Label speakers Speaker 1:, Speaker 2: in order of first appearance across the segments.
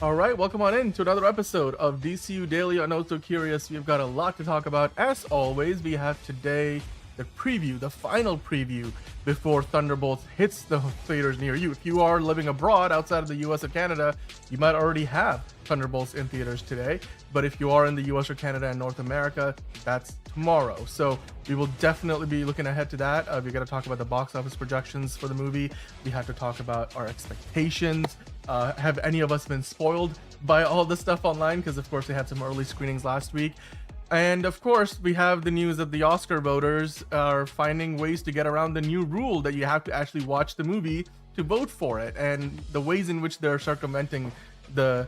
Speaker 1: All right, welcome on in to another episode of DCU Daily on So Curious. We've got a lot to talk about. As always, we have today the preview, the final preview before Thunderbolts hits the theaters near you. If you are living abroad outside of the US or Canada, you might already have Thunderbolts in theaters today. But if you are in the US or Canada and North America, that's tomorrow. So we will definitely be looking ahead to that. We got to talk about the box office projections for the movie. We have to talk about our expectations. Have any of us been spoiled by all the stuff online? Because of course they had some early screenings last week. And of course, we have the news that the Oscar voters are finding ways to get around the new rule that you have to actually watch the movie to vote for it, and the ways in which they're circumventing the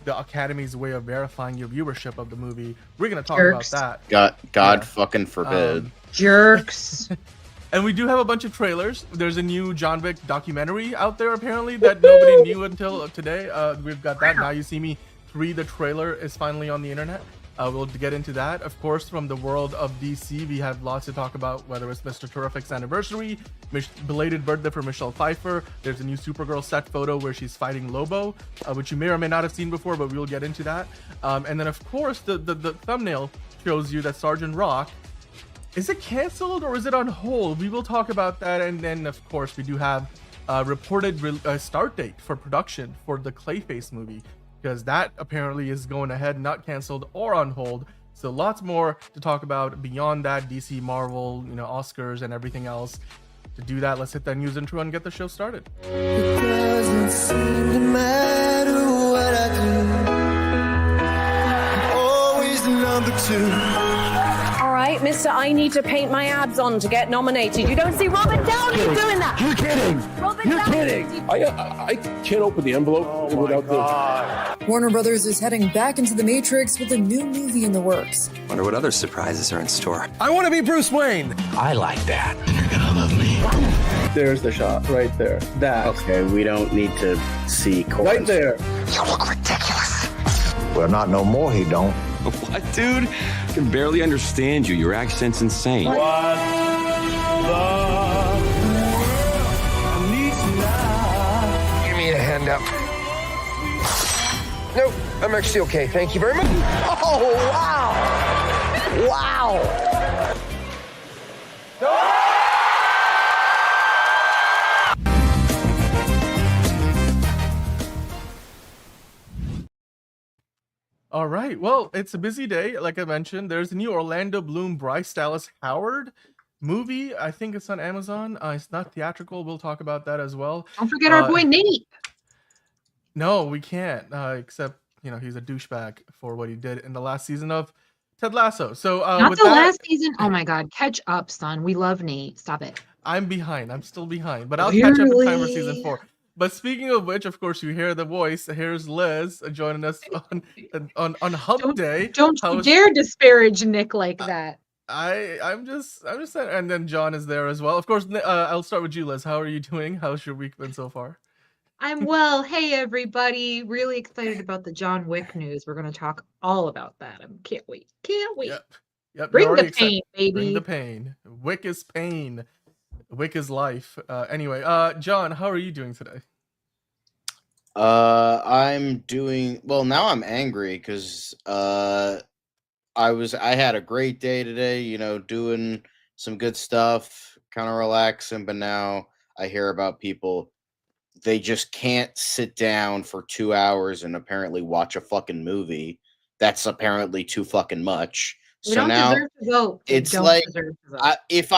Speaker 1: Academy's way of verifying your viewership of the movie. We're gonna talk about that.
Speaker 2: God fucking forbid.
Speaker 3: Jerks.
Speaker 1: And we do have a bunch of trailers. There's a new John Wick documentary out there apparently that nobody knew until today. We've got that. Now You See Me 3, the trailer is finally on the internet. We'll get into that. Of course, from the world of DC, we have lots to talk about, whether it's Mr. Terrific's anniversary, belated birthday for Michelle Pfeiffer. There's a new Supergirl set photo where she's fighting Lobo, which you may or may not have seen before, but we'll get into that. And then, of course, the thumbnail shows you that Sergeant Rock, is it canceled or is it on hold? We will talk about that. And then, of course, we do have a reported start date for production for the Clayface movie, because that apparently is going ahead, not canceled or on hold. So lots more to talk about beyond that, DC, Marvel, Oscars and everything else. To do that, let's hit that news intro and get the show started.
Speaker 4: It doesn't seem to matter what I do. I'm always number two.
Speaker 5: All right, Mr. I need to paint my abs on to get nominated. You don't see Robert Downey doing that.
Speaker 6: You're kidding.
Speaker 5: You're
Speaker 6: kidding. I can't open the envelope without the...
Speaker 7: Warner Brothers is heading back into the Matrix with a new movie in the works.
Speaker 8: Wonder what other surprises are in store.
Speaker 6: I want to be Bruce Wayne.
Speaker 8: I like that. You're gonna love me.
Speaker 1: There's the shot right there. That.
Speaker 2: Okay, we don't need to see
Speaker 1: right there.
Speaker 8: You look ridiculous.
Speaker 9: Well, not no more, he don't.
Speaker 10: What, dude? I can barely understand you. Your accent's insane.
Speaker 4: What
Speaker 8: Give me a hand up. Nope, I'm actually okay. Thank you very much. Oh, wow. Wow.
Speaker 1: All right. Well, it's a busy day. Like I mentioned, there's a new Orlando Bloom, Bryce Dallas Howard movie. I think it's on Amazon. It's not theatrical. We'll talk about that as well.
Speaker 3: Don't forget our boy Nate.
Speaker 1: No, we can't. Except, he's a douchebag for what he did in the last season of Ted Lasso. So
Speaker 3: not the last season. Oh my God, catch up, son. We love Nate. Stop it.
Speaker 1: I'm behind. I'm still behind, but I'll catch up in time for season 4. But speaking of which, of course, you hear the voice. Here's Liz joining us on Hump Day.
Speaker 3: Don't you dare disparage Nick like that.
Speaker 1: I'm just saying. And then John is there as well. Of course, I'll start with you, Liz. How are you doing? How's your week been so far?
Speaker 3: I'm well. Hey, everybody. Really excited about the John Wick news. We're going to talk all about that. I can't wait. Can't wait.
Speaker 1: Yep.
Speaker 3: Bring the pain, baby.
Speaker 1: Bring the pain. Wick is pain. Wick is life. Anyway, John, how are you doing today?
Speaker 2: I'm doing well. Now I'm angry because I had a great day today. Doing some good stuff, kind of relaxing. But now I hear about people, they just can't sit down for 2 hours and apparently watch a fucking movie. That's apparently too fucking much.
Speaker 3: We don't deserve to vote.
Speaker 2: It's like if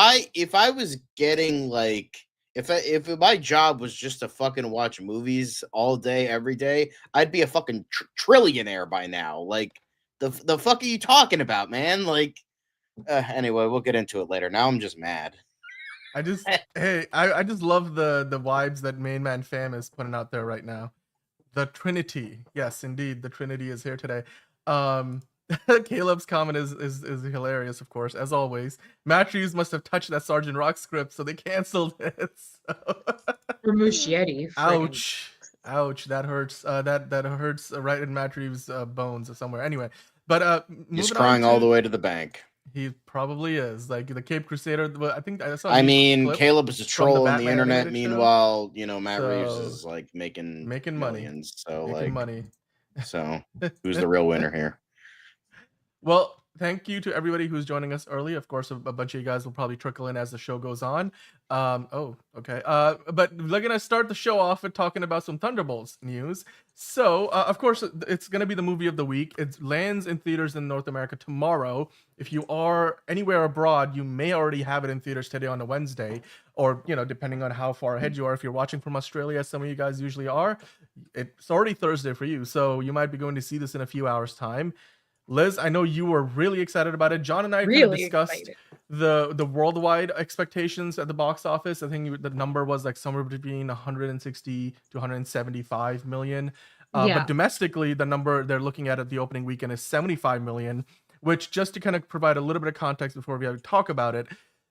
Speaker 2: I was getting like if my job was just to fucking watch movies all day every day, I'd be a fucking trillionaire by now. Like the fuck are you talking about, man? Like anyway, we'll get into it later. Now I'm just mad.
Speaker 1: I just love the vibes that Main Man Fam is putting out there right now. The Trinity, yes, indeed, the Trinity is here today. Caleb's comment is hilarious, of course, as always. Matt Reeves must have touched that Sergeant Rock script, so they canceled it.
Speaker 3: For Muschietti.
Speaker 1: Ouch, that hurts. That hurts right in Matt Reeves' bones or somewhere. Anyway, but
Speaker 2: he's crying all the way to the bank.
Speaker 1: He probably is. Like the Cape Crusader. I think I saw.
Speaker 2: I mean, Caleb is a troll on the internet. Meanwhile, Matt Reeves is like making
Speaker 1: money.
Speaker 2: So
Speaker 1: making
Speaker 2: like
Speaker 1: money.
Speaker 2: So who's the real winner here?
Speaker 1: Well, thank you to everybody who's joining us early. Of course, a bunch of you guys will probably trickle in as the show goes on. Oh, okay. But we're gonna start the show off with talking about some Thunderbolts news. So, of course, it's gonna be the movie of the week. It lands in theaters in North America tomorrow. If you are anywhere abroad, you may already have it in theaters today on a Wednesday, or depending on how far ahead you are. If you're watching from Australia, as some of you guys usually are, it's already Thursday for you, so you might be going to see this in a few hours' time. Liz, I know you were really excited about it. John and I kind of
Speaker 3: Really
Speaker 1: discussed
Speaker 3: excited.
Speaker 1: the worldwide expectations at the box office. I think the number was like somewhere between 160 to 175 million.
Speaker 3: Yeah.
Speaker 1: But domestically, the number they're looking at the opening weekend is 75 million, which, just to kind of provide a little bit of context before we talk about it,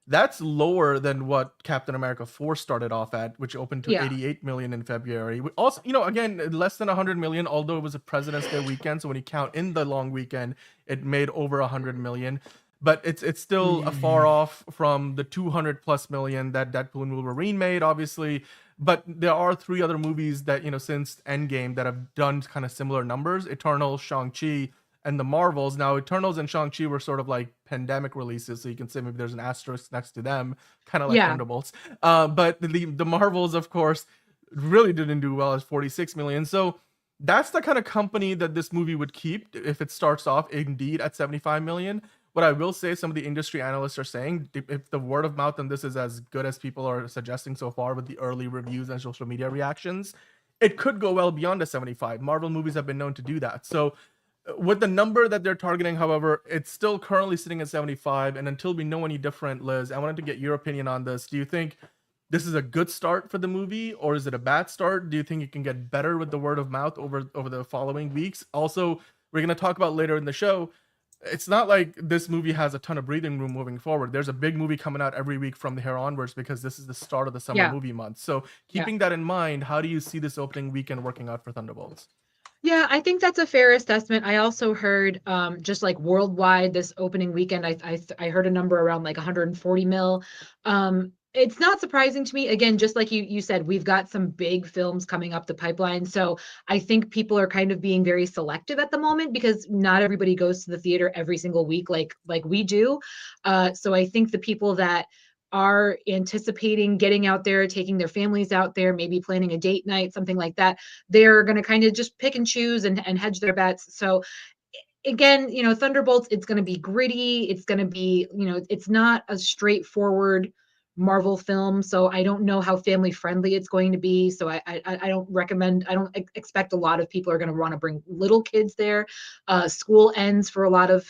Speaker 1: that's lower than what Captain America 4 started off at, which opened to
Speaker 3: Yeah.
Speaker 1: 88 million in February. Also, again, less than 100 million, although it was a President's Day weekend. So when you count in the long weekend, it made over 100 million. But it's still far off from the 200 plus million that Deadpool and Wolverine made, obviously. But there are 3 other movies that, since Endgame that have done kind of similar numbers: Eternal, Shang-Chi, and the Marvels. Now, Eternals and Shang-Chi were sort of like pandemic releases, so you can say maybe there's an asterisk next to them, kind of like
Speaker 3: Yeah.
Speaker 1: Thunderbolts. But the Marvels, of course, really didn't do well as 46 million. So that's the kind of company that this movie would keep if it starts off indeed at 75 million. What I will say, some of the industry analysts are saying, if the word of mouth on this is as good as people are suggesting so far with the early reviews and social media reactions, it could go well beyond the 75. Marvel movies have been known to do that. So with the number that they're targeting, however, it's still currently sitting at 75. And until we know any different, Liz, I wanted to get your opinion on this. Do you think this is a good start for the movie, or is it a bad start? Do you think it can get better with the word of mouth over the following weeks? Also, we're going to talk about later in the show, it's not like this movie has a ton of breathing room moving forward. There's a big movie coming out every week from here onwards, because this is the start of the summer
Speaker 3: Yeah.
Speaker 1: movie month. So keeping that in mind, how do you see this opening weekend working out for Thunderbolts?
Speaker 3: Yeah, I think that's a fair assessment. I also heard just like worldwide this opening weekend, I heard a number around like 140 mil. It's not surprising to me. Again, just like you said, we've got some big films coming up the pipeline. So I think people are kind of being very selective at the moment, because not everybody goes to the theater every single week like we do. So I think the people that are anticipating getting out there, taking their families out there, maybe planning a date night, something like that, they're going to kind of just pick and choose and hedge their bets. So again, Thunderbolts, it's going to be gritty. It's going to be, it's not a straightforward Marvel film. So I don't know how family friendly it's going to be. So I don't expect a lot of people are going to want to bring little kids there. School ends for a lot of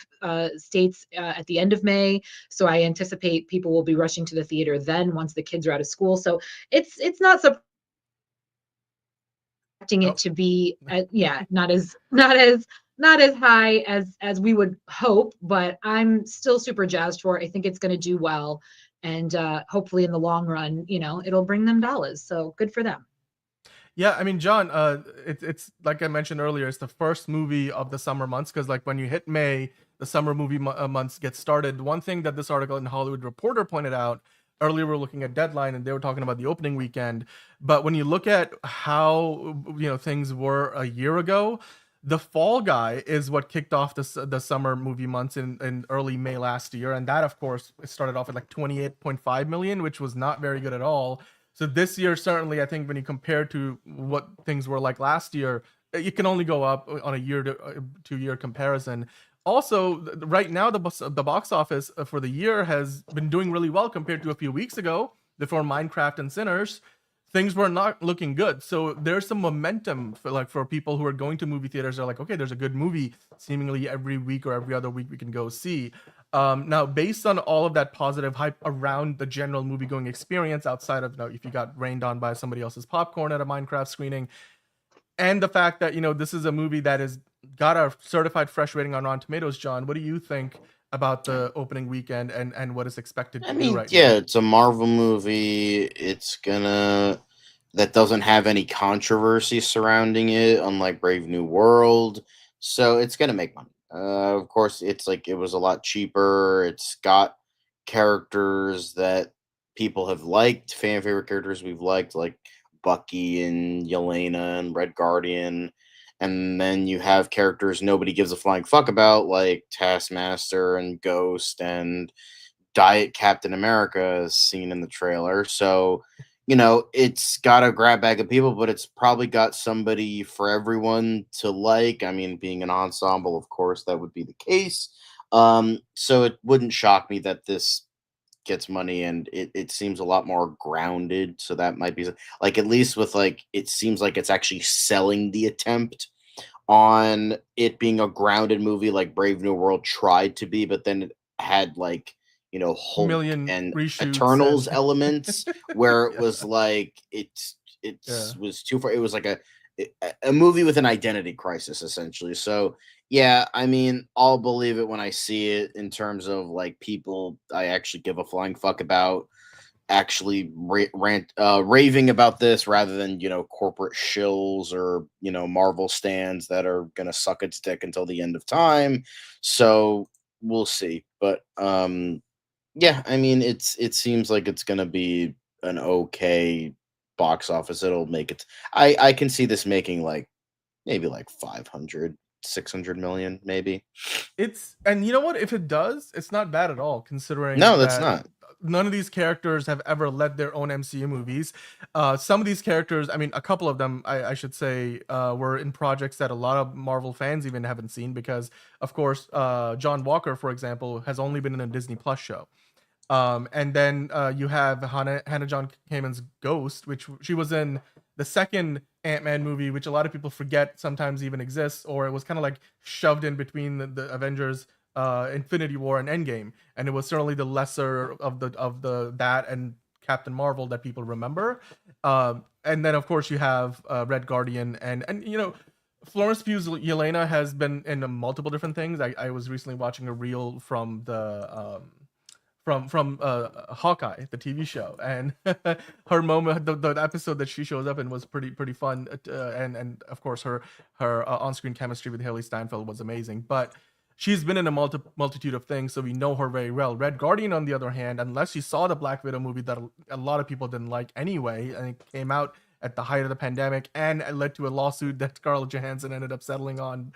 Speaker 3: states at the end of May. So I anticipate people will be rushing to the theater then once the kids are out of school. So it's not expecting it to be, not as high as we would hope, but I'm still super jazzed for it. I think it's going to do well. And hopefully in the long run, it'll bring them dollars. So good for them.
Speaker 1: Yeah, I mean, John, it's like I mentioned earlier, it's the first movie of the summer months, because like when you hit May, the summer movie months get started. One thing that this article in Hollywood Reporter pointed out earlier, we're looking at Deadline, and they were talking about the opening weekend. But when you look at how things were a year ago, The Fall Guy is what kicked off the summer movie months in early May last year, and that, of course, started off at like 28.5 million, which was not very good at all. So this year, certainly, I think when you compare to what things were like last year, you can only go up on a year to 2 year comparison. Also, right now, the box office for the year has been doing really well compared to a few weeks ago, before Minecraft and Sinners. Things were not looking good. So there's some momentum for people who are going to movie theaters. They're like, okay, there's a good movie seemingly every week or every other week we can go see. Now, based on all of that positive hype around the general movie going experience, outside of if you got rained on by somebody else's popcorn at a Minecraft screening, and the fact that this is a movie that has got a certified fresh rating on Rotten Tomatoes, John, what do you think about the opening weekend and what is expected to do right now?
Speaker 2: It's a Marvel movie. That doesn't have any controversy surrounding it, unlike Brave New World. So it's gonna make money. Of course, it's like it was a lot cheaper. It's got characters that people have liked, fan favorite characters we've liked, like Bucky and Yelena and Red Guardian. And then you have characters nobody gives a flying fuck about, like Taskmaster and Ghost and Diet Captain America, as seen in the trailer. So, it's got a grab bag of people, but it's probably got somebody for everyone to like. I mean, being an ensemble, of course, that would be the case. So it wouldn't shock me that this gets money, and it seems a lot more grounded. So that might be like, at least with like, it seems like it's actually selling the attempt on it being a grounded movie like Brave New World tried to be, but then it had like, Hulk
Speaker 1: Million
Speaker 2: and
Speaker 1: reshoots
Speaker 2: Eternals
Speaker 1: and-
Speaker 2: elements where it was like was too far. It was like a movie with an identity crisis essentially. So yeah, I mean, I'll believe it when I see it, in terms of like people I actually give a flying fuck about actually raving about this, rather than corporate shills or Marvel stands that are gonna suck its dick until the end of time. So we'll see. But yeah, I mean, it seems like it's gonna be an okay box office. It'll make it. I can see this making like maybe like 500, 600 million, maybe.
Speaker 1: And you know what? If it does, it's not bad at all, considering
Speaker 2: No, that's
Speaker 1: that
Speaker 2: not.
Speaker 1: none of these characters have ever led their own MCU movies. Some of these characters, I mean, a couple of them, I should say, were in projects that a lot of Marvel fans even haven't seen, because, of course, John Walker, for example, has only been in a Disney Plus show. And then you have Hannah John Kamen's Ghost, which she was in the second Ant-Man movie, which a lot of people forget sometimes even exists, or it was kind of like shoved in between the Avengers, Infinity War and Endgame, and it was certainly the lesser of the that and Captain Marvel that people remember. And then of course you have Red Guardian, and Florence Pugh's Yelena has been in multiple different things. I was recently watching a reel from the from Hawkeye, the TV show, and her moment, the episode that she shows up in was pretty fun, and of course her on-screen chemistry with Haley Steinfeld was amazing. But she's been in a multitude of things, so we know her very well. Red Guardian, on the other hand, unless you saw the Black Widow movie that a lot of people didn't like anyway, and it came out at the height of the pandemic, and it led to a lawsuit that Scarlett Johansson ended up settling on.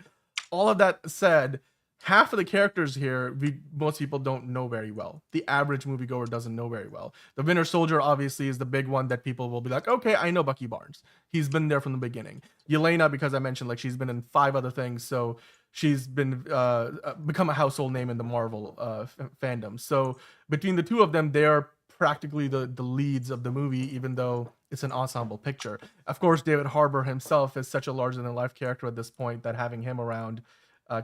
Speaker 1: All of that said, half of the characters here, most people don't know very well. The average moviegoer doesn't know very well. The Winter Soldier obviously is the big one that people will be like, okay, I know Bucky Barnes. He's been there from the beginning. Yelena, because I mentioned, like, she's been in 5 other things, so she's been become a household name in the Marvel fandom. So between the two of them, they are practically the leads of the movie, even though it's an ensemble picture. Of course, David Harbour himself is such a larger-than-life character at this point that having him around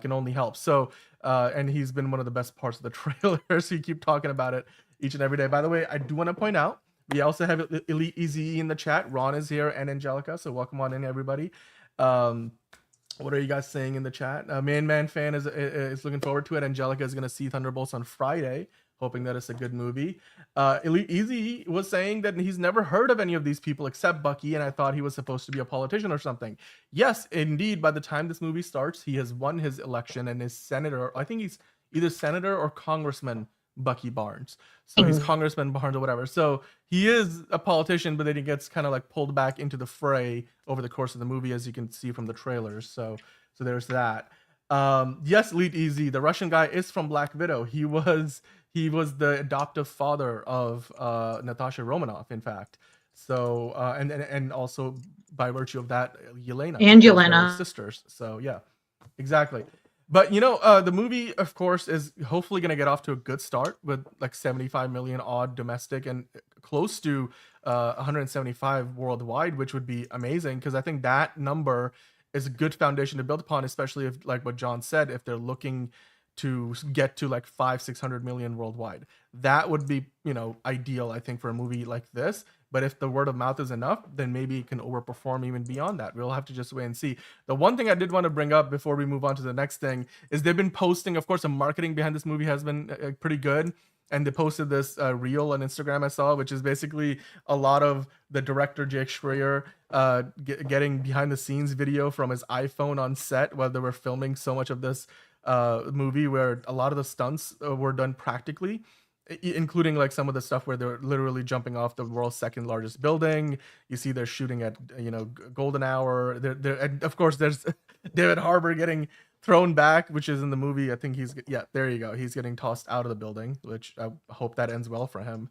Speaker 1: can only help. So, and he's been one of the best parts of the trailer, so you keep talking about it each and every day. By the way, I do want to point out, we also have Elite Easy in the chat. Ron is here, and Angelica, so welcome on in, everybody. What are you guys saying in the chat? Man fan is looking forward to it. Angelica is going to see Thunderbolts on Friday, hoping that it's a good movie. Elite Easy was saying that he's never heard of any of these people except Bucky, and I thought he was supposed to be a politician or something. Yes, indeed, by the time this movie starts, he has won his election and is senator. I think he's either senator or congressman Bucky Barnes. So he's Congressman Barnes or whatever. So he is a politician, but then he gets kind of like pulled back into the fray over the course of the movie, as you can see from the trailers. So there's that. Yes, Elite Easy, the Russian guy is from Black Widow. He was the adoptive father of Natasha Romanoff, in fact. So and also by virtue of that, Yelena
Speaker 3: and Yelena
Speaker 1: sisters. So yeah, exactly. But the movie, of course, is hopefully going to get off to a good start with like 75 million odd domestic and close to 175 worldwide, which would be amazing, because I think that number is a good foundation to build upon, especially if, like what John said, if they're looking to get to like 500-600 million worldwide. That would be, ideal, I think, for a movie like this. But if the word of mouth is enough, then maybe it can overperform even beyond that. We'll have to just wait and see. The one thing I did want to bring up before we move on to the next thing is they've been posting, of course, the marketing behind this movie has been pretty good. And they posted this reel on Instagram I saw, which is basically a lot of the director, Jake Schreier, getting behind the scenes video from his iPhone on set while they were filming so much of this movie, where a lot of the stunts were done practically. including like some of the stuff where they're literally jumping off the world's second largest building. You see they're shooting at golden hour. And of course there's David Harbour getting thrown back, which is in the movie. I think there you go. He's getting tossed out of the building, which I hope that ends well for him.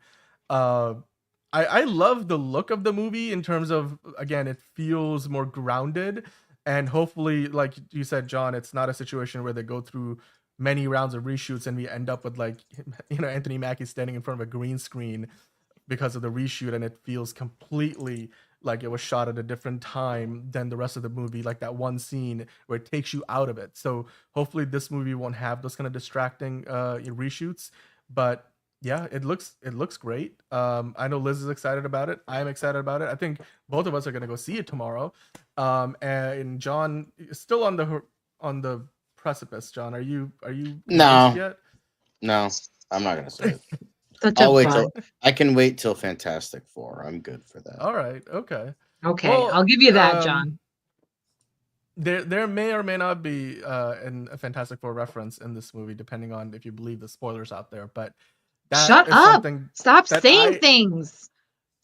Speaker 1: I love the look of the movie in terms of, again, it feels more grounded, and hopefully, like you said, John, it's not a situation where they go through many rounds of reshoots and we end up with like, Anthony Mackie standing in front of a green screen because of the reshoot, and it feels completely like it was shot at a different time than the rest of the movie, like that one scene where it takes you out of it. So hopefully this movie won't have those kind of distracting reshoots, but yeah, it looks great. I know Liz is excited about it. I'm excited about it. I think both of us are gonna go see it tomorrow. And John is still on the precipice. John, are you
Speaker 2: No
Speaker 1: yet?
Speaker 2: No, I'm not gonna say it.
Speaker 3: Such
Speaker 2: I can wait till Fantastic Four. I'm good for that.
Speaker 1: All right, okay.
Speaker 3: Well, I'll give you that, John.
Speaker 1: There may or may not be a Fantastic Four reference in this movie, depending on if you believe the spoilers out there. But
Speaker 3: shut up! Stop saying things.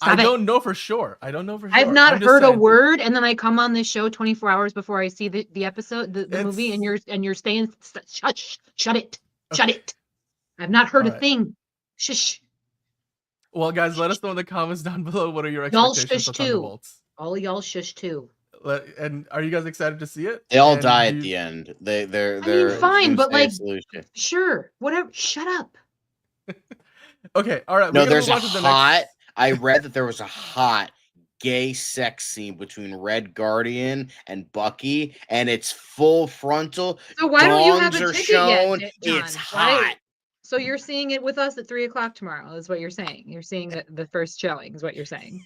Speaker 1: I don't know for sure.
Speaker 3: I've not heard a word, and then I come on this show 24 hours before I see the episode, the movie, and you're saying shut it. I've not heard a thing. Shush.
Speaker 1: Well, guys, let us know in the comments down below. What are your expectations for Thunderbolts?
Speaker 3: All y'all shush too.
Speaker 1: And are you guys excited to see it?
Speaker 2: They all die at the end. They're
Speaker 3: fine, but like, sure, whatever. Shut up.
Speaker 1: Okay, all right.
Speaker 2: No, there's I read that there was a hot gay sex scene between Red Guardian and Bucky, and it's full frontal.
Speaker 3: So why don't you have a ticket yet, John?
Speaker 2: It's hot.
Speaker 3: So you're seeing it with us at 3:00 tomorrow, is what you're saying. You're seeing the first showing, is what you're saying.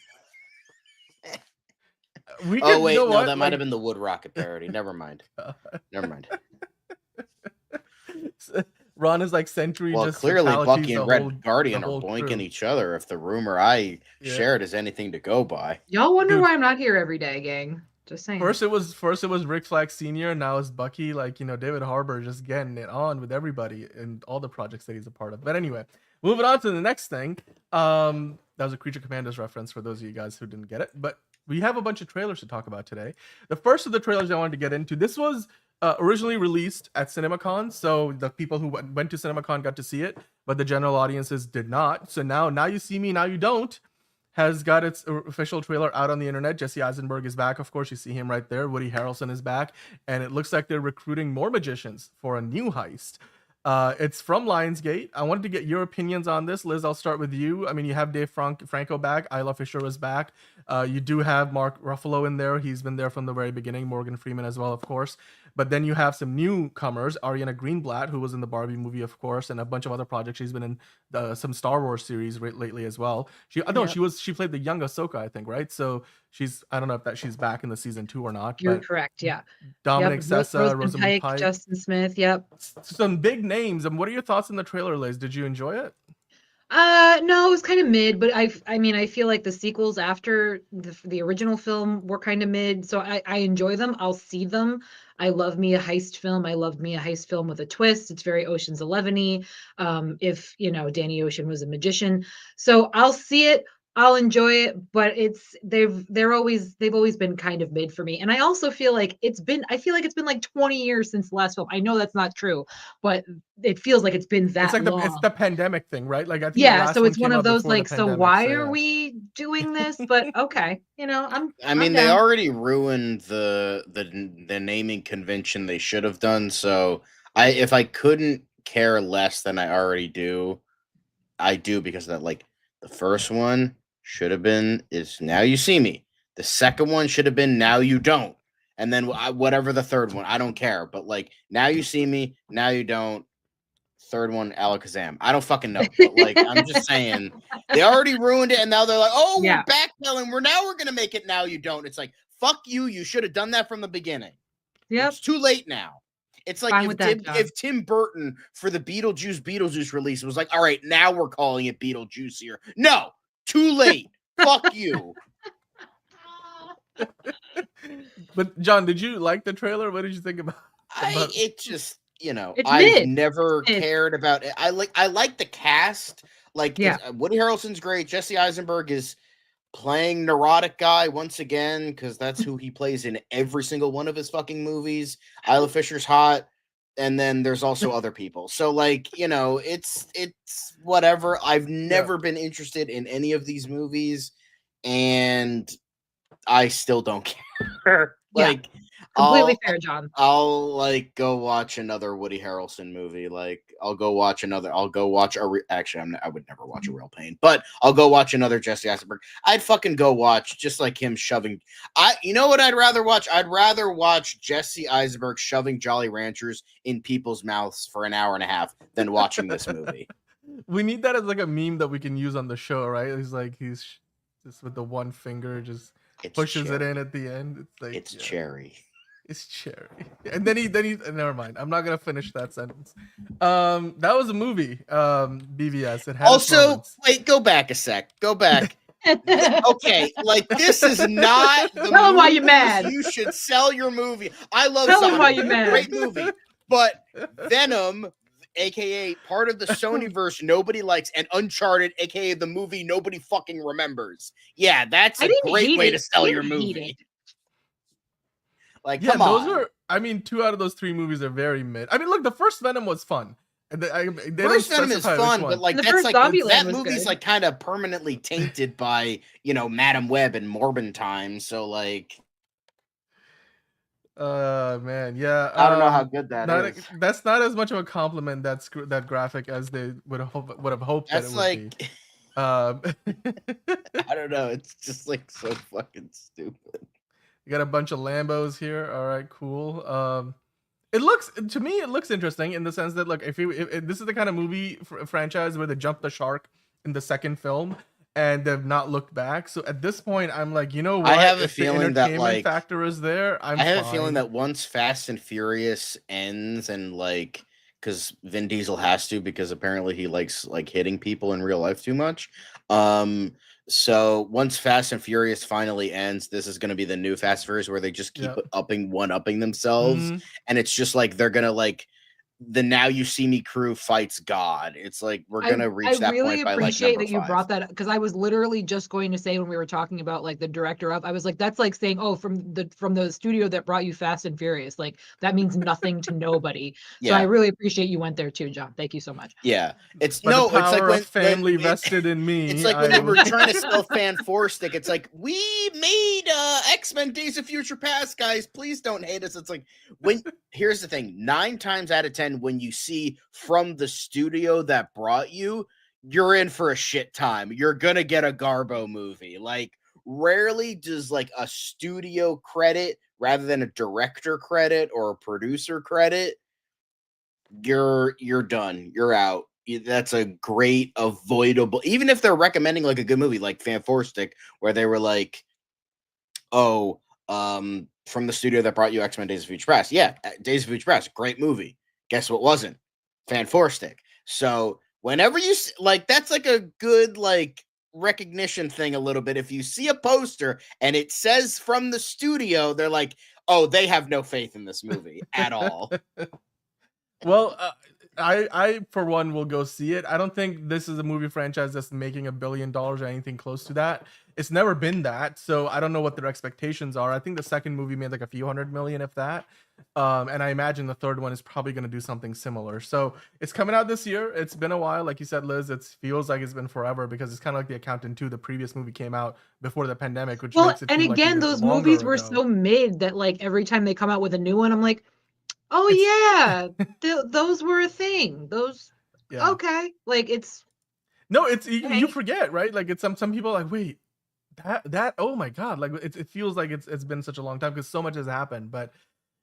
Speaker 2: That might have been the Wood Rocket parody. Never mind.
Speaker 1: Ron is like Sentry.
Speaker 2: Well, clearly Bucky and Red Guardian are boinking each other if the rumor I shared is anything to go by.
Speaker 3: Y'all wonder why I'm not here every day, gang. Just saying.
Speaker 1: First it was Rick Flag Sr., now it's Bucky. Like, David Harbour just getting it on with everybody and all the projects that he's a part of. But anyway, moving on to the next thing. That was a Creature Commandos reference for those of you guys who didn't get it. But we have a bunch of trailers to talk about today. The first of the trailers I wanted to get into, this was originally released at CinemaCon, so the people who went to CinemaCon got to see it, but the general audiences did not. So now You See Me, Now You Don't has got its official trailer out on the internet. Jesse Eisenberg is back, of course. You see him right there. Woody Harrelson is back, and it looks like they're recruiting more magicians for a new heist. It's from Lionsgate. I wanted to get your opinions on this. Liz, I'll start with you. I mean, you have Dave Franco back. Isla Fisher is back. You do have Mark Ruffalo in there. He's been there from the very beginning. Morgan Freeman as well, of course. But then you have some newcomers. Ariana Greenblatt, who was in the Barbie movie, of course, and a bunch of other projects. She's been in some Star Wars series lately as well. She played the young Ahsoka, I think, right? So I don't know if she's back in the season 2 or not.
Speaker 3: You're correct, yeah.
Speaker 1: Dominic Sessa, Rosamund Pike,
Speaker 3: Justin Smith, yep.
Speaker 1: Some big names. And what are your thoughts on the trailer, Liz? Did you enjoy it?
Speaker 3: No, it was kind of mid, but I mean, I feel like the sequels after the original film were kind of mid, so I enjoy them. I'll see them. I love me a heist film. I loved me a heist film with a twist. It's very Ocean's 11-y. If Danny Ocean was a magician, so I'll see it. I'll enjoy it, but they've always been kind of mid for me. And I also feel like it's been like 20 years since the last film. I know that's not true, but it feels like it's been that long.
Speaker 1: It's the pandemic thing, right? Like, I think
Speaker 3: so it's one of those like, so why are we doing this? But okay,
Speaker 2: they already ruined the naming convention they should have done. So if I couldn't care less than I already do, I do, because of that. Like, the first one should have been is Now You See Me. The second one should have been Now You Don't. And then whatever the third one, I don't care. But like, Now You See Me, Now You Don't. Third one, Alakazam. I don't fucking know. But like, I'm just saying, they already ruined it, and now they're like, oh, we're backpedaling. We're gonna make it Now You Don't. It's like, fuck you. You should have done that from the beginning.
Speaker 3: Yeah,
Speaker 2: it's too late now. It's like if Tim Burton for the Beetlejuice release was like, all right, now we're calling it Beetlejuicier. No, too late. Fuck you.
Speaker 1: But John, did you like the trailer? What did you think about
Speaker 2: it? I've never cared about it. I like the cast. Like,
Speaker 3: Yeah.
Speaker 2: Woody Harrelson's great. Jesse Eisenberg is playing neurotic guy once again because that's who he plays in every single one of his fucking movies. Isla Fisher's hot, and then there's also other people. So like, you know, it's whatever. I've never been interested in any of these movies, and I still don't care. Like,
Speaker 3: completely fair, John.
Speaker 2: I'll like go watch another Woody Harrelson movie. Like, I'll go watch actually, I would never watch a Real Pain, but I'll go watch another Jesse Eisenberg. I'd fucking go watch just like him shoving. You know what I'd rather watch? I'd rather watch Jesse Eisenberg shoving Jolly Ranchers in people's mouths for an hour and a half than watching this movie.
Speaker 1: We need that as like a meme that we can use on the show, right? He's just with the one finger just pushes it in at the end. It's like
Speaker 2: it's cherry.
Speaker 1: It's cherry. And then he never mind. I'm not gonna finish that sentence. That was a movie. BVS. It had
Speaker 2: also wait, go back a sec. Go back. Okay, like this is not the
Speaker 3: Tell him why you're mad.
Speaker 2: You should sell your movie. I love
Speaker 3: Tell him
Speaker 2: Zombie.
Speaker 3: why you're mad.
Speaker 2: Great movie. But Venom, aka part of the Sonyverse nobody likes, and Uncharted, aka the movie nobody fucking remembers. Yeah, that's a great way to sell your movie. Like, come on.
Speaker 1: Those are, I mean, 2 out of those 3 movies are very mid. I mean, look, the first Venom was fun.
Speaker 2: First Venom is fun, but like that's like that movie's like kind of permanently tainted by, you know, Madam Web and Morbin time. So like,
Speaker 1: man, yeah.
Speaker 2: I don't know how good that is.
Speaker 1: That's not as much of a compliment that graphic as they would have hoped
Speaker 2: that's
Speaker 1: that it would be.
Speaker 2: I don't know. It's just like so fucking stupid.
Speaker 1: You got a bunch of Lambos here. All right, cool. It looks interesting in the sense that, look, if this is the kind of movie franchise where they jump the shark in the second film and they've not looked back. So at this point, I'm like, you know what?
Speaker 2: I have a
Speaker 1: if
Speaker 2: feeling
Speaker 1: the
Speaker 2: that like
Speaker 1: factor is there. I
Speaker 2: have a feeling that once Fast and Furious ends, and like, because Vin Diesel has to, because apparently he likes like hitting people in real life too much. So once Fast and Furious finally ends, this is going to be the new Fast and Furious where they just keep upping themselves. And it's just like, they're going to like, the Now You See Me crew fights God. It's like, we're going to reach that point by like number 5. I really appreciate that you
Speaker 3: brought that up, because I was literally just going to say when we were talking about like the director of, I was like, that's like saying, oh, from the studio that brought you Fast and Furious. Like, that means nothing to nobody. So I really appreciate you went there too, John. Thank you so much.
Speaker 2: Yeah. It's
Speaker 1: it's like
Speaker 2: when
Speaker 1: family vested in me.
Speaker 2: It's like when they were trying to sell Fan 4 Stick. It's like, we made X-Men Days of Future Past, guys. Please don't hate us. It's like, here's the thing, 9 times out of 10, when you see from the studio that brought you, you're in for a shit time. You're gonna get a Garbo movie. Like, rarely does like a studio credit rather than a director credit or a producer credit, you're done. You're out. That's a great avoidable, even if they're recommending like a good movie like Fan 4 Stick, where they were like, oh, from the studio that brought you X-Men Days of Future Past. Yeah, Days of Future Past, great movie. Guess what wasn't? Fan 4 Stick. So whenever you like, that's like a good like recognition thing a little bit. If you see a poster and it says from the studio, they're like, oh, they have no faith in this movie at all.
Speaker 1: Well, I for one will go see it. I don't think this is a movie franchise that's making $1 billion or anything close to that. It's never been that, so I don't know what their expectations are. I think the second movie made like a few $100 million, if that. And I imagine the third one is probably going to do something similar. So it's coming out this year. It's been a while, like you said, Liz. It feels like it's been forever because it's kind of like The Accountant 2. The previous movie came out before the pandemic, which makes it.
Speaker 3: And
Speaker 1: feel
Speaker 3: again,
Speaker 1: like
Speaker 3: those movies were so mid that like every time they come out with a new one, I'm like, oh those were a thing. Those okay, like it's
Speaker 1: you forget, right? Like it's some people are like, wait, that oh my god, like it feels like it's been such a long time because so much has happened. But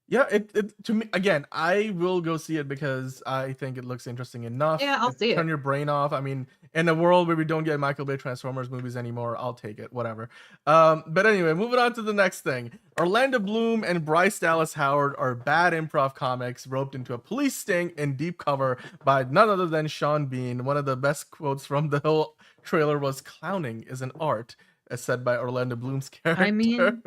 Speaker 1: yeah, it to me, again, I will go see it because I think it looks interesting enough.
Speaker 3: Yeah, I'll see it.
Speaker 1: Turn your brain off. I mean, in a world where we don't get Michael Bay Transformers movies anymore, I'll take it, whatever. But anyway, moving on to the next thing. Orlando Bloom and Bryce Dallas Howard are bad improv comics roped into a police sting in deep cover by none other than Sean Bean. One of the best quotes from the whole trailer was, "Clowning is an art," as said by Orlando Bloom's character.
Speaker 3: I mean,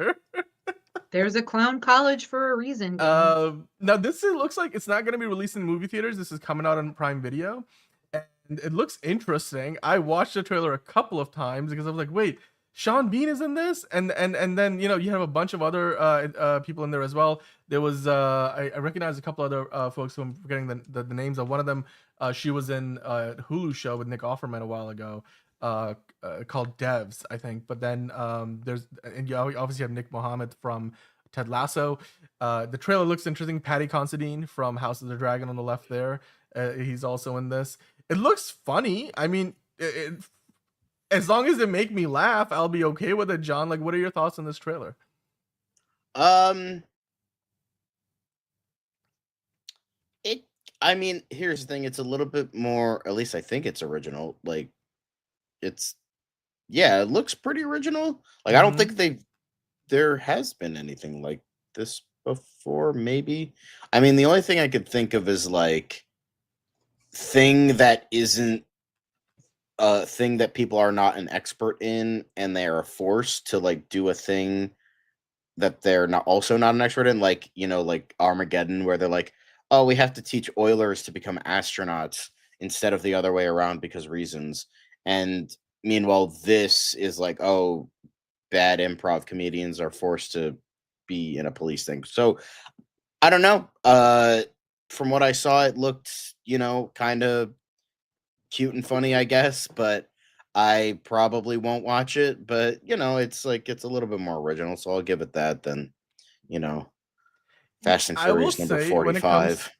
Speaker 3: there's a clown college for a reason.
Speaker 1: Now this looks like it's not going to be released in movie theaters. This is coming out on Prime Video. And It looks interesting. I watched the trailer a couple of times because I was like, wait, Sean Bean is in this, and then you have a bunch of other people in there as well. There was I recognize a couple other folks who I'm forgetting the names of. One of them, she was in a Hulu show with Nick Offerman a while ago, called Devs, I think. But then there's, and you obviously have Nick Mohammed from Ted Lasso. The trailer looks interesting. Patty Considine from House of the Dragon on the left there. He's also in this. It looks funny. I mean, as long as it make me laugh, I'll be okay with it. John, like, what are your thoughts on this trailer?
Speaker 2: I mean, here's the thing. It's a little bit more, at least I think it's original. Like, it looks pretty original. Like, I don't think there has been anything like this before, maybe. I mean, the only thing I could think of is, like, thing that isn't a thing that people are not an expert in, and they are forced to, like, do a thing that they're not an expert in, like, like Armageddon, where they're like, oh, we have to teach oilers to become astronauts instead of the other way around because reasons. And meanwhile, this is like, oh, bad improv comedians are forced to be in a police thing. So I don't know. From what I saw, it looked, kind of cute and funny, I guess, but I probably won't watch it. But, it's like, it's a little bit more original, so I'll give it that then, Fast and Furious number 45.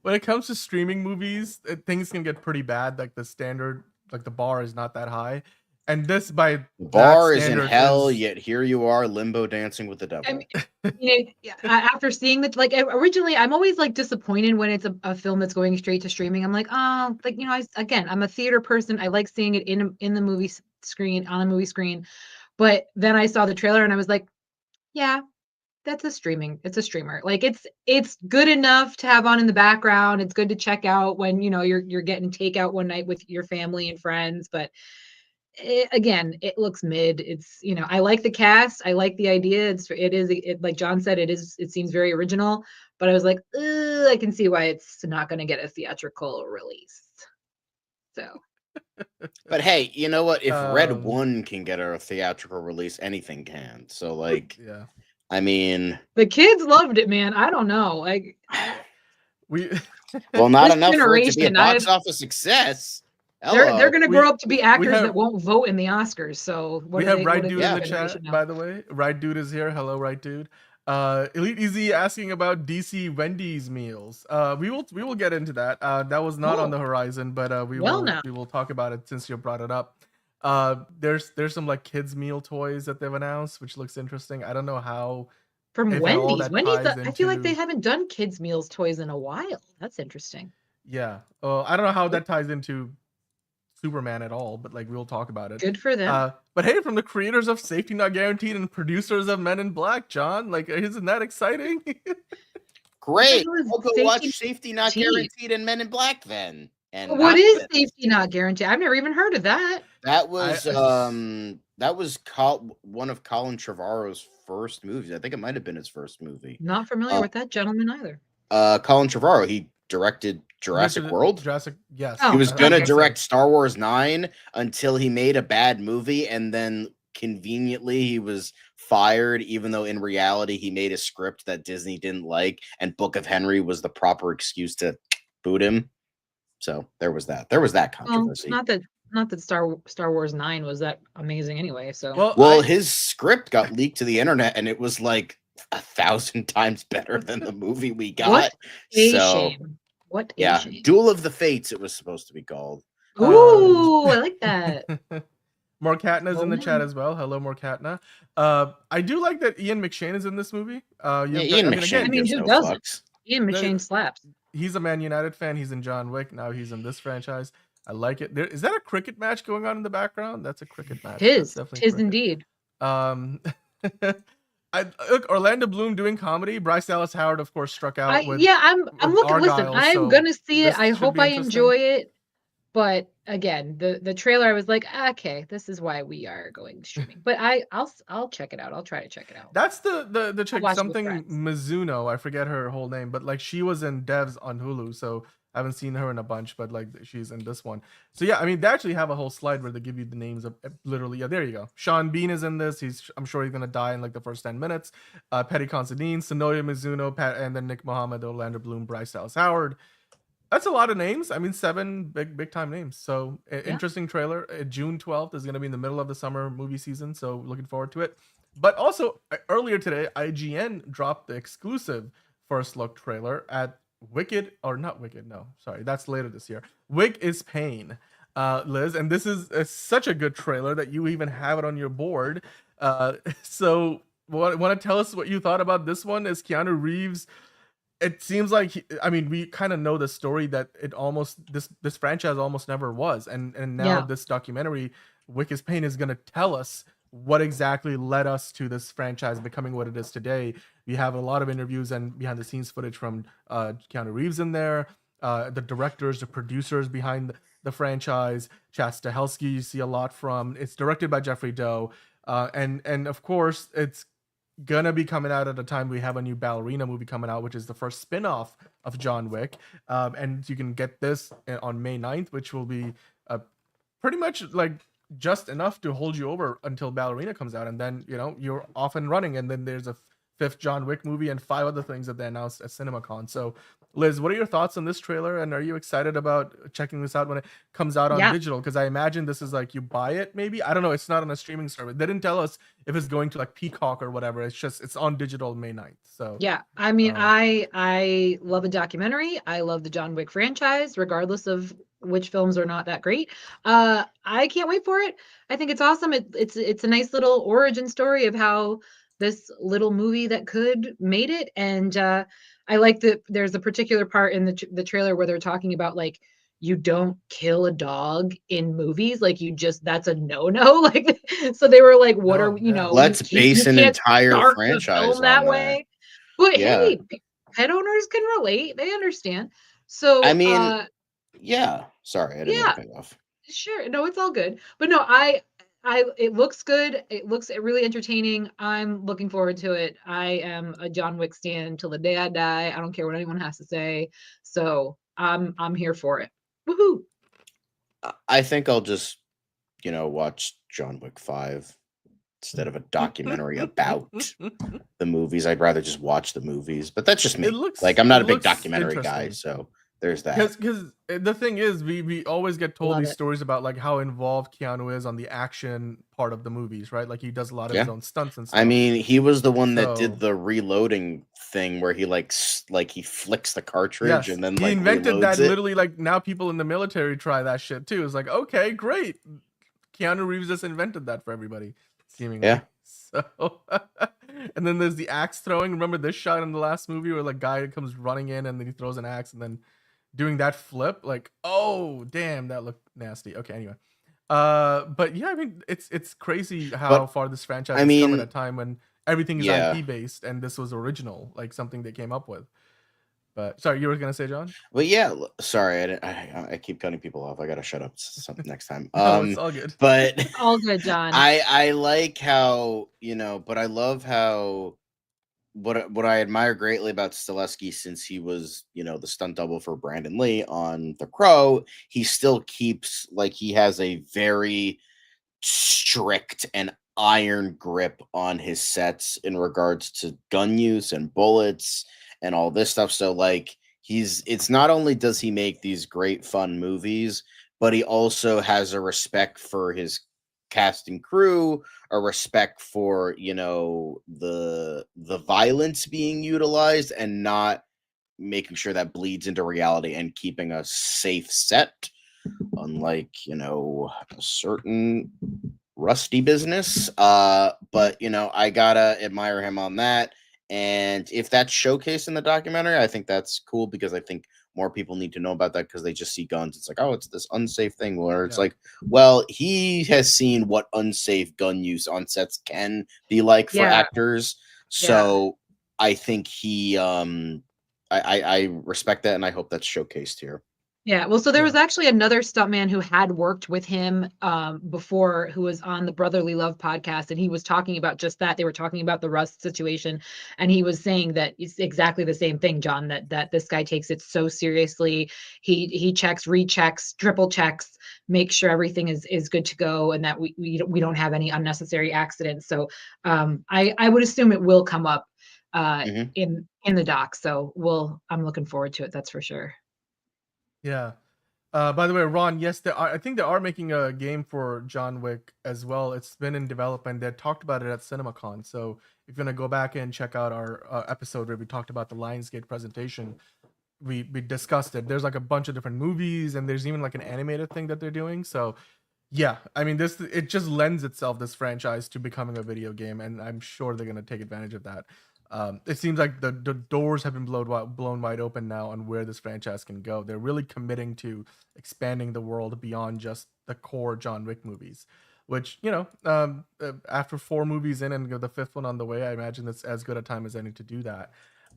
Speaker 1: When it comes to streaming movies, things can get pretty bad. Like the standard, like the bar is not that high. And this by
Speaker 2: the bar is in hell, yet here you are, limbo dancing with the devil.
Speaker 3: I mean, after seeing that, like originally, I'm always like disappointed when it's a film that's going straight to streaming. I'm like, oh, like I'm a theater person. I like seeing it in the movie screen, on the movie screen. But then I saw the trailer and I was like, yeah, that's it's a streamer. Like it's good enough to have on in the background. It's good to check out when you're getting takeout one night with your family and friends, but it looks mid. It's I like the cast, I like the idea. It like John said, it seems very original, but I was like, I can see why it's not going to get a theatrical release. So
Speaker 2: but hey, you know what, if Red 1 can get a theatrical release, anything can. So like,
Speaker 1: yeah,
Speaker 2: I mean,
Speaker 3: the kids loved it, man. I don't know, like
Speaker 2: well, not enough for it to be a box office success.
Speaker 3: They're going to grow up to be actors that won't vote in the Oscars. So
Speaker 1: we have Right Dude in the chat, by the way. Right Dude is here. Hello, Right Dude. Elite Easy asking about DC Wendy's meals. We will get into that. That was not on the horizon, but we will talk about it since you brought it up. There's some like kids meal toys that they've announced, which looks interesting. I don't know how.
Speaker 3: From Wendy's. I feel like they haven't done kids meals toys in a while. That's interesting.
Speaker 1: Yeah. I don't know how that ties into Superman at all, but like we'll talk about it.
Speaker 3: Good for them.
Speaker 1: But hey, from the creators of Safety Not Guaranteed and producers of Men in Black, John, like, isn't that exciting?
Speaker 2: Great. We'll go watch Safety Not Guaranteed and Men in Black then. And
Speaker 3: what is Safety Not Guaranteed? I've never even heard of that.
Speaker 2: That was one of Colin Trevorrow's first movies. I think it might have been his first movie.
Speaker 3: Not familiar with that gentleman either.
Speaker 2: Colin Trevorrow, he directed Jurassic World.
Speaker 1: Yes.
Speaker 2: He was gonna direct Star Wars 9 until he made a bad movie, and then conveniently he was fired, even though in reality he made a script that Disney didn't like, and Book of Henry was the proper excuse to boot him. So there was that controversy.
Speaker 3: Well, not that Star Wars 9 was that amazing anyway. So
Speaker 2: his script got leaked to the internet, and it was like 1,000 times better than the movie we got.
Speaker 3: What a shame. What a shame.
Speaker 2: Duel of the Fates it was supposed to be called.
Speaker 3: Ooh, I like that.
Speaker 1: Morkatna's in the chat as well. Hello, Morkatna. I do like that Ian McShane is in this movie.
Speaker 2: Ian McShane.
Speaker 3: Who doesn't? Ian McShane slaps.
Speaker 1: He's a Man United fan. He's in John Wick. Now he's in this franchise. I like it. Is that a cricket match going on in the background? That's a cricket match.
Speaker 3: Tis indeed.
Speaker 1: Look, Orlando Bloom doing comedy. Bryce Dallas Howard, of course, struck out.
Speaker 3: I'm looking. Listen, I'm gonna see it. I hope I enjoy it. But again, the trailer, I was like, okay, this is why we are going streaming. But I'll check it out. I'll try to check it out.
Speaker 1: That's the chick, something Mizuno. I forget her whole name, but like she was in Devs on Hulu. So I haven't seen her in a bunch, but like she's in this one. So yeah, I mean, they actually have a whole slide where they give you the names of literally. Yeah, there you go. Sean Bean is in this. I'm sure he's gonna die in like the first 10 minutes. Petty Considine, Sonoya Mizuno, and then Nick Mohammed, Orlando Bloom, Bryce Dallas Howard. That's a lot of names. I mean, 7 big time names. So interesting trailer. June 12th is going to be in the middle of the summer movie season. So looking forward to it. But also earlier today, IGN dropped the exclusive first look trailer at Wicked, or not Wicked. No, sorry. That's later this year. Wig is Pain, Liz. And this is such a good trailer that you even have it on your board. So want to tell us what you thought about this one? Is Keanu Reeves... It seems like I mean, we kind of know the story that it almost this franchise almost never was, and now this documentary, Wick is Pain, is going to tell us what exactly led us to this franchise becoming what it is today. We have a lot of interviews and behind the scenes footage from Keanu Reeves in there, the directors, the producers behind the franchise, Chad Stahelski. You see a lot from. It's directed by Jeffrey Doe, and of course it's gonna be coming out at a time we have a new ballerina movie coming out, which is the first spin-off of John Wick, and you can get this on May 9th, which will be pretty much like just enough to hold you over until ballerina comes out, and then you're off and running, and then there's a 5th John Wick movie and 5 other things that they announced at CinemaCon. So Liz, what are your thoughts on this trailer, and are you excited about checking this out when it comes out on digital? Because I imagine this is like you buy it, maybe. I don't know. It's not on a streaming service. They didn't tell us if it's going to like Peacock or whatever. It's on digital May 9th. So
Speaker 3: yeah, I mean, I love a documentary. I love the John Wick franchise, regardless of which films are not that great. I can't wait for it. I think it's awesome. It's a nice little origin story of how this little movie that could made it, and I like that there's a particular part in the trailer where they're talking about like you don't kill a dog in movies, like that's a no-no. Like so they were like, what are
Speaker 2: let's base an entire franchise on that way.
Speaker 3: But hey, pet owners can relate, they understand. So
Speaker 2: I mean, sorry, I didn't cut off.
Speaker 3: Sure, no, it's all good. But no, it looks good. It looks really entertaining. I'm looking forward to it. I am a John Wick stan till the day I die. I don't care what anyone has to say. So I'm here for it. Woohoo!
Speaker 2: I think I'll just, watch John Wick 5 instead of a documentary about the movies. I'd rather just watch the movies. But that's just me. I'm not a big documentary guy, so there's that.
Speaker 1: Because the thing is, we always get told these stories about like how involved Keanu is on the action part of the movies, right? Like he does a lot of his own stunts and stuff.
Speaker 2: I mean, he was the one that did the reloading thing where he he flicks the cartridge and then
Speaker 1: he invented that. Literally, like now people in the military try that shit too. It's like, okay, great. Keanu Reeves just invented that for everybody, seemingly.
Speaker 2: Yeah.
Speaker 1: So, and then there's the axe throwing. Remember this shot in the last movie where like guy comes running in and then he throws an axe and then doing that flip, like, oh damn, that looked nasty. Okay, anyway, but yeah, I mean, it's crazy how far this franchise has come at a time when everything is IP based, and this was original, like something they came up with. But sorry, you were gonna say, John?
Speaker 2: Well, yeah, sorry, I keep cutting people off. I gotta shut up something next time.
Speaker 1: No, it's all good.
Speaker 2: But
Speaker 3: all good, John.
Speaker 2: I like how but I love how. What I admire greatly about Stahelski, since he was, the stunt double for Brandon Lee on The Crow, he still keeps, he has a very strict and iron grip on his sets in regards to gun use and bullets and all this stuff. So, it's not only does he make these great fun movies, but he also has a respect for his cast and crew, a respect for the violence being utilized and not making sure that bleeds into reality and keeping a safe set, unlike a certain rusty business. But I gotta admire him on that, and if that's showcased in the documentary, I think that's cool, because I think more people need to know about that, because they just see guns. It's like, oh, it's this unsafe thing, where it's like, well, he has seen what unsafe gun use on sets can be like for actors. So I think he, I respect that, and I hope that's showcased here.
Speaker 3: Yeah, well, so there was actually another stuntman who had worked with him before, who was on the Brotherly Love podcast, and he was talking about just that. They were talking about the Rust situation, and he was saying that it's exactly the same thing, John, that this guy takes it so seriously. He checks, rechecks, triple checks, makes sure everything is good to go, and that we don't have any unnecessary accidents. So I would assume it will come up in the doc. So I'm looking forward to it. That's for sure.
Speaker 1: Yeah. By the way, Ron, yes, I think they are making a game for John Wick as well. It's been in development. They talked about it at CinemaCon. So if you're gonna go back and check out our episode where we talked about the Lionsgate presentation, we discussed it. There's like a bunch of different movies, and there's even like an animated thing that they're doing. So yeah, I mean, it just lends itself, this franchise, to becoming a video game, and I'm sure they're gonna take advantage of that. It seems like the doors have been blown wide open now on where this franchise can go. They're really committing to expanding the world beyond just the core John Wick movies, which, after 4 movies in and the 5th one on the way, I imagine that's as good a time as any to do that.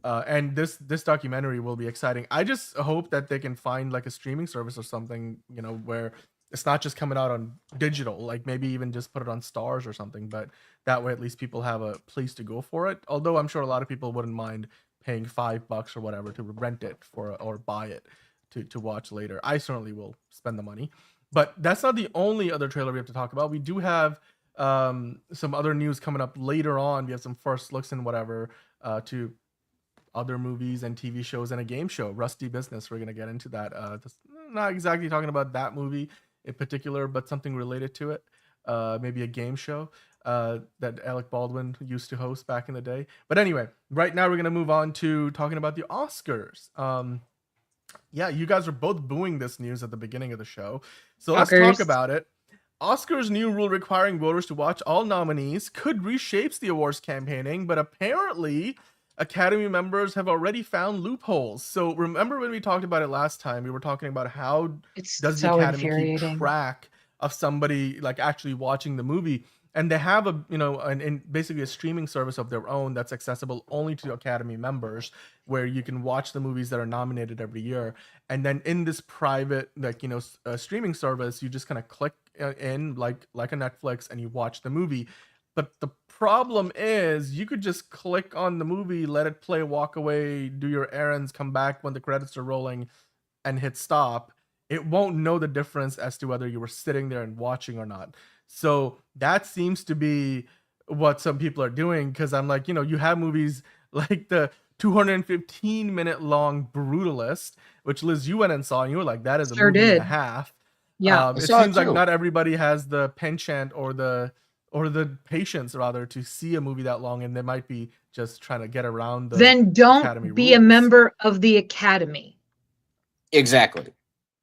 Speaker 1: And this documentary will be exciting. I just hope that they can find like a streaming service or something, where it's not just coming out on digital, like maybe even just put it on Stars or something, but that way at least people have a place to go for it. Although I'm sure a lot of people wouldn't mind paying $5 or whatever to rent it or buy it to watch later. I certainly will spend the money. But that's not the only other trailer we have to talk about. We do have some other news coming up later on. We have some first looks and whatever to other movies and TV shows and a game show, Rusty Business. We're going to get into that. Just not exactly talking about that movie in particular, but something related to it. Maybe a game show that Alec Baldwin used to host back in the day. But anyway, right now we're going to move on to talking about the Oscars. Yeah, you guys are both booing this news at the beginning of the show. So let's talk about it. Oscars' new rule requiring voters to watch all nominees could reshape the awards campaigning, but apparently Academy members have already found loopholes. So remember when we talked about it last time, we were talking about how does the Academy keep track of somebody like actually watching the movie, and they have basically a streaming service of their own that's accessible only to Academy members, where you can watch the movies that are nominated every year. And then in this private streaming service, you just kind of click in like a Netflix and you watch the movie. But the problem is you could just click on the movie, let it play, walk away, do your errands, come back when the credits are rolling and hit stop. It won't know the difference as to whether you were sitting there and watching or not. So that seems to be what some people are doing, because I'm like, you have movies like the 215-minute long Brutalist, which Liz, you went and saw, and you were like, that is a movie and a half.
Speaker 3: Yeah,
Speaker 1: it seems like not everybody has the penchant or the patience rather to see a movie that long, and they might be just trying to get around the
Speaker 3: then don't
Speaker 1: Academy
Speaker 3: be a
Speaker 1: rules.
Speaker 3: member of the Academy.
Speaker 2: Exactly.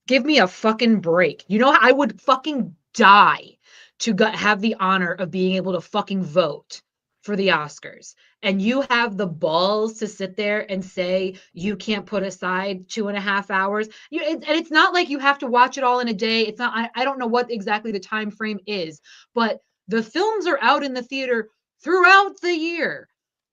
Speaker 3: Give me a fucking break. I would fucking die to have the honor of being able to fucking vote for the Oscars. And you have the balls to sit there and say you can't put aside 2.5 hours. And it's not like you have to watch it all in a day. It's not, I don't know what exactly the time frame is, but the films are out in the theater throughout the year.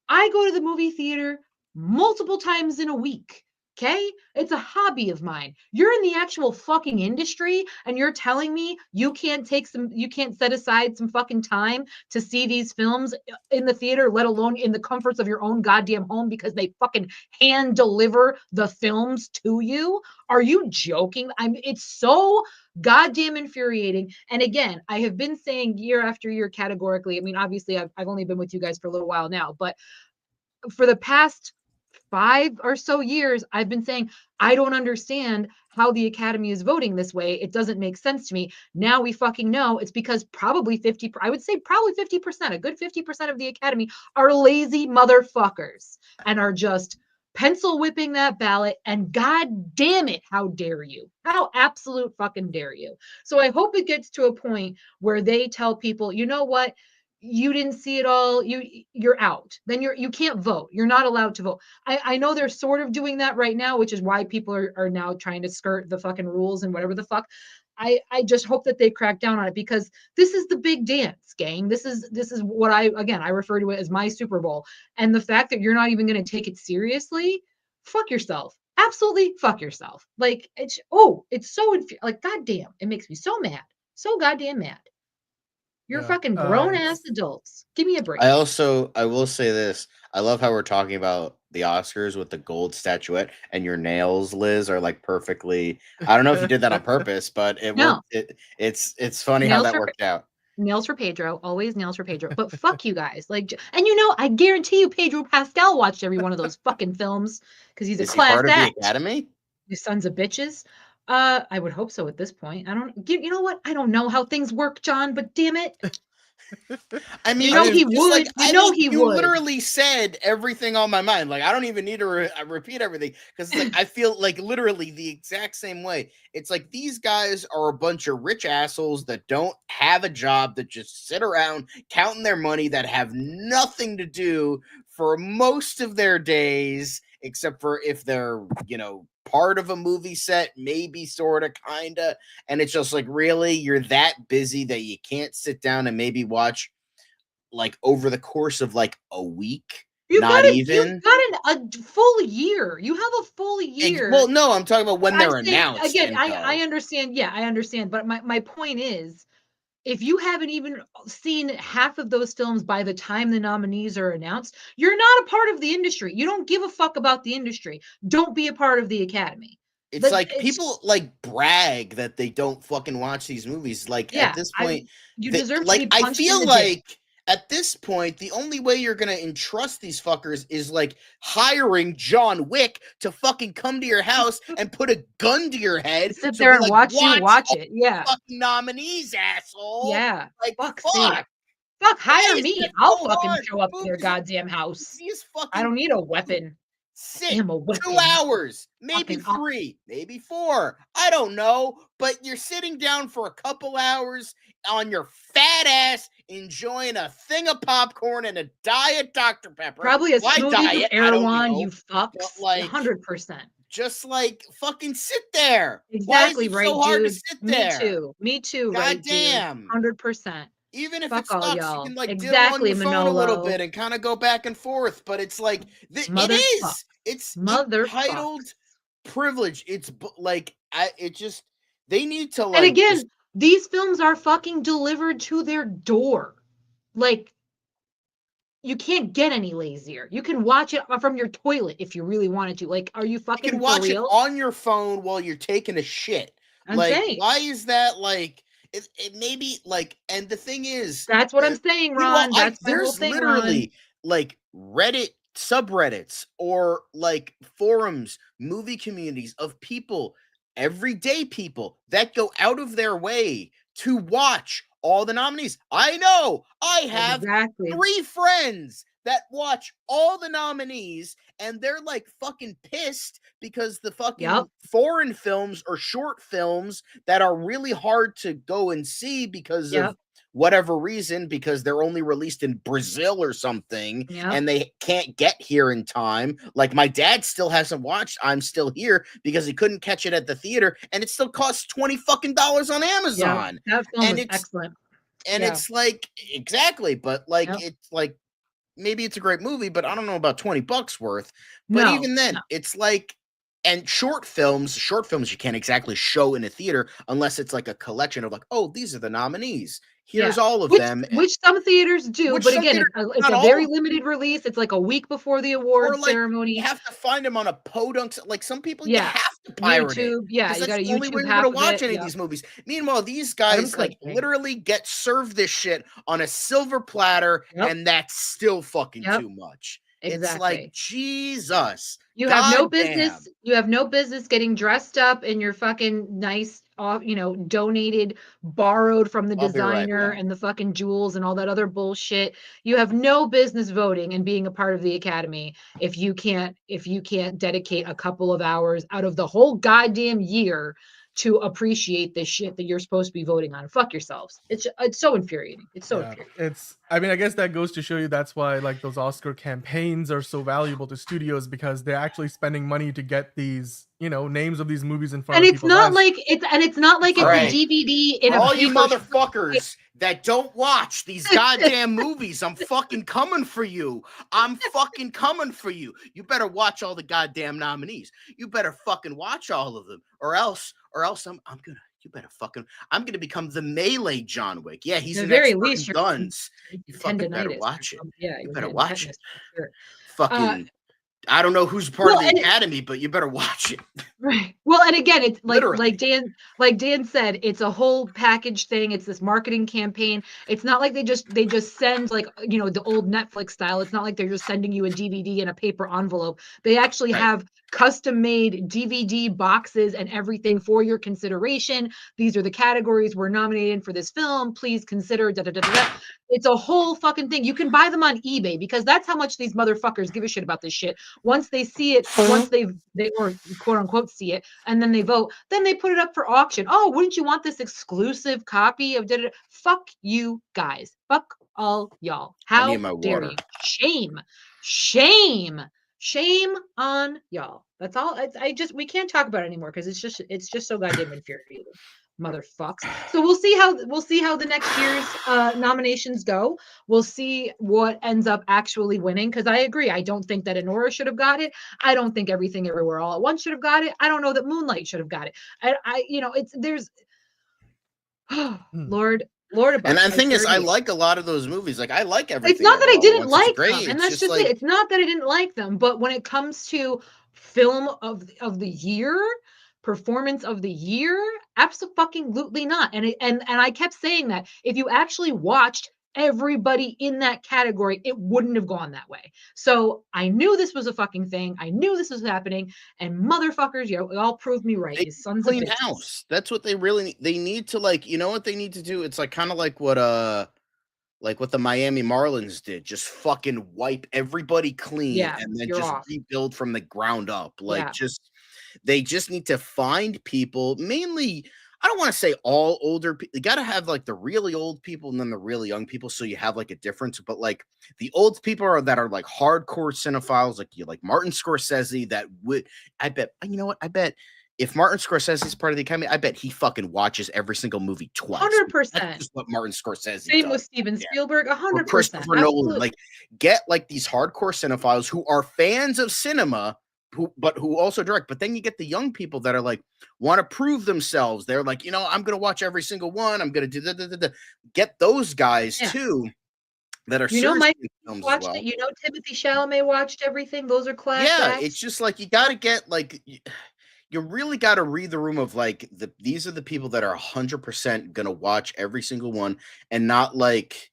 Speaker 3: I go to the movie theater multiple times in a week. Okay? It's a hobby of mine. You're in the actual fucking industry, and you're telling me you can't set aside some fucking time to see these films in the theater, let alone in the comforts of your own goddamn home, because they fucking hand deliver the films to you? Are you joking? It's so goddamn infuriating. And again, I have been saying year after year categorically, I mean, obviously I've only been with you guys for a little while now, but for the past 5 or so years, I've been saying, I don't understand how the Academy is voting this way. It doesn't make sense to me. Now we fucking know it's because probably 50%, a good 50% of the Academy are lazy motherfuckers and are just pencil whipping that ballot. And god damn it, how dare you? How absolute fucking dare you? So I hope it gets to a point where they tell people, you know what? You didn't see it all, you're out. Then you can't vote. You're not allowed to vote. I know they're sort of doing that right now, which is why people are now trying to skirt the fucking rules and whatever the fuck. I just hope that they crack down on it, because this is the big dance, gang. This is what I refer to it as my Super Bowl. And the fact that you're not even going to take it seriously, fuck yourself. absolutely fuck yourself. Like it's so like goddamn, it makes me so mad, so goddamn mad. You're fucking grown ass adults. Give me a break.
Speaker 2: I will say this. I love how we're talking about the Oscars with the gold statuette, and your nails, Liz, are like perfectly. I don't know if you did that on purpose, but it's funny how that worked out.
Speaker 3: Nails for Pedro, always nails for Pedro. But fuck you guys, like, and I guarantee you, Pedro Pascal watched every one of those fucking films because he's a class
Speaker 2: part of
Speaker 3: act.
Speaker 2: the Academy?
Speaker 3: You sons of bitches. I would hope so at this point. You know what? I don't know how things work, John, but damn it.
Speaker 2: I mean,
Speaker 3: he would.
Speaker 2: You literally said everything on my mind. Like, I don't even need to repeat everything because like I feel like literally the exact same way. It's like these guys are a bunch of rich assholes that don't have a job, that just sit around counting their money, that have nothing to do for most of their days, except for if they're, part of a movie set, maybe, sort of, kind of. And it's just like, really, you're that busy that you can't sit down and maybe watch like over the course of like a week. You've got
Speaker 3: a full year. You have a full year.
Speaker 2: Well, no, I'm talking about when they're announced.
Speaker 3: Again, I understand. Yeah, I understand. But my point is, if you haven't even seen half of those films by the time the nominees are announced, you're not a part of the industry. You don't give a fuck about the industry. Don't be a part of the Academy.
Speaker 2: It's like people like brag that they don't fucking watch these movies. Like at this point,
Speaker 3: you deserve to be punched
Speaker 2: I feel
Speaker 3: in the
Speaker 2: like
Speaker 3: dick.
Speaker 2: At this point, the only way you're gonna entrust these fuckers is like hiring John Wick to fucking come to your house and put a gun to your head,
Speaker 3: sit there and watch it. Yeah,
Speaker 2: fucking nominees, asshole.
Speaker 3: Yeah,
Speaker 2: like
Speaker 3: fuck.
Speaker 2: Hire
Speaker 3: me. I'll fucking show up to their goddamn house. I don't need a weapon.
Speaker 2: Sit 2 hours, maybe 3, maybe 4. I don't know, but you're sitting down for a couple hours on your fat ass, enjoying a thing of popcorn and a diet Dr. Pepper.
Speaker 3: Probably a smoothie with Erewhon, you fucks.
Speaker 2: Like
Speaker 3: 100%.
Speaker 2: Just like fucking sit there.
Speaker 3: Exactly.
Speaker 2: Why is it so hard to sit
Speaker 3: there? Me too.
Speaker 2: God damn.
Speaker 3: 100%.
Speaker 2: Even if
Speaker 3: fuck
Speaker 2: it sucks,
Speaker 3: y'all.
Speaker 2: you can like
Speaker 3: exactly,
Speaker 2: deal on your phone a little bit and kind of go back and forth. But it's like it's entitled privilege. It's like they need to like.
Speaker 3: And again, these films are fucking delivered to their door. Like, you can't get any lazier. You can watch it from your toilet if you really wanted to. Like, are you fucking
Speaker 2: You can watch it on your phone while you're taking a shit. Why is that like? It may be like, and the thing is,
Speaker 3: that's what I'm saying, Ron.
Speaker 2: There's literally like Reddit subreddits or like forums, movie communities of people, everyday people that go out of their way to watch all the nominees. I know I have 3 friends that watch all the nominees, and they're like fucking pissed because the fucking foreign films or short films that are really hard to go and see because of whatever reason, because they're only released in Brazil or something, and they can't get here in time. Like my dad still hasn't watched I'm Still Here because he couldn't catch it at the theater, and it still costs $20 fucking on Amazon.
Speaker 3: That film is excellent.
Speaker 2: And it's like, exactly, but like it's like, maybe it's a great movie, but I don't know about $20 worth. But even then, it's like, and short films you can't exactly show in a theater unless it's like a collection of like, oh, these are the nominees. Here's all of them.
Speaker 3: Which some theaters do, but again, it's a very limited release. It's like a week before the award ceremony.
Speaker 2: You have to find them on a podunk. Like some people, you have to pirate
Speaker 3: YouTube.
Speaker 2: it.
Speaker 3: Yeah, you got to
Speaker 2: the only way you're going to watch any of these movies. Meanwhile, these guys like literally get served this shit on a silver platter, and that's still fucking too much.
Speaker 3: Exactly.
Speaker 2: It's like, Jesus.
Speaker 3: You have no business. You have no business getting dressed up in your fucking nice, donated, borrowed from the designer and the fucking jewels and all that other bullshit. You have no business voting and being a part of the Academy if you can't dedicate a couple of hours out of the whole goddamn year to appreciate this shit that you're supposed to be voting on. Fuck yourselves. It's so infuriating. It's so infuriating.
Speaker 1: I guess that goes to show you that's why like those Oscar campaigns are so valuable to studios, because they're actually spending money to get these, names of these movies in front of people.
Speaker 3: And it's not like it's a DVD in
Speaker 2: all you motherfuckers that don't watch these goddamn movies. I'm fucking coming for you. I'm fucking coming for you. You better watch all the goddamn nominees. You better fucking watch all of them, or else I'm gonna become the melee John Wick. Yeah, he's
Speaker 3: At
Speaker 2: an
Speaker 3: the very
Speaker 2: expert
Speaker 3: least,
Speaker 2: in
Speaker 3: you're
Speaker 2: guns. You fucking better watch it.
Speaker 3: Yeah,
Speaker 2: You
Speaker 3: you're
Speaker 2: better
Speaker 3: getting
Speaker 2: watch it.
Speaker 3: tetanus for sure.
Speaker 2: Fucking, I don't know who's part of
Speaker 3: Well,
Speaker 2: the
Speaker 3: and
Speaker 2: academy, but you better watch it.
Speaker 3: right. Well, and again, it's
Speaker 2: Literally.
Speaker 3: like Dan said, it's a whole package thing. It's this marketing campaign. It's not like they just send like, you know, the old Netflix style. It's not like they're just sending you a DVD in a paper envelope. They actually
Speaker 2: Right.
Speaker 3: have custom made DVD boxes and everything for your consideration. These are the categories we're nominated for this film. Please consider da da da da. Da. It's a whole fucking thing. You can buy them on eBay because that's how much these motherfuckers give a shit about this shit. Once they see it, once they or quote unquote see it, and then they vote, then they put it up for auction. Oh, wouldn't you want this exclusive copy of da-da-da? Fuck you guys. Fuck all y'all. How
Speaker 2: need my
Speaker 3: dare
Speaker 2: water.
Speaker 3: you? Shame on y'all. That's all. We can't talk about it anymore because it's just so goddamn infuriating. Motherfucks. So we'll see how the next year's nominations go. We'll see what ends up actually winning. Because I agree. I don't think that Anora should have got it. I don't think Everything Everywhere All at Once should have got it. I don't know that Moonlight should have got it. Lord above.
Speaker 2: And the thing is, I like a lot of those movies. Like, I like Everything.
Speaker 3: It's not that I
Speaker 2: Everywhere
Speaker 3: didn't
Speaker 2: All at Once.
Speaker 3: like
Speaker 2: It's great.
Speaker 3: them, and
Speaker 2: It's
Speaker 3: that's just
Speaker 2: like,
Speaker 3: it. It's not that I didn't like them, but when it comes to film of the year, performance of the year, absolutely not. And I kept saying that if you actually watched everybody in that category, it wouldn't have gone that way. So I knew this was a fucking thing. I knew this was happening, and motherfuckers, you all proved me right. You sons of
Speaker 2: clean
Speaker 3: bitches.
Speaker 2: house. That's what they really need. They need to, like, you know what they need to do? It's like kind of like what the Miami Marlins did. Just fucking wipe everybody clean,
Speaker 3: Yeah,
Speaker 2: and then
Speaker 3: you're
Speaker 2: just
Speaker 3: off.
Speaker 2: rebuild from the ground up. Like,
Speaker 3: Yeah.
Speaker 2: they just need to find people, mainly, I don't want to say all older people. You got to have like the really old people and then the really young people, so you have like a difference. But like the old people that are like hardcore cinephiles, like Martin Scorsese, that would, I bet, you know what? I bet if Martin Scorsese is part of the Academy, I bet he fucking watches every single movie twice.
Speaker 3: 100%.
Speaker 2: That's just what Martin Scorsese
Speaker 3: Same
Speaker 2: does.
Speaker 3: with Steven Spielberg,
Speaker 2: Or
Speaker 3: 100%.
Speaker 2: Christopher Nolan. Like, get like these hardcore cinephiles who are fans of cinema, who also direct. But then you get the young people that are like, want to prove themselves. They're like, you know, I'm going to watch every single one. I'm going to do Get those guys too, that are,
Speaker 3: you know, Mike
Speaker 2: films
Speaker 3: watched
Speaker 2: as well.
Speaker 3: it. You know, Timothy Chalamet watched everything. Those are class
Speaker 2: Yeah,
Speaker 3: acts.
Speaker 2: it's just like you got to get like, you really got to read the room of like these are the people that are 100% going to watch every single one, and not like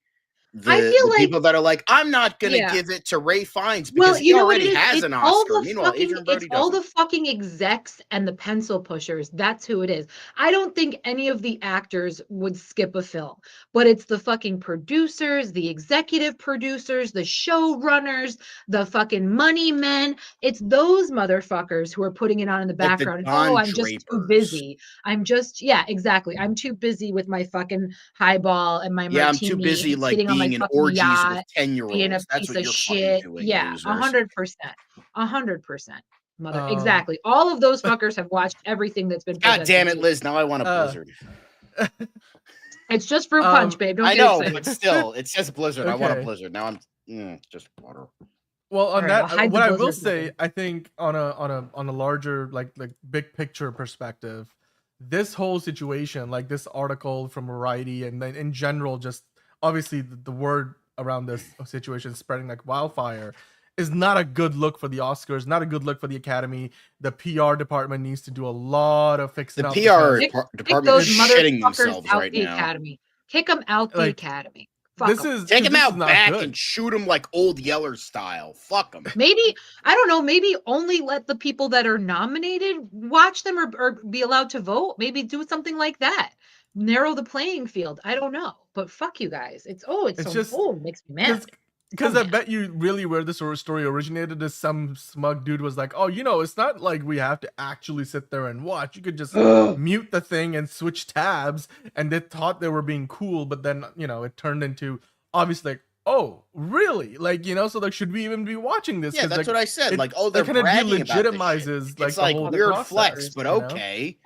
Speaker 2: the people that are like, I'm not going to give it to Ray Fiennes because he already has an Oscar. Meanwhile, Adrian Brody
Speaker 3: all
Speaker 2: doesn't.
Speaker 3: the fucking execs and the pencil pushers. That's who it is. I don't think any of the actors would skip a film, but it's the fucking producers, the executive producers, the showrunners, the fucking money men. It's those motherfuckers who are putting it on in the
Speaker 2: Like the
Speaker 3: background.
Speaker 2: Don
Speaker 3: I'm just too
Speaker 2: Drapers.
Speaker 3: busy. Exactly. I'm too busy with my fucking highball and my martini.
Speaker 2: I'm too busy like
Speaker 3: sitting on my
Speaker 2: being in
Speaker 3: fucking
Speaker 2: orgies
Speaker 3: yacht,
Speaker 2: with 10-year-olds.
Speaker 3: being a
Speaker 2: That's
Speaker 3: piece
Speaker 2: what
Speaker 3: of
Speaker 2: you're
Speaker 3: shit.
Speaker 2: fucking doing,
Speaker 3: Yeah,
Speaker 2: losers.
Speaker 3: 100%. Exactly. All of those fuckers have watched everything that's been.
Speaker 2: God damn it, Liz! Now I want a Blizzard.
Speaker 3: It's just fruit punch, babe. Don't
Speaker 2: I
Speaker 3: get
Speaker 2: know,
Speaker 3: excited.
Speaker 2: but still, it says Blizzard. I want a
Speaker 1: Okay.
Speaker 2: Blizzard. Now I'm just water.
Speaker 1: Well, on
Speaker 3: All right,
Speaker 1: that,
Speaker 3: I'll hide
Speaker 1: what
Speaker 3: the
Speaker 1: I will
Speaker 3: Blizzard
Speaker 1: say,
Speaker 3: button.
Speaker 1: I think on a larger like big picture perspective, this whole situation, like this article from Variety, and then in general, just obviously the word around this situation is spreading like wildfire, is not a good look for the Oscars, not a good look for the Academy. The PR department needs to do a lot of fixing
Speaker 2: The
Speaker 1: up.
Speaker 2: PR
Speaker 3: Kick
Speaker 2: department is
Speaker 3: those
Speaker 2: shitting
Speaker 3: motherfuckers
Speaker 2: themselves
Speaker 3: out
Speaker 2: right
Speaker 3: the
Speaker 2: now.
Speaker 3: Academy. Kick them out the
Speaker 1: Like,
Speaker 3: Academy. Fuck
Speaker 1: This
Speaker 3: 'em.
Speaker 1: is
Speaker 2: Take him
Speaker 1: this is
Speaker 2: out
Speaker 1: not
Speaker 2: back
Speaker 1: good.
Speaker 2: and shoot him like old Yeller style. Fuck him.
Speaker 3: Maybe, I don't know, maybe only let the people that are nominated watch them or be allowed to vote. Maybe do something like that. Narrow the playing field. I don't know. But fuck you guys. It's it makes me mad.
Speaker 1: Because I bet you really where this story originated is some smug dude was like, oh, it's not like we have to actually sit there and watch. You could just mute the thing and switch tabs. And they thought they were being cool, but then, it turned into obviously like, oh, really? Like, so like, should we even be watching this?
Speaker 2: Yeah, that's
Speaker 1: like,
Speaker 2: what I said. They're
Speaker 1: kind of
Speaker 2: bragging about this shit.
Speaker 1: delegitimizes like
Speaker 2: It's
Speaker 1: the
Speaker 2: like
Speaker 1: whole
Speaker 2: weird
Speaker 1: process,
Speaker 2: flex, but okay.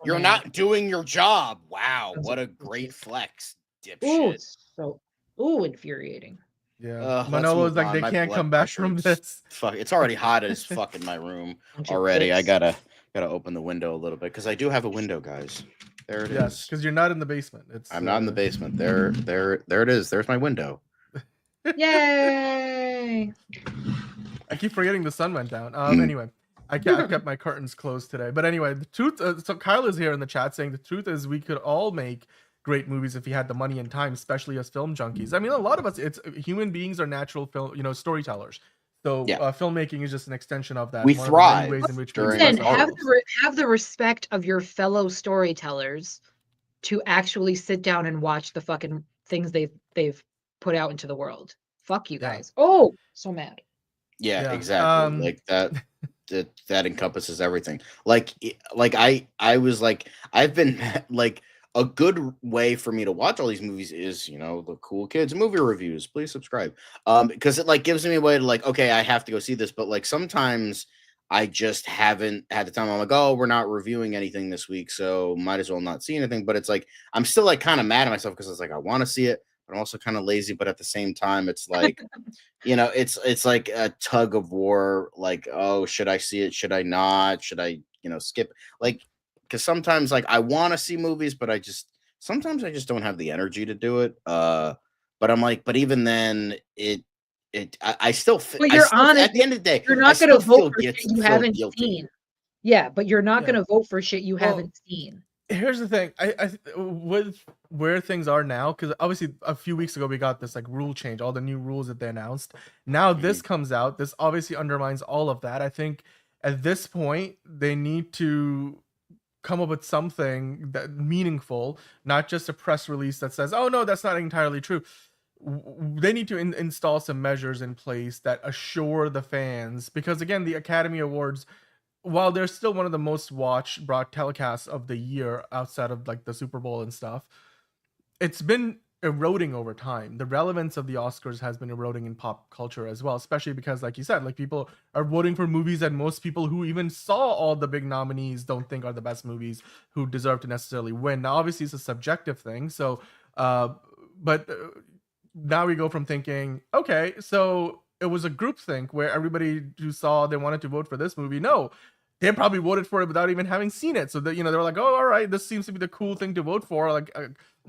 Speaker 2: You're not doing your job. Wow, what a great flex. dipshit.
Speaker 3: Infuriating.
Speaker 1: Yeah,
Speaker 2: Let's
Speaker 1: Manolo's
Speaker 2: move
Speaker 1: like
Speaker 2: on.
Speaker 1: they
Speaker 2: My
Speaker 1: can't
Speaker 2: blood
Speaker 1: come back
Speaker 2: pressure
Speaker 1: from
Speaker 2: is-
Speaker 1: this.
Speaker 2: Fuck, it's already hot as fuck in my room
Speaker 3: Bunch of
Speaker 2: already. I
Speaker 3: dicks.
Speaker 2: gotta open the window a little bit because I do have a window, guys. There it is.
Speaker 1: Yes, because you're not in the basement. It's
Speaker 2: I'm not in the basement. There it is. There's my window.
Speaker 3: Yay!
Speaker 1: I keep forgetting the sun went down. Anyway, I've kept my curtains closed today. But anyway, the truth. So Kyle is here in the chat saying the truth is we could all make great movies if we had the money and time, especially as film junkies. I mean, a lot of us, it's human beings are natural film, storytellers. So filmmaking is just an extension of that.
Speaker 2: We
Speaker 1: One of the
Speaker 2: thrive
Speaker 1: many ways in which we
Speaker 2: during
Speaker 3: Then
Speaker 1: express ourselves.
Speaker 3: have the respect of your fellow storytellers to actually sit down and watch the fucking things they've put out into the world. Fuck you guys. Oh, so mad.
Speaker 2: Yeah, exactly. Like that encompasses everything. Like I was like, I've been like, a good way for me to watch all these movies is, the Cool Kids movie reviews. Please subscribe. Because it like gives me a way to like, okay, I have to go see this, but like sometimes I just haven't had the time. I'm like, oh, we're not reviewing anything this week, so might as well not see anything. But it's like I'm still like kind of mad at myself because it's like I want to see it, but I'm also kind of lazy. But at the same time, it's like, it's like a tug of war. Like, oh, should I see it? Should I not? Should I, skip? Like, because sometimes like I want to see movies, but sometimes I just don't have the energy to do it. But I'm like, but even then, I still.
Speaker 3: But you're honest.
Speaker 2: At the end of the day,
Speaker 3: you're not going to vote for shit you haven't seen. Yeah, but you're not going to vote for shit you haven't seen.
Speaker 1: Here's the thing. I with where things are now, because obviously a few weeks ago we got this like rule change, all the new rules that they announced. Now this comes out. This obviously undermines all of that. I think at this point they need to come up with something that meaningful, not just a press release that says, oh no, that's not entirely true. They need to install some measures in place that assure the fans, because again, the Academy Awards, while they're still one of the most watched broad telecasts of the year outside of like the Super Bowl and stuff, it's been eroding over time. The relevance of the Oscars has been eroding in pop culture as well, especially because, like you said, like people are voting for movies that most people who even saw all the big nominees don't think are the best movies who deserve to necessarily win. Now, obviously, it's a subjective thing. So, but now we go from thinking, okay, so it was a group think where everybody who saw they wanted to vote for this movie. No, they probably voted for it without even having seen it. So that, they were like, oh, all right, this seems to be the cool thing to vote for. Like,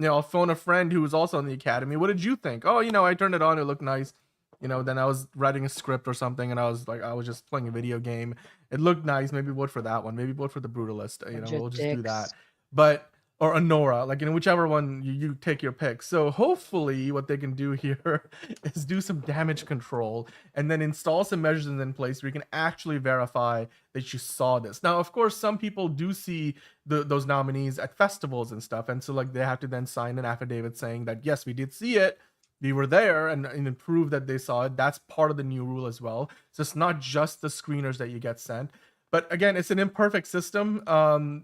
Speaker 1: I'll phone a friend who was also in the Academy. What did you think? Oh, I turned it on. It looked nice. Then I was writing a script or something, and I was just playing a video game. It looked nice. Maybe vote for that one. Maybe vote for The Brutalist. We'll just do that. But or Honora, like whichever one you take your pick. So hopefully what they can do here is do some damage control and then install some measures in place where you can actually verify that you saw this. Now, of course, some people do see those nominees at festivals and stuff, and so like they have to then sign an affidavit saying that yes, we did see it, we were there, and prove that they saw it. That's part of the new rule as well. So it's not just the screeners that you get sent. But again, it's an imperfect system.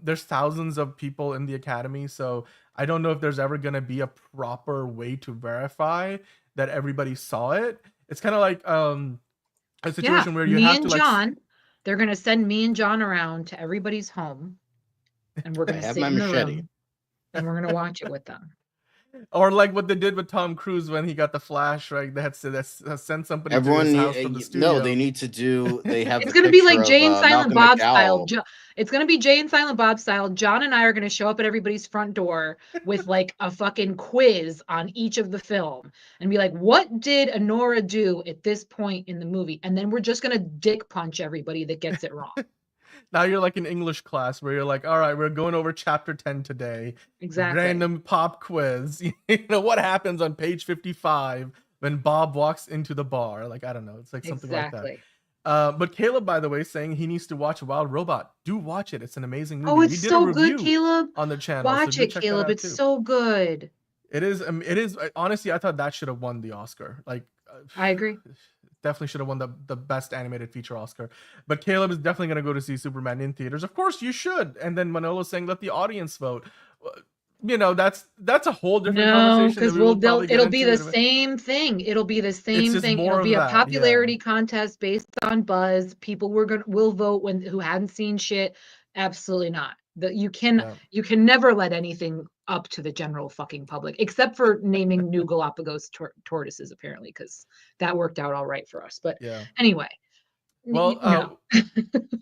Speaker 1: There's thousands of people in the Academy, so I don't know if there's ever going to be a proper way to verify that everybody saw it. It's kind of like a situation where you have to, like,
Speaker 3: John, they're going to send me and John around to everybody's home, and we're going to sit in the room, and we're going to watch it with them.
Speaker 1: Or like what they did with Tom Cruise when he got the flash, right? They had to send somebody to his house from the studio.
Speaker 2: No, they need to do. They have.
Speaker 3: It's going to be like Jay and Silent Bob style. It's going to be Jay and Silent Bob style. John and I are going to show up at everybody's front door with like a fucking quiz on each of the film and be like, "What did Honora do at this point in the movie?" And then we're just going to dick punch everybody that gets it wrong.
Speaker 1: Now you're like in English class where you're like, all right, we're going over chapter 10 today.
Speaker 3: Exactly.
Speaker 1: Random pop quiz. What happens on page 55 when Bob walks into the bar? Like, I don't know. It's like something like that. But Caleb, by the way, saying he needs to watch Wild Robot. Do watch it. It's an amazing movie.
Speaker 3: Oh, it's so good, Caleb.
Speaker 1: On the channel.
Speaker 3: Watch it, Caleb. It's so good.
Speaker 1: It is. Honestly, I thought that should have won the Oscar. Like,
Speaker 3: I agree.
Speaker 1: Definitely should have won the best animated feature Oscar. But Caleb is definitely going to go to see Superman in theaters. Of course you should. And then Manolo saying let the audience vote. That's a whole different conversation.
Speaker 3: No, because it'll be the same thing. It'll be the same thing. It'll be a popularity contest based on buzz. People will vote who hadn't seen shit. Absolutely not. You can never let anything up to the general fucking public, except for naming new Galapagos tortoises, apparently, because that worked out all right for us. But anyway.
Speaker 1: Well,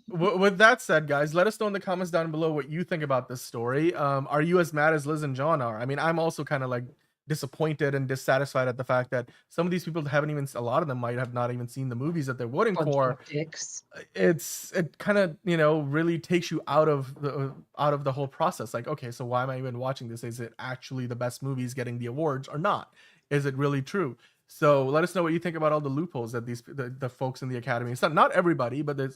Speaker 1: with that said, guys, let us know in the comments down below what you think about this story. Are you as mad as Liz and John are? I mean, I'm also kind of like disappointed and dissatisfied at the fact that some of these people haven't even, a lot of them might have not even seen the movies that they're voting for. It kind of, you know, really takes you out of the whole process. Like, okay, so why am I even watching this? Is it actually the best movies getting the awards or not? Is it really true? So let us know what you think about all the loopholes that the folks in the Academy, it's not everybody, but there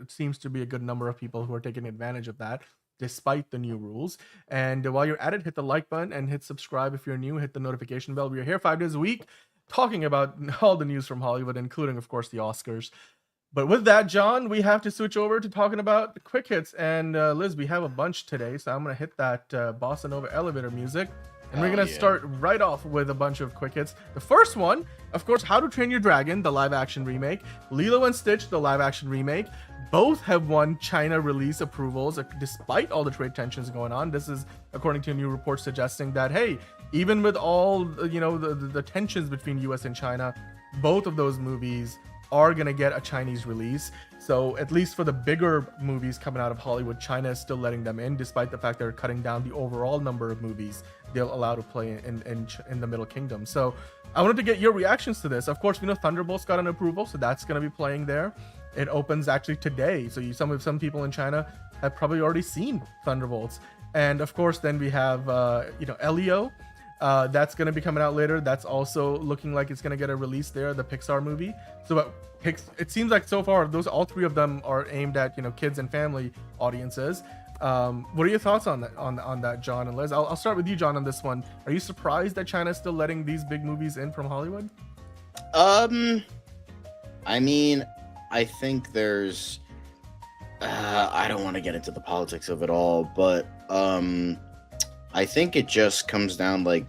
Speaker 1: seems to be a good number of people who are taking advantage of that despite the new rules. And while you're at it, hit the like button and hit subscribe if you're new. Hit the notification bell. We are here 5 days a week talking about all the news from Hollywood, including, of course, the Oscars. But with that, John, we have to switch over to talking about the quick hits. And Liz, we have a bunch today, so I'm going to hit that Bossa Nova elevator music. And we're going to start right off with a bunch of quick hits. The first one, of course, How to Train Your Dragon, the live-action remake. Lilo and Stitch, the live-action remake. Both have won China release approvals, despite all the trade tensions going on. This is according to a new report suggesting that, hey, even with all, you know, the tensions between US and China, both of those movies are going to get a Chinese release. So at least for the bigger movies coming out of Hollywood, China is still letting them in, despite the fact they're cutting down the overall number of movies they'll allow to play in the Middle Kingdom. So I wanted to get your reactions to this. Of course, we know Thunderbolts got an approval, so that's going to be playing there. It opens actually today, so some people in China have probably already seen Thunderbolts. And of course, then we have you know, Elio. That's going to be coming out later. That's also looking like it's going to get a release there, the Pixar movie. So it seems like so far all three of them are aimed at, you know, kids and family audiences. What are your thoughts on that, John and Liz? I'll start with you, John, on this one. Are you surprised that China is still letting these big movies in from Hollywood?
Speaker 2: I mean, I think there's I don't want to get into the politics of it all, but I think it just comes down, like,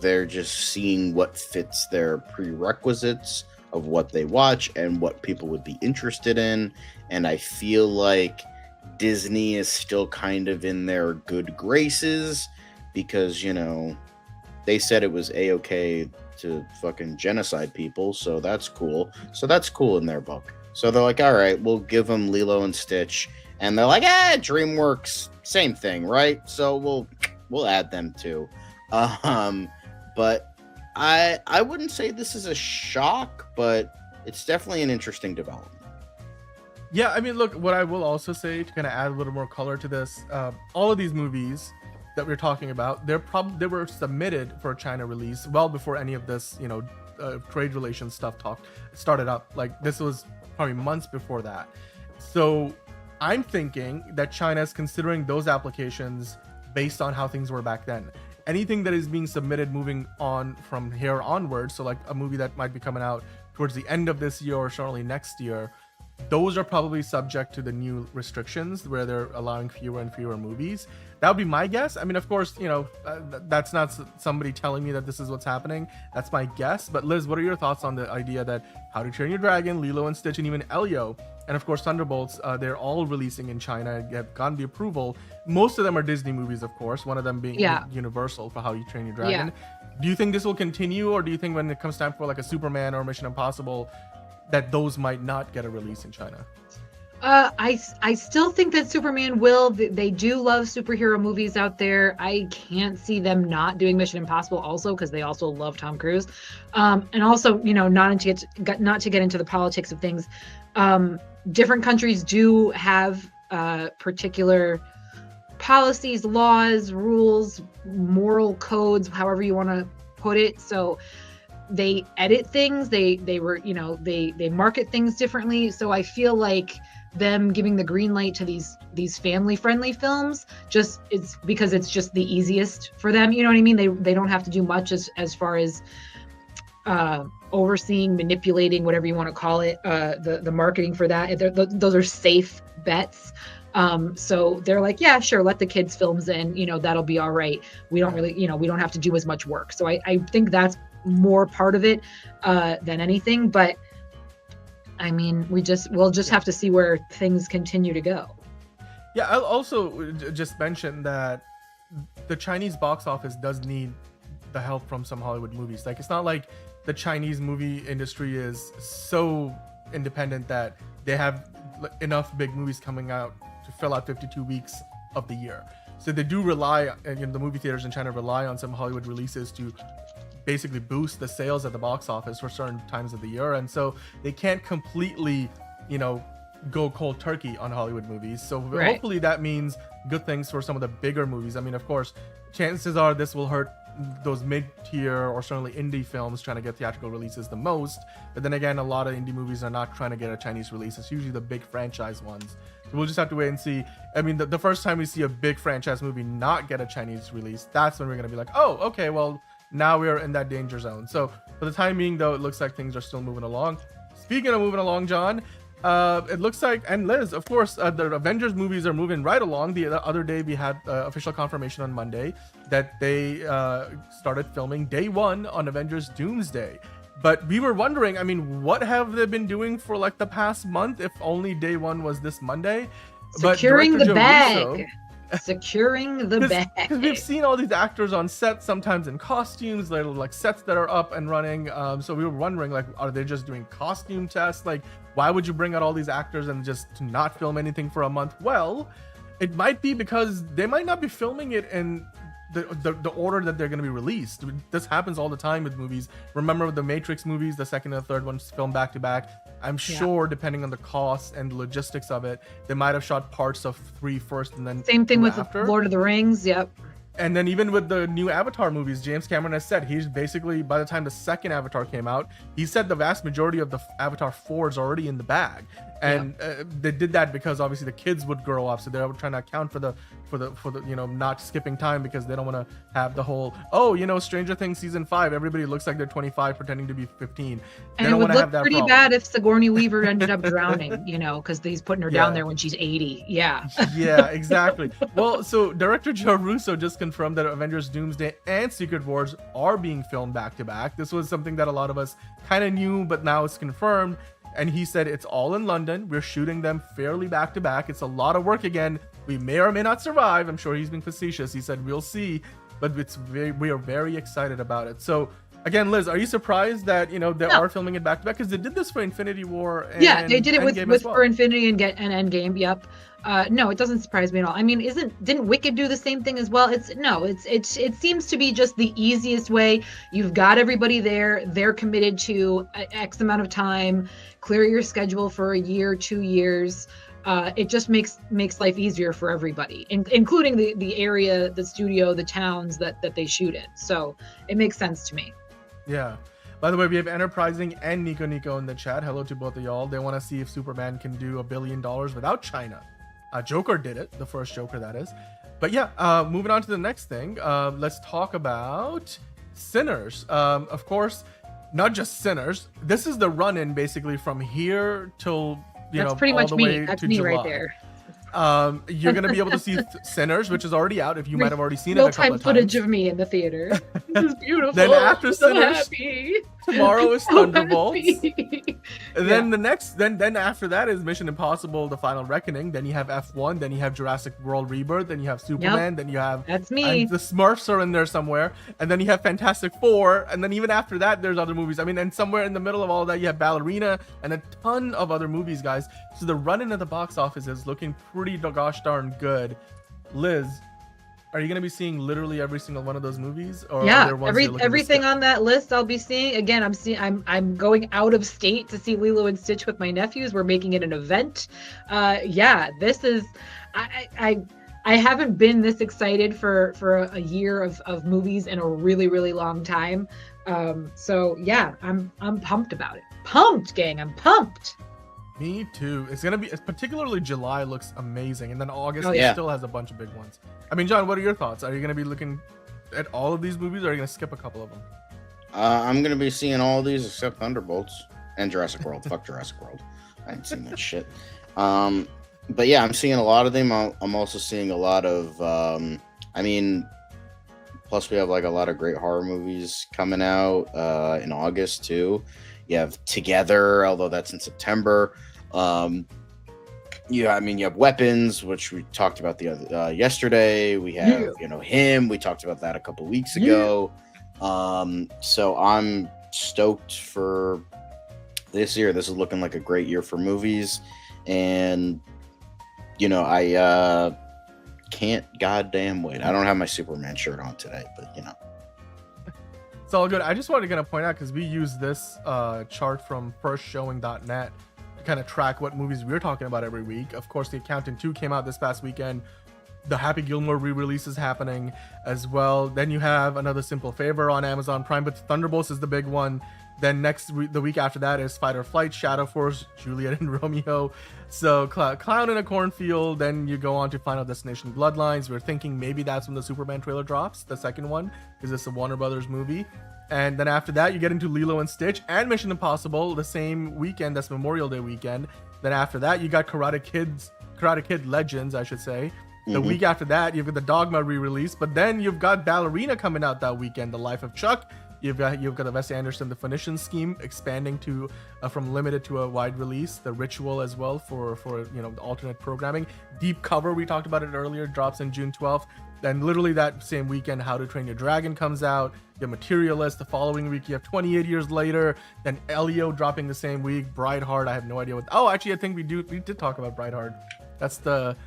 Speaker 2: they're just seeing what fits their prerequisites of what they watch and what people would be interested in. And I feel like Disney is still kind of in their good graces because, you know, they said it was a-okay to fucking genocide people, so that's cool. So that's cool in their book. So they're like, all right, we'll give them Lilo and Stitch. And they're like, DreamWorks, same thing, right? So we'll add them too. But I wouldn't say this is a shock, but it's definitely an interesting development.
Speaker 1: Yeah, I mean, look, what I will also say to kind of add a little more color to this, all of these movies that we're talking about, they were submitted for a China release well before any of this, you know, trade relations stuff started up. Like, this was probably months before that. So I'm thinking that China is considering those applications based on how things were back then. Anything that is being submitted moving on from here onwards, so like a movie that might be coming out towards the end of this year or certainly next year, those are probably subject to the new restrictions where they're allowing fewer and fewer movies. That would be my guess. I mean, of course, you know, that's not somebody telling me that this is what's happening. That's my guess. But Liz, what are your thoughts on the idea that How to Train Your Dragon, Lilo and Stitch, and even Elio, and of course Thunderbolts, they're all releasing in China, have gotten the approval. Most of them are Disney movies, of course, one of them being Universal for How You Train Your Dragon. Do you think this will continue, or do you think when it comes time for like a Superman or Mission Impossible that those might not get a release in China?
Speaker 3: I still think that Superman will. They do love superhero movies out there. I can't see them not doing Mission Impossible also, because they also love Tom Cruise. And also, you know, not to get into the politics of things, different countries do have particular policies, laws, rules, moral codes, however you want to put it. So they edit things, they market things differently. So I feel like them giving the green light to these family friendly films, just it's because it's just the easiest for them, you know what I mean? They don't have to do much as far as overseeing, manipulating, whatever you want to call it, the marketing for that. Those are safe bets. So they're like, yeah, sure, let the kids films in, you know, that'll be all right. We don't really, you know, we don't have to do as much work. So I think that's more part of it than anything. But I mean, we'll just have to see where things continue to go.
Speaker 1: Yeah, I'll also just mention that the Chinese box office does need the help from some Hollywood movies. Like, it's not like the Chinese movie industry is so independent that they have enough big movies coming out to fill out 52 weeks of the year. So they do rely, and the movie theaters in China rely on some Hollywood releases to basically boost the sales at the box office for certain times of the year. And so they can't completely, go cold turkey on Hollywood movies. So hopefully that means good things for some of the bigger movies. I mean, of course, chances are this will hurt those mid-tier or certainly indie films trying to get theatrical releases the most. But then again, a lot of indie movies are not trying to get a Chinese release. It's usually the big franchise ones. So we'll just have to wait and see. I mean, the first time we see a big franchise movie not get a Chinese release, that's when we're going to be like, oh, okay, well, now we're in that danger zone. So for the time being, though, it looks like things are still moving along. Speaking of moving along, John, it looks like, and Liz, of course, the Avengers movies are moving right along. The other day we had official confirmation on Monday that they started filming day one on Avengers Doomsday. But we were wondering, I mean, what have they been doing for like the past month if only day one was this Monday?
Speaker 3: Securing the bag. Securing the bag.
Speaker 1: Because we've seen all these actors on set, sometimes in costumes, like sets that are up and running. So we were wondering, like, are they just doing costume tests? Like, why would you bring out all these actors and just not film anything for a month? Well, it might be because they might not be filming it in the order that they're going to be released. This happens all the time with movies. Remember the Matrix movies, the second and the third ones filmed back to back. I'm sure depending on the cost and logistics of it, they might have shot parts of 3 first and then
Speaker 3: same thing with
Speaker 1: after.
Speaker 3: Lord of the Rings. Yep.
Speaker 1: And then even with the new Avatar movies, James Cameron has said he's basically, by the time the second Avatar came out, he said the vast majority of the Avatar 4 is already in the bag. And they did that because obviously the kids would grow up, so they were trying to account for the not skipping time, because they don't want to have the whole Stranger Things season 5, everybody looks like they're 25 pretending to be 15.
Speaker 3: And it would look pretty bad if Sigourney Weaver ended up drowning, because he's putting her down there when she's 80. Yeah.
Speaker 1: Yeah, exactly. Well, so director Joe Russo just confirmed that Avengers Doomsday and Secret Wars are being filmed back to back. This was something that a lot of us kind of knew, but now it's confirmed. And he said it's all in London. We're shooting them fairly back to back. It's a lot of work again. We may or may not survive. I'm sure he's being facetious. He said we'll see, but we are very excited about it. So again, Liz, are you surprised that they are filming it back to back? Because they did this for Infinity War. And
Speaker 3: they did it with
Speaker 1: well.
Speaker 3: for Infinity and Endgame. Yep. No, it doesn't surprise me at all. I mean, didn't Wicked do the same thing as well? It seems to be just the easiest way. You've got everybody there. They're committed to X amount of time. Clear your schedule for a year, 2 years. It just makes life easier for everybody, including the area, the studio, the towns that they shoot in. So it makes sense to me.
Speaker 1: Yeah. By the way, we have Enterprising and Nico in the chat. Hello to both of y'all. They want to see if Superman can do $1 billion without China. Joker did it, the first Joker, that is. But yeah, moving on to the next thing. Let's talk about Sinners. Of course, not just Sinners. This is the run-in basically from here till
Speaker 3: that's pretty much me. That's me right there.
Speaker 1: You're gonna be able to see Sinners, which is already out. If you might have already seen it a couple of times.
Speaker 3: Footage of me in the theater. This is beautiful.
Speaker 1: Then after Sinners, tomorrow is Thunderbolts. And then then after that is Mission Impossible: The Final Reckoning. Then you have F1. Then you have Jurassic World Rebirth. Then you have Superman. Then you have
Speaker 3: that's me.
Speaker 1: The Smurfs are in there somewhere. And then you have Fantastic Four. And then even after that, there's other movies. I mean, and somewhere in the middle of all that, you have Ballerina and a ton of other movies, guys. So the run-in at the box office is looking pretty gosh darn good. Liz, are you going to be seeing literally every single one of those movies? Or are there ones
Speaker 3: everything on that list I'll be seeing. Again, I'm going out of state to see Lilo and Stitch with my nephews. We're making it an event. This is I haven't been this excited for a year of movies in a really, really long time. So yeah, I'm pumped about it. Pumped, gang. I'm pumped.
Speaker 1: Me too. It's gonna be, particularly July looks amazing, and then August still has a bunch of big ones. I mean, John, what are your thoughts? Are you gonna be looking at all of these movies, or are you gonna skip a couple of them?
Speaker 2: I'm gonna be seeing all of these except Thunderbolts and Jurassic World. Fuck Jurassic World. I ain't seen that shit. But yeah, I'm seeing a lot of them. I'm also seeing a lot of. Plus we have like a lot of great horror movies coming out in August too. You have Together, although that's in September. Yeah, I mean, you have weapons, which we talked about the other yesterday. We have, him. We talked about that a couple weeks ago. So I'm stoked for this year. This is looking like a great year for movies, and I can't goddamn wait. I don't have my Superman shirt on today, but
Speaker 1: It's all good. I just wanted to point out, because we use this chart from firstshowing.net to kind of track what movies we're talking about every week. Of course, The Accountant 2 came out this past weekend. The Happy Gilmore re-release is happening as well. Then you have Another Simple Favor on Amazon Prime, but Thunderbolts is the big one. Then the week after that is Fight or Flight, Shadow Force, Juliet and Romeo. So Clown in a Cornfield. Then you go on to Final Destination Bloodlines. We're thinking maybe that's when the Superman trailer drops, the second one, because it's a Warner Brothers movie. And then after that, you get into Lilo and Stitch and Mission Impossible the same weekend. That's Memorial Day weekend. Then after that, you got Karate Kid Legends, I should say. The week after that, you've got the Dogma re-release, but then you've got Ballerina coming out that weekend, The Life of Chuck. You've got the Wes Anderson The Phoenician Scheme expanding to from limited to a wide release. The Ritual as well for the alternate programming. Deep Cover, we talked about it earlier, drops in June 12th. Then literally that same weekend, How to Train Your Dragon comes out. The Materialist. The following week, you have 28 Years Later. Then Elio dropping the same week. Brideheart, I have no idea what. Oh, actually, I think we did talk about Brideheart. That's the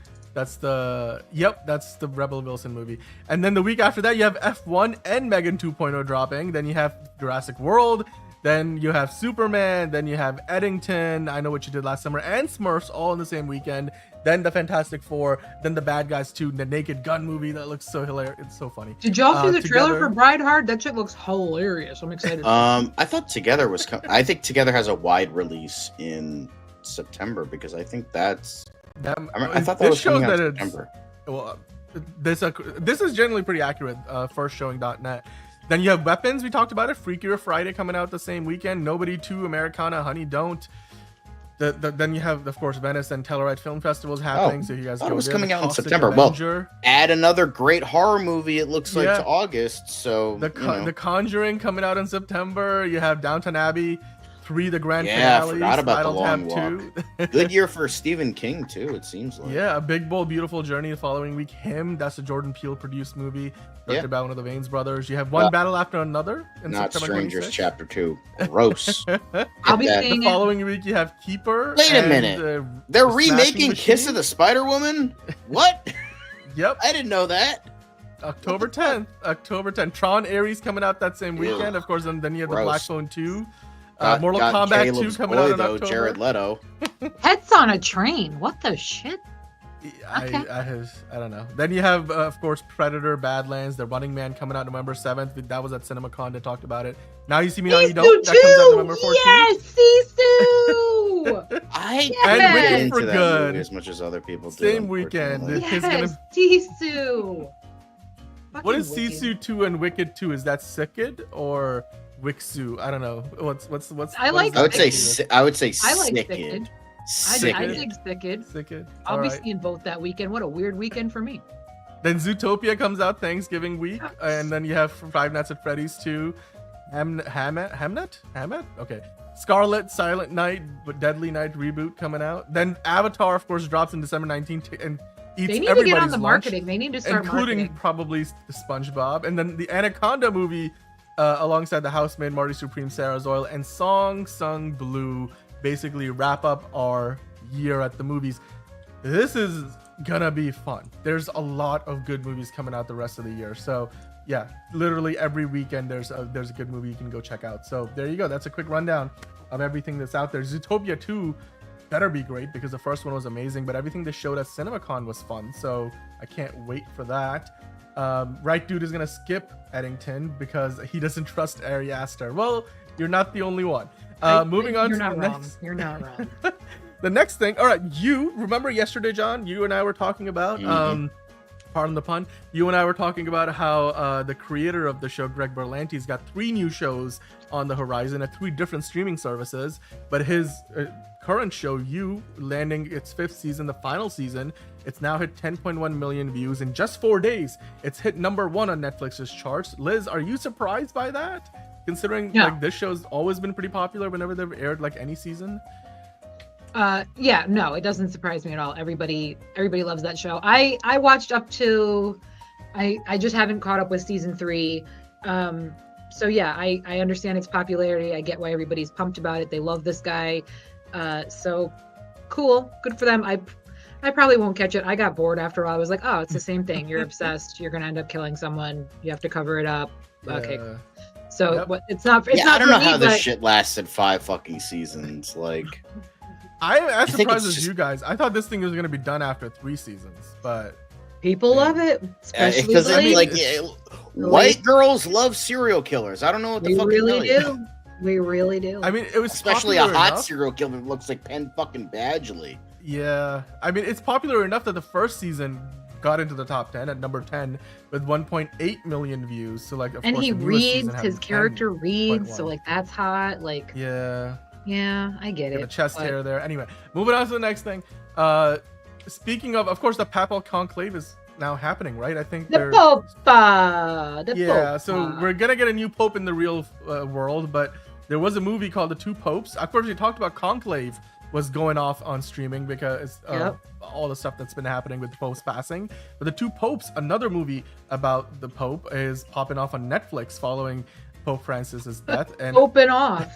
Speaker 1: Rebel Wilson movie. And then the week after that, you have F1 and Megan 2.0 dropping. Then you have Jurassic World. Then you have Superman. Then you have Eddington, I Know What You Did Last Summer, and Smurfs all in the same weekend. Then the Fantastic Four. Then the Bad Guys 2, the Naked Gun movie that looks so hilarious. It's so funny.
Speaker 3: Did y'all see the trailer for Brideheart? That shit looks hilarious. I'm excited.
Speaker 2: I thought Together was. I think Together has a wide release in September, because I think that's. I thought that was coming out in September.
Speaker 1: Well, this is generally pretty accurate. Firstshowing.net. Then you have Weapons. We talked about it. Freakier Friday coming out the same weekend. Nobody 2, Americana, Honey Don't. Then you have, of course, Venice and Telluride Film Festivals happening. So you guys go.
Speaker 2: It was
Speaker 1: there.
Speaker 2: coming out in
Speaker 1: Caustic
Speaker 2: September.
Speaker 1: Avenger.
Speaker 2: Well, add another great horror movie. It looks like to August. So
Speaker 1: the Conjuring coming out in September. You have Downton Abbey 3, the grand finale.
Speaker 2: I forgot about the Long
Speaker 1: Walk.
Speaker 2: 2. Good year for Stephen King too. It seems like.
Speaker 1: Yeah, A Big Bold Beautiful Journey the following week. Him, that's a Jordan Peele produced movie directed by one of the Wayans brothers. You have One Battle After Another.
Speaker 2: Not
Speaker 1: September
Speaker 2: Strangers
Speaker 1: 26th.
Speaker 2: Chapter 2. Gross.
Speaker 3: I'll be seeing
Speaker 1: the following week you have Keeper.
Speaker 2: Wait a minute. They're remaking Kiss of the Spider Woman. What?
Speaker 1: Yep.
Speaker 2: I didn't know that.
Speaker 1: October 10th. Tron Ares coming out that same weekend. Of course, and then you have the Black Phone 2. Mortal Kombat
Speaker 2: Caleb's
Speaker 1: 2 coming out in
Speaker 2: though,
Speaker 1: October.
Speaker 2: Jared Leto.
Speaker 3: Pets on a Train. What the shit?
Speaker 1: I don't know. Then you have, of course, Predator, Badlands, The Running Man coming out November 7th. That was at CinemaCon. They talked about it. Now You See Me, Now You Don't. That comes out November 14th.
Speaker 3: Yes, Sisu!
Speaker 2: I
Speaker 1: And Wicked
Speaker 2: into
Speaker 1: for
Speaker 2: that
Speaker 1: Good.
Speaker 2: movie as much as other people do.
Speaker 1: Same weekend.
Speaker 3: Yes, Sisu!
Speaker 1: What is Sisu 2 and Wicked 2? Is that Sicked or Wixu? I don't know. What's
Speaker 3: I like.
Speaker 2: I would say
Speaker 3: I like
Speaker 2: Sicked.
Speaker 3: Sicked. I dig Sicked.
Speaker 1: Sicked.
Speaker 3: I'll be seeing both that weekend. What a weird weekend for me.
Speaker 1: Then Zootopia comes out Thanksgiving week, and then you have Five Nights at Freddy's 2, Hamnet? Okay. Scarlet, Silent Night, but Deadly Night reboot coming out. Then Avatar, of course, drops in December 19th and eats
Speaker 3: They need to
Speaker 1: everybody's
Speaker 3: get on the
Speaker 1: lunch,
Speaker 3: marketing. They need to start
Speaker 1: including
Speaker 3: marketing.
Speaker 1: probably SpongeBob. And then the Anaconda movie, alongside the housemaid Marty Supreme, Sarah Zoyle, and Song Sung Blue, basically wrap up our year at the movies. This is gonna be fun. There's a lot of good movies coming out the rest of the year. So yeah, literally every weekend there's a good movie you can go check out. So there you go. That's a quick rundown of everything that's out there. Zootopia 2 better be great because the first one was amazing, but everything they showed at CinemaCon was fun. So I can't wait for that. Right Dude is gonna skip Eddington because he doesn't trust Ari Aster. Well, you're not the only one. Moving on to the next.
Speaker 3: You're not wrong.
Speaker 1: The next thing. All right, you remember yesterday, John? You and I were talking about. Pardon the pun. You and I were talking about how the creator of the show, Greg Berlanti's got 3 new shows on the horizon at 3 different streaming services. But his current show, You, landing its 5th season, the final season, it's now hit 10.1 million views in just 4 days. It's hit number 1 on Netflix's charts. Liz, are you surprised by that? Considering like this show's always been pretty popular whenever they've aired like any season.
Speaker 3: Yeah, no, it doesn't surprise me at all. Everybody loves that show. I watched up to, I just haven't caught up with season 3. So yeah, I understand its popularity. I get why everybody's pumped about it. They love this guy. So cool, good for them. I probably won't catch it. I got bored after a while. I was like, oh, it's the same thing. You're obsessed. You're gonna end up killing someone. You have to cover it up. Okay. So
Speaker 1: Yep.
Speaker 3: it's not. It's not
Speaker 2: I don't
Speaker 3: for
Speaker 2: know
Speaker 3: me,
Speaker 2: how this
Speaker 3: but-
Speaker 2: shit lasted 5 fucking seasons. Like,
Speaker 1: I am as
Speaker 2: think
Speaker 1: surprised
Speaker 2: it's
Speaker 1: as you guys. I thought this thing was gonna be done after 3 seasons, but
Speaker 3: People love it, especially
Speaker 2: because I mean, like,
Speaker 3: the
Speaker 2: white girls love serial killers. I don't know what the
Speaker 3: We
Speaker 2: fuck
Speaker 3: really do. We really do.
Speaker 1: I mean, it was
Speaker 2: Especially a
Speaker 1: popular
Speaker 2: hot
Speaker 1: enough.
Speaker 2: serial killer that looks like Penn fucking Badgley.
Speaker 1: Yeah, I mean, it's popular enough that the first season got into the top 10 at number 10 with 1.8 million views. So like, of
Speaker 3: and
Speaker 1: course,
Speaker 3: he
Speaker 1: the newest season
Speaker 3: reads,
Speaker 1: had
Speaker 3: his character
Speaker 1: 10.1.
Speaker 3: reads, so like that's hot. Like,
Speaker 1: Yeah,
Speaker 3: I get
Speaker 1: got
Speaker 3: it.
Speaker 1: a chest
Speaker 3: but-
Speaker 1: hair there. Anyway, moving on to the next thing. Speaking of course, the Papal Conclave is now happening, right? I think
Speaker 3: The
Speaker 1: they're
Speaker 3: Pope.
Speaker 1: yeah. So we're gonna get a new Pope in the real world, but there was a movie called The Two Popes. Of course, we talked about Conclave was going off on streaming because all the stuff that's been happening with the Pope's passing. But The Two Popes, another movie about the Pope, is popping off on Netflix following Pope Francis's death. And
Speaker 3: Open off.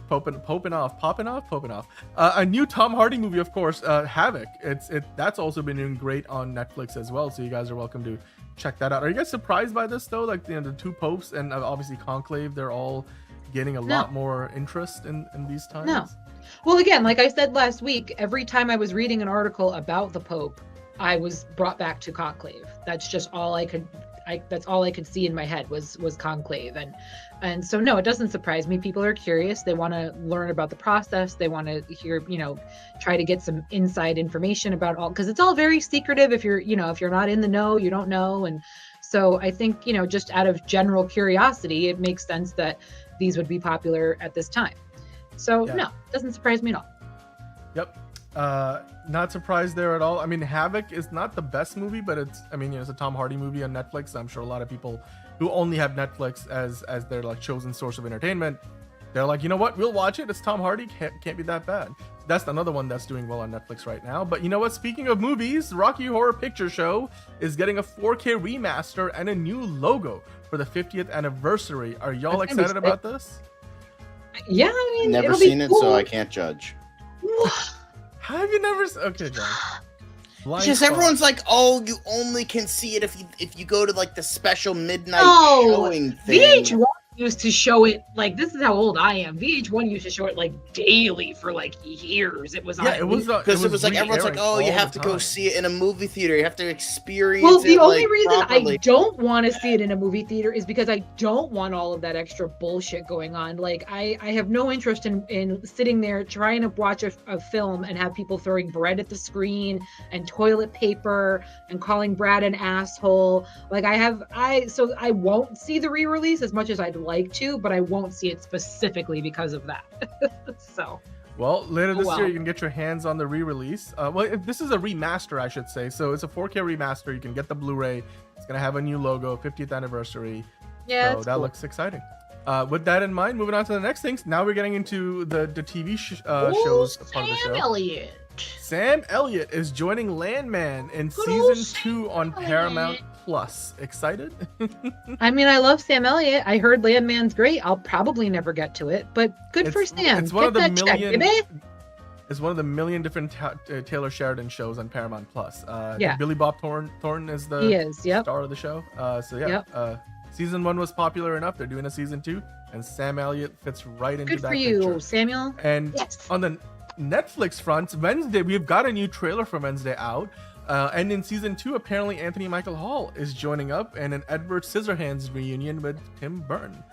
Speaker 1: popping off. A new Tom Hardy movie, of course, Havoc. That's also been doing great on Netflix as well. So you guys are welcome to check that out. Are you guys surprised by this though? Like the Two Popes and obviously Conclave, they're all getting a lot more interest in these times.
Speaker 3: No. Well, again, like I said last week, every time I was reading an article about the Pope, I was brought back to Conclave. That's just all I could. That's all I could see in my head was Conclave, and so no, it doesn't surprise me. People are curious. They want to learn about the process. They want to hear, try to get some inside information about all, because it's all very secretive. If you're not in the know, you don't know, and so I think just out of general curiosity, it makes sense that these would be popular at this time. So no, it doesn't surprise me at all.
Speaker 1: Yep. Not surprised there at all. I mean, Havoc is not the best movie, but it's a Tom Hardy movie on Netflix. I'm sure a lot of people who only have Netflix as their like chosen source of entertainment, they're like, you know what, we'll watch it. It's Tom Hardy, can't be that bad. That's another one that's doing well on Netflix right now. But you know what? Speaking of movies, Rocky Horror Picture Show is getting a 4K remaster and a new logo for the 50th anniversary. Are y'all excited about this?
Speaker 3: Yeah, I mean,
Speaker 2: Never
Speaker 3: it'll
Speaker 2: seen
Speaker 3: be
Speaker 2: it,
Speaker 3: cool.
Speaker 2: so I can't judge.
Speaker 1: Have you never? Okay, John. Blind
Speaker 2: Just
Speaker 1: spot.
Speaker 2: everyone's like, oh, you only can see it if you go to like the special midnight
Speaker 3: No,
Speaker 2: showing thing.
Speaker 3: VH1 used to show it like, this is how old I am. VH1 used to show it like daily for like years. It was
Speaker 1: Yeah,
Speaker 3: on.
Speaker 1: it was
Speaker 2: Because it was like everyone's like,
Speaker 1: re-airing
Speaker 2: oh, you
Speaker 1: all
Speaker 2: have
Speaker 1: the
Speaker 2: to go
Speaker 1: time.
Speaker 2: see it in a movie theater. You have to experience
Speaker 3: Well,
Speaker 2: it.
Speaker 3: the only
Speaker 2: like,
Speaker 3: reason
Speaker 2: properly.
Speaker 3: I don't want to see it in a movie theater is because I don't want all of that extra bullshit going on. Like, I have no interest in sitting there trying to watch a film and have people throwing bread at the screen and toilet paper and calling Brad an asshole. Like, so I won't see the re-release as much as I'd like to, but I won't see it specifically because of that. So.
Speaker 1: Well, later this
Speaker 3: well.
Speaker 1: year you can get your hands on the re-release. This is a remaster, I should say. So it's a 4K remaster. You can get the Blu-ray. It's gonna have a new logo, 50th anniversary.
Speaker 3: Yeah,
Speaker 1: so that
Speaker 3: cool.
Speaker 1: looks exciting. With that in mind, moving on to the next things. Now we're getting into the TV shows part of the show.
Speaker 3: Elliott.
Speaker 1: Sam Elliott is joining Landman in
Speaker 3: Good old
Speaker 1: season 2 on Paramount Plus. Excited?
Speaker 3: I mean, I love Sam Elliott. I heard Landman's great. I'll probably never get to it, but good for Sam.
Speaker 1: It's one of the
Speaker 3: Get that check,
Speaker 1: million.
Speaker 3: baby.
Speaker 1: It's one of the million different Taylor Sheridan shows on Paramount Plus.
Speaker 3: Yeah.
Speaker 1: Billy Bob Thornton is the
Speaker 3: He is, yep.
Speaker 1: star of the show. Season 1 was popular enough. They're doing a season 2, and Sam Elliott fits right into
Speaker 3: Good
Speaker 1: that
Speaker 3: for you,
Speaker 1: picture.
Speaker 3: Samuel.
Speaker 1: And
Speaker 3: Yes.
Speaker 1: on the Netflix front, Wednesday, we've got a new trailer for Wednesday out. And in season 2, apparently Anthony Michael Hall is joining up in an Edward Scissorhands reunion with Tim Burton.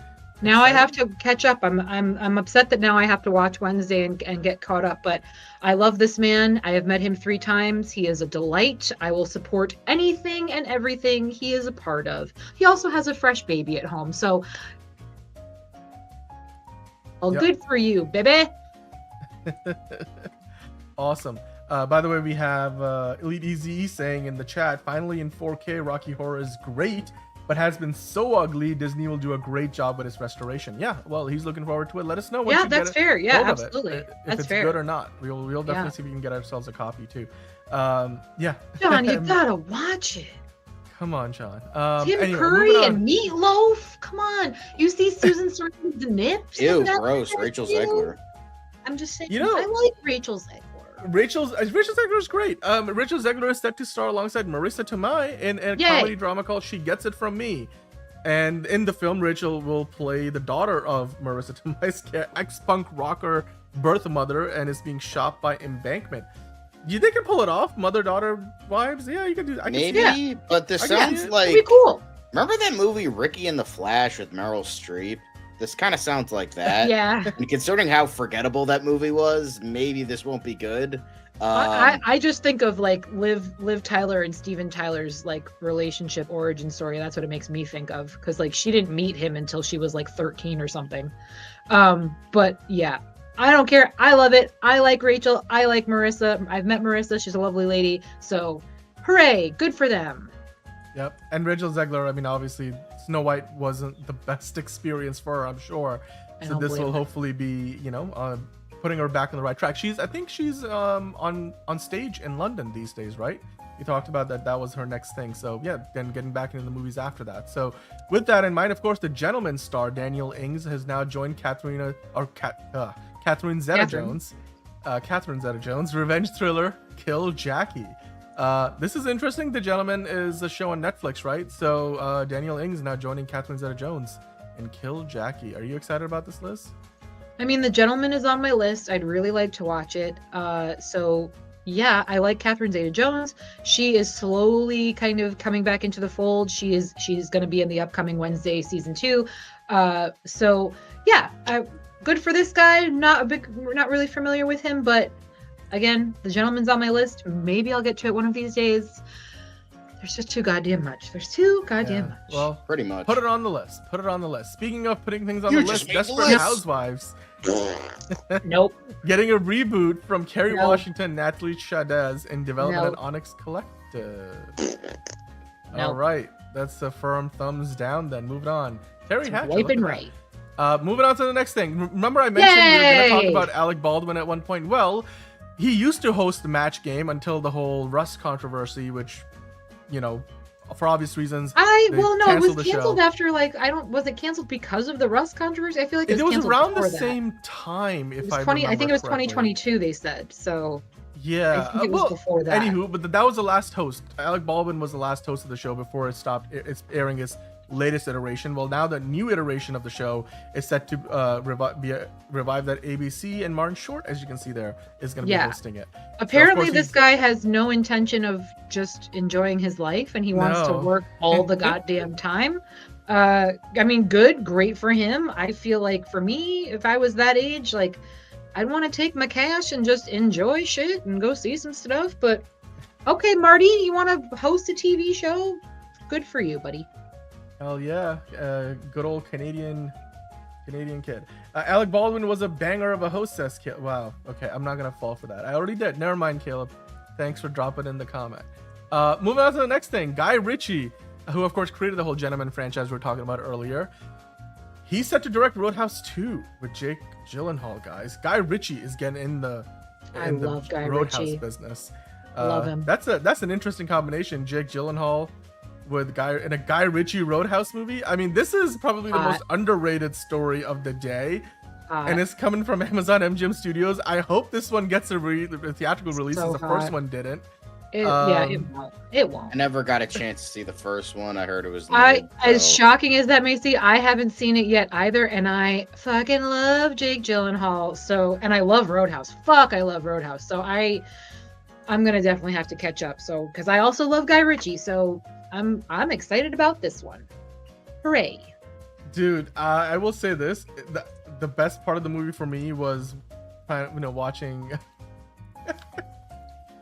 Speaker 3: Now I have to catch up. I'm upset that now I have to watch Wednesday and get caught up, but I love this man. I have met him 3 times. He is a delight. I will support anything and everything he is a part of. He also has a fresh baby at home, so
Speaker 1: Yep.
Speaker 3: Good for you, baby.
Speaker 1: Awesome. By the way, we have Elite Easy saying in the chat, finally in 4K, Rocky Horror is great. but has been so ugly, Disney will do a great job with its restoration. Yeah, well, he's looking forward to it. Let us know.
Speaker 3: Yeah, that's fair. Yeah, absolutely.
Speaker 1: If
Speaker 3: that's
Speaker 1: it's
Speaker 3: fair.
Speaker 1: good or not. We'll definitely see if we can get ourselves a copy too. Yeah.
Speaker 3: John, you gotta watch it.
Speaker 1: Come on, John.
Speaker 3: Tim
Speaker 1: anyway,
Speaker 3: Curry
Speaker 1: moving on.
Speaker 3: and Meatloaf. Come on. You see Susan Sarandon's nips?
Speaker 2: Ew,
Speaker 3: Isn't that
Speaker 2: gross.
Speaker 3: what
Speaker 2: Rachel
Speaker 3: they do?
Speaker 2: Zegler.
Speaker 3: I'm just saying.
Speaker 1: You know-
Speaker 3: I like Rachel Zegler.
Speaker 1: Rachel Zegler is great. Rachel Zegler is set to star alongside Marissa Tomei in a
Speaker 3: Yay.
Speaker 1: comedy drama called She Gets It From Me. And in the film, Rachel will play the daughter of Marissa Tomei's ex-punk rocker birth mother and is being shot by embankment. Do you think they can pull it off? Mother-daughter vibes? Yeah, you can do that.
Speaker 2: Maybe, but this sounds like...
Speaker 3: That'd be cool.
Speaker 2: Remember that movie Ricky and the Flash with Meryl Streep? This kind of sounds like that.
Speaker 3: Yeah.
Speaker 2: And considering how forgettable that movie was, maybe this won't be good.
Speaker 3: I just think of like Liv Tyler and Steven Tyler's like relationship origin story. That's what it makes me think of, because like she didn't meet him until she was like 13 or something. But yeah, I don't care. I love it. I like Rachel. I like Marissa. I've met Marissa. She's a lovely lady. So hooray, good for them.
Speaker 1: Yep. And Rachel Zegler, I mean, obviously Snow White wasn't the best experience for her, I'm sure. So this will hopefully be, you know, putting her back on the right track. I think she's on stage in London these days, right? You talked about that was her next thing. So yeah, then getting back into the movies after that. So with that in mind, of course, the Gentleman star Daniel Ings has now joined Catherine Zeta-Jones. Catherine Zeta-Jones' revenge thriller Kill Jackie. This is interesting. The Gentleman is a show on Netflix, right? So Daniel Ings now joining Catherine Zeta-Jones in Kill Jackie. Are you excited about this, Liz?
Speaker 3: I mean, The Gentleman is on my list. I'd really like to watch it. So yeah, I like Catherine Zeta-Jones. She is slowly kind of coming back into the fold. She's going to be in the upcoming Wednesday season 2. So yeah, good for this guy. Not really familiar with him, but again, The Gentleman's on my list. Maybe I'll get to it one of these days. There's just too goddamn much. Much.
Speaker 1: Well,
Speaker 2: pretty much.
Speaker 1: Put it on the list. Speaking of putting things on
Speaker 2: You
Speaker 1: the
Speaker 2: just
Speaker 1: list,
Speaker 2: made the
Speaker 1: Desperate
Speaker 2: list.
Speaker 1: Housewives.
Speaker 3: Nope.
Speaker 1: Getting a reboot from Kerry
Speaker 3: No.
Speaker 1: Washington, Natalie Chadez in development
Speaker 3: No.
Speaker 1: at Onyx Collective.
Speaker 3: No.
Speaker 1: All right. That's a firm thumbs down then. Moving on. Terry Hatcher.
Speaker 3: Wipe
Speaker 1: look
Speaker 3: and
Speaker 1: at
Speaker 3: right.
Speaker 1: that. Moving on to the next thing. Remember I mentioned we were going to
Speaker 3: Yay!
Speaker 1: talk about Alec Baldwin at one point. Well, he used to host the Match Game until the whole Rust controversy, which, you know, for obvious reasons.
Speaker 3: It
Speaker 1: they
Speaker 3: was
Speaker 1: canceled the
Speaker 3: canceled
Speaker 1: show.
Speaker 3: after was it canceled because of the Rust controversy? I feel like it
Speaker 1: It
Speaker 3: was
Speaker 1: was
Speaker 3: canceled
Speaker 1: around the
Speaker 3: before that.
Speaker 1: same time, if
Speaker 3: It was
Speaker 1: I
Speaker 3: 20.
Speaker 1: remember
Speaker 3: I think it was
Speaker 1: correctly.
Speaker 3: 2022. They said so.
Speaker 1: Yeah,
Speaker 3: I think it was before that.
Speaker 1: Anywho, but that was the last host. Alec Baldwin was the last host of the show before it stopped. It's airing its latest iteration. Well, now the new iteration of the show is set to revived at ABC, and Martin Short, as you can see there, is going to be hosting it.
Speaker 3: Apparently,
Speaker 1: So, of
Speaker 3: this
Speaker 1: course,
Speaker 3: guy has no intention of just enjoying his life, and he wants to
Speaker 1: No.
Speaker 3: work all the goddamn time. I mean, great for him. I feel like for me, if I was that age, like I'd want to take my cash and just enjoy shit and go see some stuff. But okay, Marty, you want to host a TV show? Good for you, buddy.
Speaker 1: Hell yeah, good old Canadian kid. Alec Baldwin was a banger of a hostess kid. Wow. Okay, I'm not gonna fall for that. I already did. Never mind, Caleb. Thanks for dropping in the comment. Moving on to the next thing. Guy Ritchie, who of course created the whole Gentleman franchise we were talking about earlier. He's set to direct Roadhouse 2 with Jake Gyllenhaal, guys. Guy Ritchie is getting in the
Speaker 3: love Guy
Speaker 1: Roadhouse
Speaker 3: Ritchie.
Speaker 1: business.
Speaker 3: Love him.
Speaker 1: That's an interesting combination. Jake Gyllenhaal with a Guy Ritchie Roadhouse movie. I mean, this is probably the most underrated story of the day. And it's coming from Amazon MGM Studios. I hope this one gets a theatrical release,
Speaker 3: So
Speaker 1: as the first
Speaker 3: hot.
Speaker 1: one didn't.
Speaker 3: It won't. It won't.
Speaker 2: I never got a chance to see the first one. I heard it was mid,
Speaker 3: As
Speaker 2: so-
Speaker 3: shocking as that may seem, I haven't seen it yet either, and I fucking love Jake Gyllenhaal. So, and I love Roadhouse. I love Roadhouse. So I'm gonna definitely have to catch up. So, because I also love Guy Ritchie, so I'm excited about this one. Hooray!
Speaker 1: Dude, I will say this: the best part of the movie for me was, watching.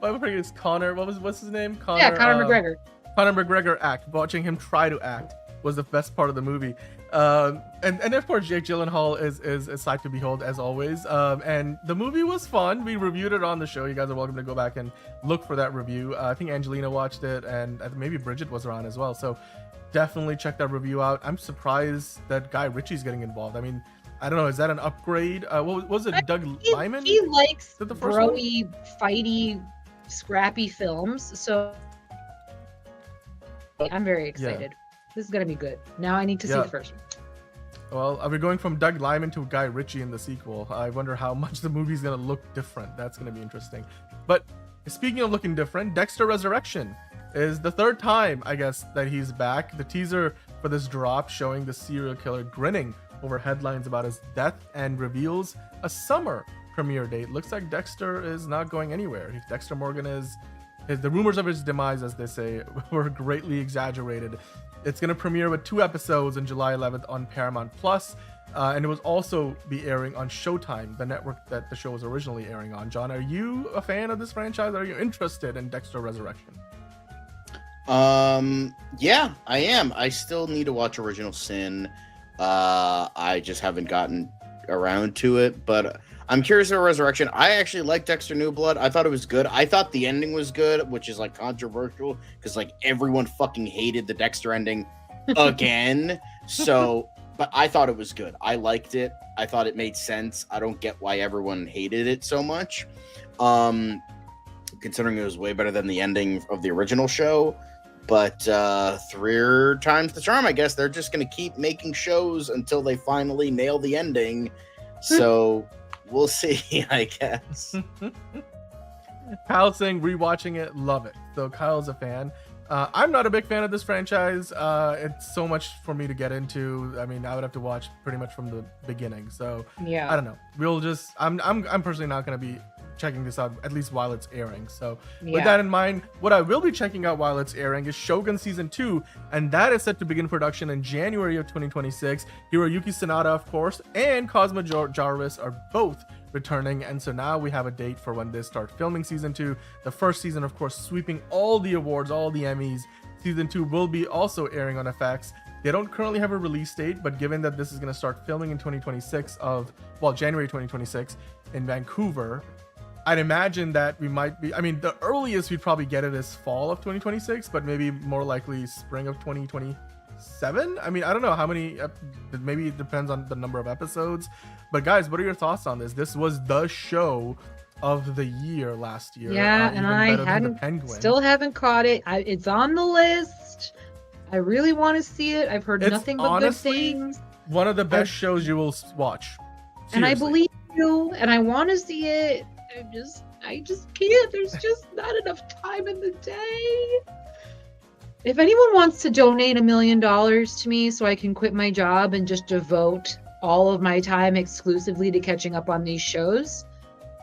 Speaker 1: I forget it's Connor. What's his name? Connor
Speaker 3: McGregor.
Speaker 1: Conor McGregor act. Watching him try to act was the best part of the movie. And of course Jake Gyllenhaal is a sight to behold as always. And the movie was fun. We reviewed it on the show. You guys are welcome to go back and look for that review. I think Angelina watched it, and maybe Bridget was around as well. So definitely check that review out. I'm surprised that Guy Ritchie's getting involved. I mean, I don't know, is that an upgrade? What was it, Doug Liman?
Speaker 3: He likes
Speaker 1: the first one?
Speaker 3: broy, fighty, scrappy films, so I'm very excited. This is gonna be good. Now I need to see the first one.
Speaker 1: Well, are we going from Doug Liman to Guy Ritchie in the sequel? I wonder how much the movie's gonna look different. That's gonna be interesting. But speaking of looking different, Dexter Resurrection is the third time, I guess, that he's back. The teaser for this drop showing the serial killer grinning over headlines about his death and reveals a summer premiere date. Looks like Dexter is not going anywhere. Dexter Morgan the rumors of his demise, as they say, were greatly exaggerated. It's going to premiere with 2 episodes on July 11th on Paramount Plus, and it will also be airing on Showtime, the network that the show was originally airing on. John, are you a fan of this franchise? Are you interested in Dexter Resurrection?
Speaker 2: Yeah, I am. I still need to watch Original Sin. I just haven't gotten around to it, but I'm curious about Resurrection. I actually like Dexter New Blood. I thought it was good. I thought the ending was good, which is like controversial because like everyone fucking hated the Dexter ending again. So, but I thought it was good. I liked it. I thought it made sense. I don't get why everyone hated it so much. Considering it was way better than the ending of the original show. But 3 times the charm, I guess. They're just going to keep making shows until they finally nail the ending. So we'll see, I guess.
Speaker 1: Kyle saying rewatching it, love it. So Kyle's a fan. I'm not a big fan of this franchise. It's so much for me to get into. I mean, I would have to watch pretty much from the beginning. So
Speaker 3: yeah,
Speaker 1: I don't know. We'll just. I'm personally not going to be checking this out, at least while it's airing. So with that in mind, what I will be checking out while it's airing is Shogun Season 2, and that is set to begin production in January of 2026. Hiroyuki Sanada, of course, and Cosmo Jarvis are both returning, and so now we have a date for when they start filming Season 2. The first season, of course, sweeping all the awards, all the Emmys. Season 2 will be also airing on FX. They don't currently have a release date, but given that this is going to start filming in January 2026 in Vancouver, I'd imagine that we might be, I mean, the earliest we'd probably get it is fall of 2026, but maybe more likely spring of 2027. I mean, I don't know how many, maybe it depends on the number of episodes. But guys, what are your thoughts on this? This was the show of the year last year.
Speaker 3: Yeah, and I still haven't caught it. It's on the list. I really want to see it. I've heard nothing but
Speaker 1: honestly
Speaker 3: good things.
Speaker 1: One of the best shows you will watch. Seriously.
Speaker 3: And I believe you, and I want to see it. I just can't. There's just not enough time in the day. If anyone wants to donate $1 million to me so I can quit my job and just devote all of my time exclusively to catching up on these shows,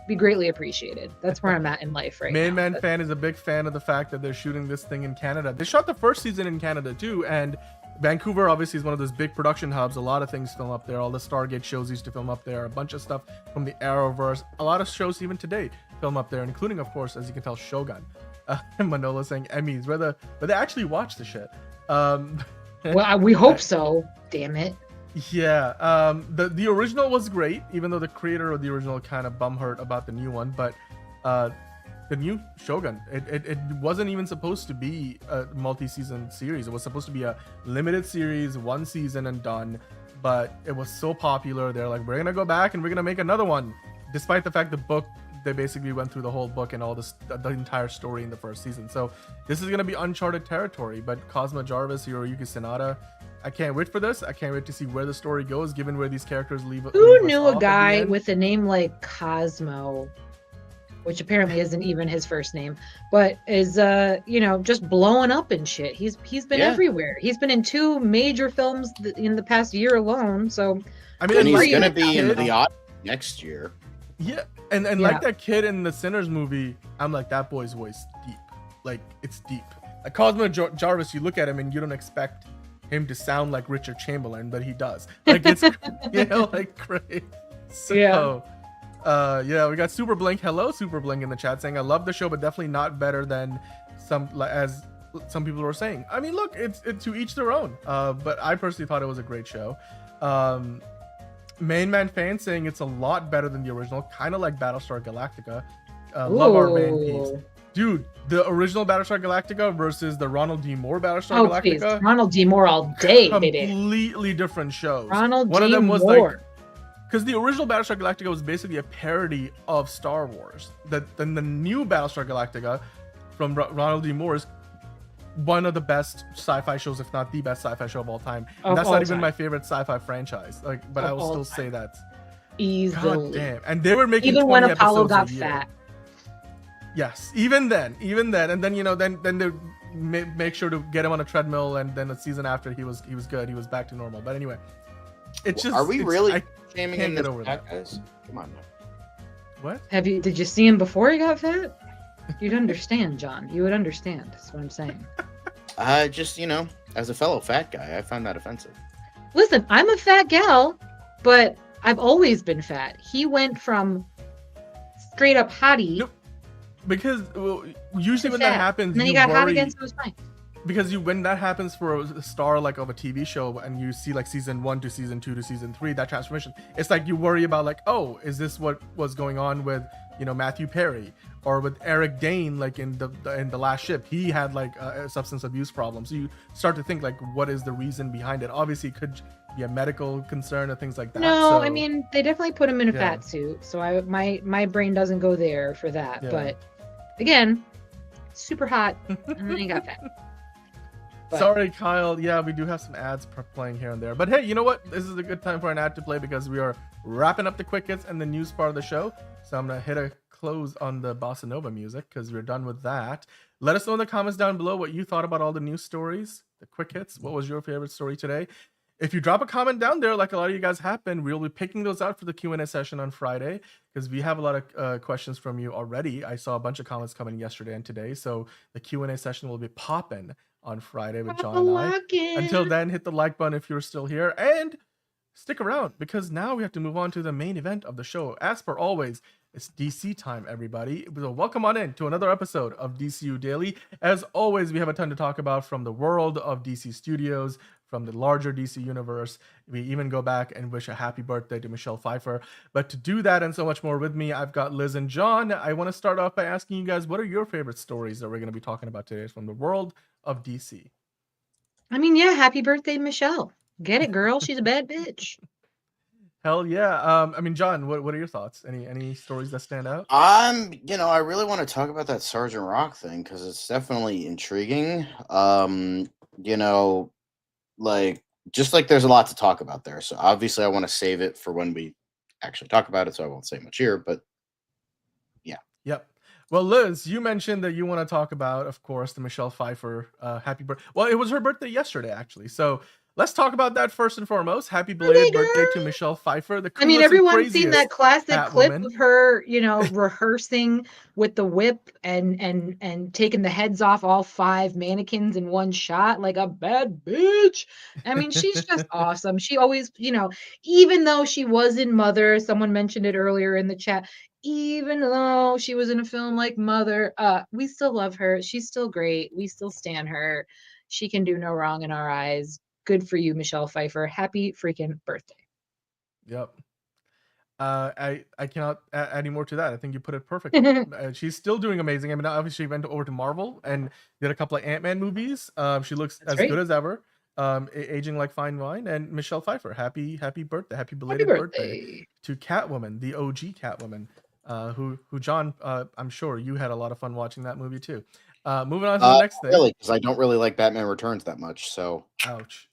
Speaker 3: be greatly appreciated. That's where I'm at in life right now.
Speaker 1: Main Man Fan is a big fan of the fact that they're shooting this thing in Canada. They shot the first season in Canada too, and Vancouver obviously is one of those big production hubs. A lot of things film up there. All the Stargate shows used to film up there. A bunch of stuff from the Arrowverse. A lot of shows even today film up there, including, of course, as you can tell, Shogun. Manolo saying Emmys, but they actually watch the shit.
Speaker 3: Well, we hope so. Damn it.
Speaker 1: Yeah. The original was great, even though the creator of the original kind of bumhurt about the new one. But the new Shogun, it wasn't even supposed to be a multi-season series. It was supposed to be a limited series, 1 season and done. But it was so popular, they're like, we're gonna go back and we're gonna make another one, despite the fact the book, they basically went through the whole book and all this, the entire story in the first season. So this is gonna be uncharted territory. But Cosmo Jarvis, Hiroyuki Sanada, I can't wait for this. I can't wait to see where the story goes, given where these characters leave.
Speaker 3: Who knew a guy with a name like Cosmo, which apparently isn't even his first name, but is just blowing up and shit. He's been everywhere. He's been in 2 major films in the past year alone. So
Speaker 2: I mean, he's gonna be in the audience next year.
Speaker 1: Yeah, and like that kid in the Sinners movie, I'm like, that boy's voice deep. Like, it's deep. Like Cosmo Jarvis, you look at him and you don't expect him to sound like Richard Chamberlain, but he does. Like, it's like great. So we got Super Blink. Hello, Super Blink in the chat saying, I love the show, but definitely not better than some people were saying. I mean, look, it's to each their own. But I personally thought it was a great show. Main Man Fan saying it's a lot better than the original, kind of like Battlestar Galactica. Love Our Van Peeps. Dude, the original Battlestar Galactica versus the Ronald D. Moore Battlestar Galactica.
Speaker 3: Please. Ronald D. Moore all day, baby.
Speaker 1: Completely different shows.
Speaker 3: One of them was Moore.
Speaker 1: Like, because the original Battlestar Galactica was basically a parody of Star Wars. Then the new Battlestar Galactica from Ronald D. Moore is one of the best sci-fi shows, if not the best sci-fi show of all time. And that's not even my favorite sci-fi franchise. Like, but I will still say that.
Speaker 3: Easily.
Speaker 1: God damn. And they were making
Speaker 3: even
Speaker 1: 20
Speaker 3: when Apollo got
Speaker 1: a year.
Speaker 3: fat.
Speaker 1: Yes, even then, and then then they make sure to get him on a treadmill, and then the season after he was good, he was back to normal. But anyway, it's just
Speaker 2: are we really shaming him
Speaker 1: get over that,
Speaker 2: guys? Come on now.
Speaker 1: What?
Speaker 3: Did you see him before he got fat? You'd understand, John. You would understand. That's what I'm saying.
Speaker 2: Just as a fellow fat guy, I find that offensive.
Speaker 3: Listen, I'm a fat gal, but I've always been fat. He went from straight up hottie.
Speaker 1: Nope. Because usually when that happens,
Speaker 3: and then he got hot again, so it was fine.
Speaker 1: Because when that happens for a star like of a TV show, and you see like season 1 to season 2 to season 3, that transformation, it's like you worry about like, oh, is this what was going on with Matthew Perry or with Eric Dane, like in the Last Ship? He had like a substance abuse problem, so you start to think like, what is the reason behind it? Obviously, it could be a medical concern or things like that.
Speaker 3: No, I mean they definitely put him in a fat suit, so my brain doesn't go there for that. But again, super hot, and then he got fat. But.
Speaker 1: Sorry, Kyle. Yeah, we do have some ads playing here and there. But hey, you know what? This is a good time for an ad to play because we are wrapping up the quick hits and the news part of the show. So I'm going to hit a close on the Bossa Nova music because we're done with that. Let us know in the comments down below what you thought about all the news stories, the quick hits. What was your favorite story today? If you drop a comment down there, like a lot of you guys have been, we'll be picking those out for the Q&A session on Friday because we have a lot of questions from you already. I saw a bunch of comments coming yesterday and today. So the Q&A session will be popping on Friday with John and I. Until then, hit the like button if you're still here and stick around because now we have to move on to the main event of the show. As per always, it's DC time, everybody. So welcome on in to another episode of DCU Daily. As always, we have a ton to talk about from the world of DC Studios, from the larger DC universe. We even go back and wish a happy birthday to Michelle Pfeiffer. But to do that and so much more with me, I've got Liz and John. I want to start off by asking you guys, what are your favorite stories that we're going to be talking about today from the world of DC?
Speaker 3: I mean, yeah, happy birthday, Michelle. Get it, girl. She's a bad bitch.
Speaker 1: Hell yeah. I mean, John, what are your thoughts? Any stories that stand out?
Speaker 2: I really want to talk about that Sergeant Rock thing because it's definitely intriguing. Like just like there's a lot to talk about there. So obviously I want to save it for when we actually talk about it, so I won't say much here, but yeah.
Speaker 1: Yep. Well, Liz, you mentioned that you want to talk about, of course, the Michelle Pfeiffer happy birthday. Well, it was her birthday yesterday, actually. So let's talk about that first and foremost. Happy belated birthday to Michelle Pfeiffer.
Speaker 3: Everyone's seen that classic clip of her, rehearsing with the whip and taking the heads off all 5 mannequins in one shot like a bad bitch. I mean, she's just awesome. She always, even though she was in Mother, someone mentioned it earlier in the chat, even though she was in a film like Mother, we still love her. She's still great. We still stan her. She can do no wrong in our eyes. Good for you, Michelle Pfeiffer. Happy freaking birthday.
Speaker 1: Yep. I cannot add any more to that. I think you put it perfectly. She's still doing amazing. I mean, obviously she went over to Marvel and did a couple of Ant-Man movies. She looks good as ever. Aging like fine wine. And Michelle Pfeiffer, happy birthday. Happy belated birthday to Catwoman, the OG Catwoman. Who John, I'm sure you had a lot of fun watching that movie too. Moving on to the next thing.
Speaker 2: Really, because I don't really like Batman Returns that much, so.
Speaker 1: Ouch.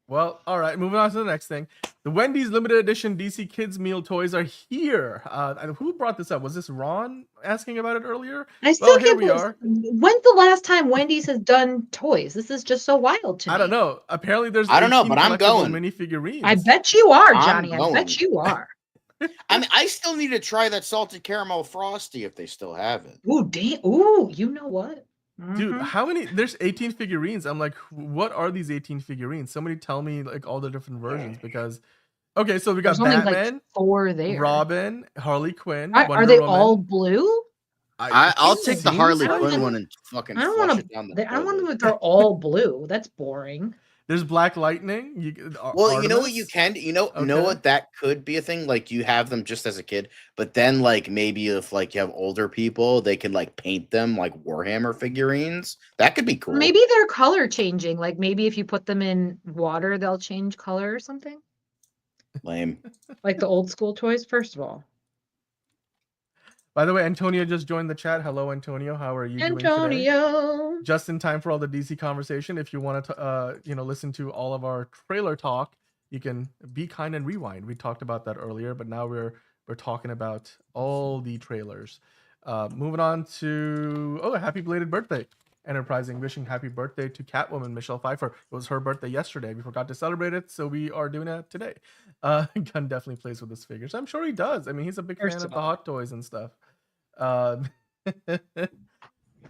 Speaker 1: Well, all right, moving on to the next thing. The Wendy's limited edition DC Kids meal toys are here. Who brought this up? Was this Ron asking about it earlier?
Speaker 3: Here we are. When's the last time Wendy's has done toys? This is just so wild to me.
Speaker 1: I don't know. Apparently there's
Speaker 2: I don't know, but I'm going.
Speaker 1: Minifigurines.
Speaker 3: I bet you are, Johnny. I bet you are.
Speaker 2: I mean, I still need to try that salted caramel frosty if they still have it.
Speaker 3: Ooh, damn. Ooh, you know what?
Speaker 1: Dude, how many? There's 18 figurines. I'm like, what are these 18 figurines? Somebody tell me like all the different versions because. Okay, so we got Batman,
Speaker 3: like 4 there.
Speaker 1: Robin, Harley Quinn.
Speaker 3: Are they all blue?
Speaker 2: I'll take the Harley Quinn one and fucking. I don't want them if they're all blue. That's boring.
Speaker 1: There's Black Lightning.
Speaker 2: Well, you know what you
Speaker 1: Artemis?
Speaker 2: can you know what that could be a thing, like you have them just as a kid, but then like maybe if like you have older people, they could like paint them like Warhammer figurines. That could be cool.
Speaker 3: Maybe they're color changing. Like maybe if you put them in water, they'll change color or something.
Speaker 2: Lame.
Speaker 3: Like the old school toys, first of all.
Speaker 1: By the way, Antonio just joined the chat. Hello, Antonio. How are you doing today?
Speaker 3: Antonio.
Speaker 1: Just in time for all the DC conversation. If you want to, listen to all of our trailer talk, you can be kind and rewind. We talked about that earlier, but now we're talking about all the trailers. Moving on to happy belated birthday, Enterprising. Wishing happy birthday to Catwoman Michelle Pfeiffer. It was her birthday yesterday. We forgot to celebrate it, so we are doing it today. Gunn definitely plays with his figures. I'm sure he does. I mean, he's a big fan of the hot toys and stuff.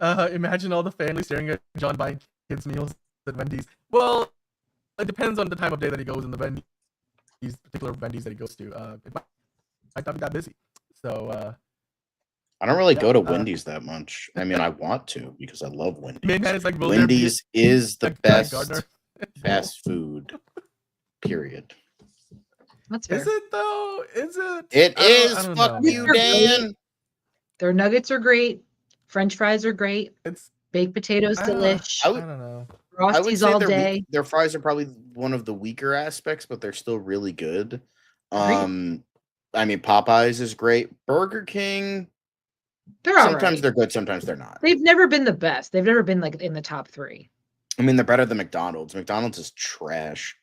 Speaker 1: Imagine all the family staring at John buying kids meals at Wendy's. Well, it depends on the time of day that he goes in the Wendy's, particular Wendy's that he goes to. It might not be that busy. So
Speaker 2: I don't really go to Wendy's that much. I mean, I want to because I love Wendy's.
Speaker 1: Main man is like,
Speaker 2: Wendy's is the best
Speaker 1: Gardner?
Speaker 2: fast food. Period.
Speaker 3: That's fair.
Speaker 1: Is it though? Is it?
Speaker 2: It is.
Speaker 1: I don't
Speaker 2: Fuck
Speaker 1: know,
Speaker 2: you,
Speaker 1: man.
Speaker 2: Dan.
Speaker 3: Their nuggets are great. French fries are great.
Speaker 1: It's
Speaker 3: Baked potatoes, delish.
Speaker 1: I don't know.
Speaker 2: I would
Speaker 3: Frosties
Speaker 2: say
Speaker 3: all day.
Speaker 2: their fries are probably one of the weaker aspects, but they're still really good. I mean, Popeyes is great. Burger King,
Speaker 3: They're all
Speaker 2: sometimes
Speaker 3: right.
Speaker 2: they're good, sometimes they're not.
Speaker 3: They've never been the best. They've never been like in the top 3.
Speaker 2: I mean, they're better than McDonald's. McDonald's is trash.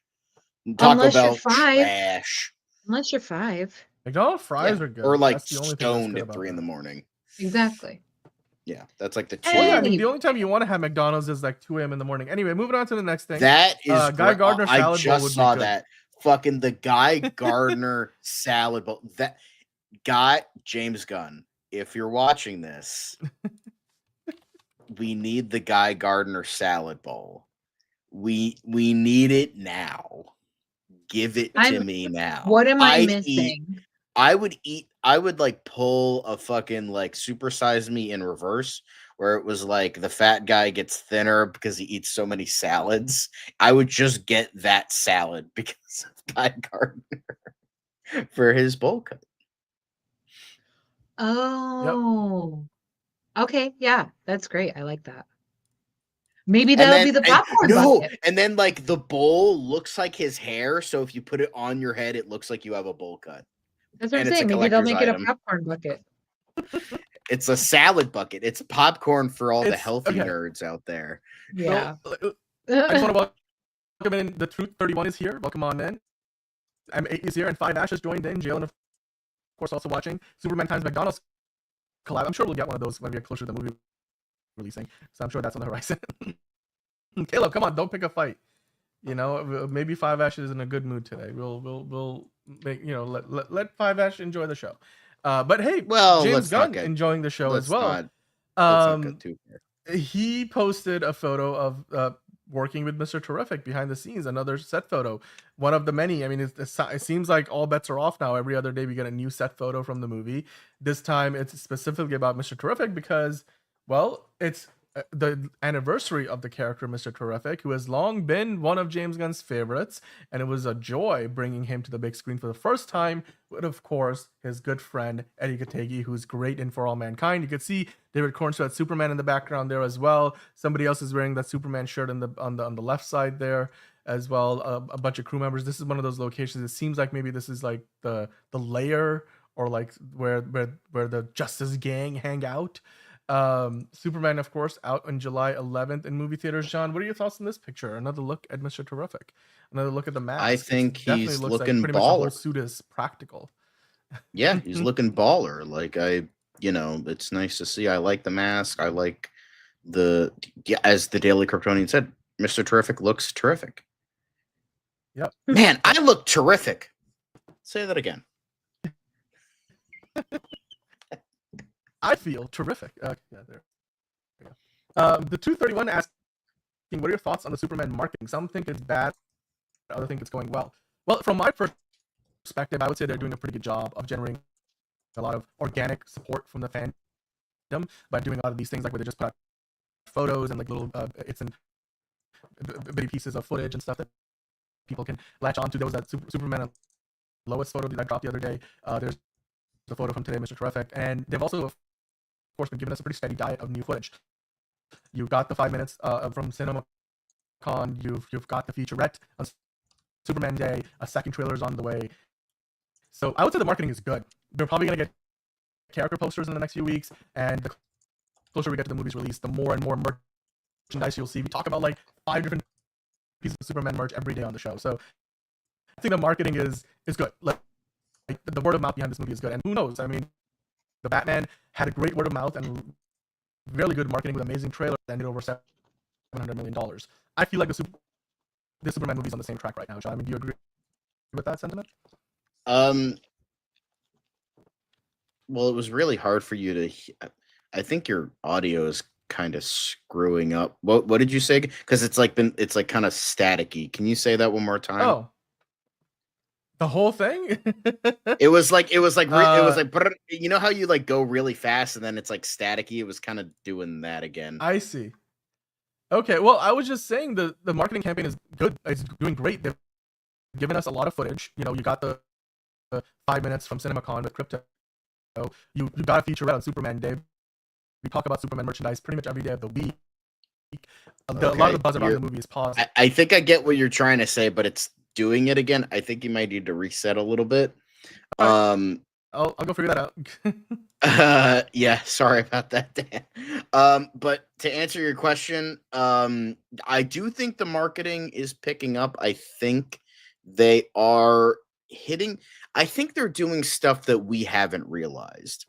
Speaker 2: Taco
Speaker 3: Unless you're
Speaker 2: Bell,
Speaker 3: 5.
Speaker 2: trash.
Speaker 3: Unless you're 5.
Speaker 1: McDonald's fries are good.
Speaker 2: Or like
Speaker 1: That's the only thing that's
Speaker 2: stoned
Speaker 1: good
Speaker 2: at
Speaker 1: about
Speaker 2: 3 in the
Speaker 1: them.
Speaker 2: morning.
Speaker 3: Exactly.
Speaker 2: Yeah, that's like the 2.
Speaker 1: Well, yeah, I mean, the only time you want to have McDonald's is like 2 a.m. in the morning. Anyway, moving on to the next thing.
Speaker 2: That is
Speaker 1: Guy Gardner
Speaker 2: I
Speaker 1: salad bowl would
Speaker 2: just
Speaker 1: be
Speaker 2: saw
Speaker 1: good.
Speaker 2: that. Fucking the Guy Gardner salad bowl. That got James Gunn. If you're watching this, we need the Guy Gardner salad bowl. We need it now. Give it to me now.
Speaker 3: What am I
Speaker 2: I'd
Speaker 3: missing?
Speaker 2: I would like pull a fucking like Super Size Me in reverse, where it was like the fat guy gets thinner because he eats so many salads. I would just get that salad because of Guy Gardner for his bowl cut.
Speaker 3: Oh. Okay, yeah, that's great. I like that. Maybe that'll be the popcorn bucket.
Speaker 2: And then like the bowl looks like his hair, so if you put it on your head, it looks like you have a bowl cut.
Speaker 3: That's what I'm
Speaker 2: And it's a
Speaker 3: saying. Maybe they'll
Speaker 2: collector's
Speaker 3: make it a
Speaker 2: item.
Speaker 3: popcorn bucket.
Speaker 2: It's a salad bucket. It's popcorn for all the
Speaker 1: It's-
Speaker 2: healthy
Speaker 1: okay.
Speaker 2: nerds out there.
Speaker 3: Yeah.
Speaker 1: So, I just want to welcome in. The Truth 31 is here. Welcome on in. M8 is here, and 5 Ash has joined in. Jalen, of course, also watching. Superman times McDonald's collab. I'm sure we'll get one of those when we get closer to the movie releasing. So I'm sure that's on the horizon. Caleb, come on, don't pick a fight. You know, maybe 5 Ash is in a good mood today. We'll make, let 5 Ash enjoy the show. But hey,
Speaker 2: Well,
Speaker 1: James
Speaker 2: let's
Speaker 1: Gunn
Speaker 2: not get-
Speaker 1: enjoying the show as
Speaker 2: let's
Speaker 1: well.
Speaker 2: let's not go too far.
Speaker 1: He posted a photo of working with Mr. Terrific behind the scenes, another set photo, one of the many. I mean, it seems like all bets are off now. Every other day we get a new set photo from the movie. This time it's specifically about Mr. Terrific because, well, it's the anniversary of the character Mr. Terrific, who has long been one of James Gunn's favorites, and it was a joy bringing him to the big screen for the first time with, of course, his good friend Eddie Kategi, who's great in For All Mankind. You could see David Cornstalk Superman in the background there as well. Somebody else is wearing that Superman shirt on the left side there as well. A bunch of crew members. This is one of those locations. It seems like maybe this is like the lair, or like where the Justice Gang hang out. Superman, of course, out on July 11th in movie theaters. John, what are your thoughts on this picture? Another look at Mr. Terrific. Another look at the mask.
Speaker 2: I think
Speaker 1: Definitely
Speaker 2: he's
Speaker 1: looks
Speaker 2: looking
Speaker 1: pretty much the whole
Speaker 2: baller.
Speaker 1: suit is practical.
Speaker 2: Yeah, he's looking baller. Like it's nice to see. I like the mask. I like as the Daily Kryptonian said, Mr. Terrific looks terrific.
Speaker 1: Yep.
Speaker 2: Man, I look terrific. Say that again.
Speaker 1: I feel terrific. Yeah, there we go. The 231 asking, what are your thoughts on the Superman marketing? Some think it's bad, others think it's going well. Well, from my perspective, I would say they're doing a pretty good job of generating a lot of organic support from the fandom by doing a lot of these things, like where they just put out photos and like little it's in bitty pieces of footage and stuff that people can latch onto. There was that Superman and Lois photo that dropped the other day. There's the photo from today, Mr. Terrific, and they've also, of course, been giving us a pretty steady diet of new footage. You've got the 5 minutes from CinemaCon. You've got the featurette on Superman Day. A second trailer is on the way. So I would say the marketing is good. They're probably gonna get character posters in the next few weeks, and the closer we get to the movie's release, the more and more merchandise you'll see. We talk about like 5 different pieces of Superman merch every day on the show. So I think the marketing is good. Like the word of mouth behind this movie is good. And who knows? I mean, the Batman had a great word of mouth and really good marketing with amazing trailer that ended over $700 million. I feel like the Superman movie's on the same track right now, John. I mean, do you agree with that sentiment?
Speaker 2: Well, it was really hard for you to. I think your audio is kind of screwing up. What did you say? Because it's like kind of staticky. Can you say that one more time?
Speaker 1: Oh, the whole thing?
Speaker 2: It was like you know how you like go really fast and then it's like staticky. It was kind of doing that again.
Speaker 1: I see. Okay, well, I was just saying the marketing campaign is good. It's doing great. They've given us a lot of footage. You know, you got the 5 minutes from CinemaCon with Crypto. You got a featurette on Superman Day. We talk about Superman merchandise pretty much every day of the week. A lot of the buzz around the movie is paused.
Speaker 2: I think I get what you're trying to say, but it's doing it again. I think you might need to reset a little bit.
Speaker 1: I'll go figure that
Speaker 2: out. Yeah, sorry about that, Dan. But to answer your question, I do think the marketing is picking up. I think they are hitting. I think they're doing stuff that we haven't realized.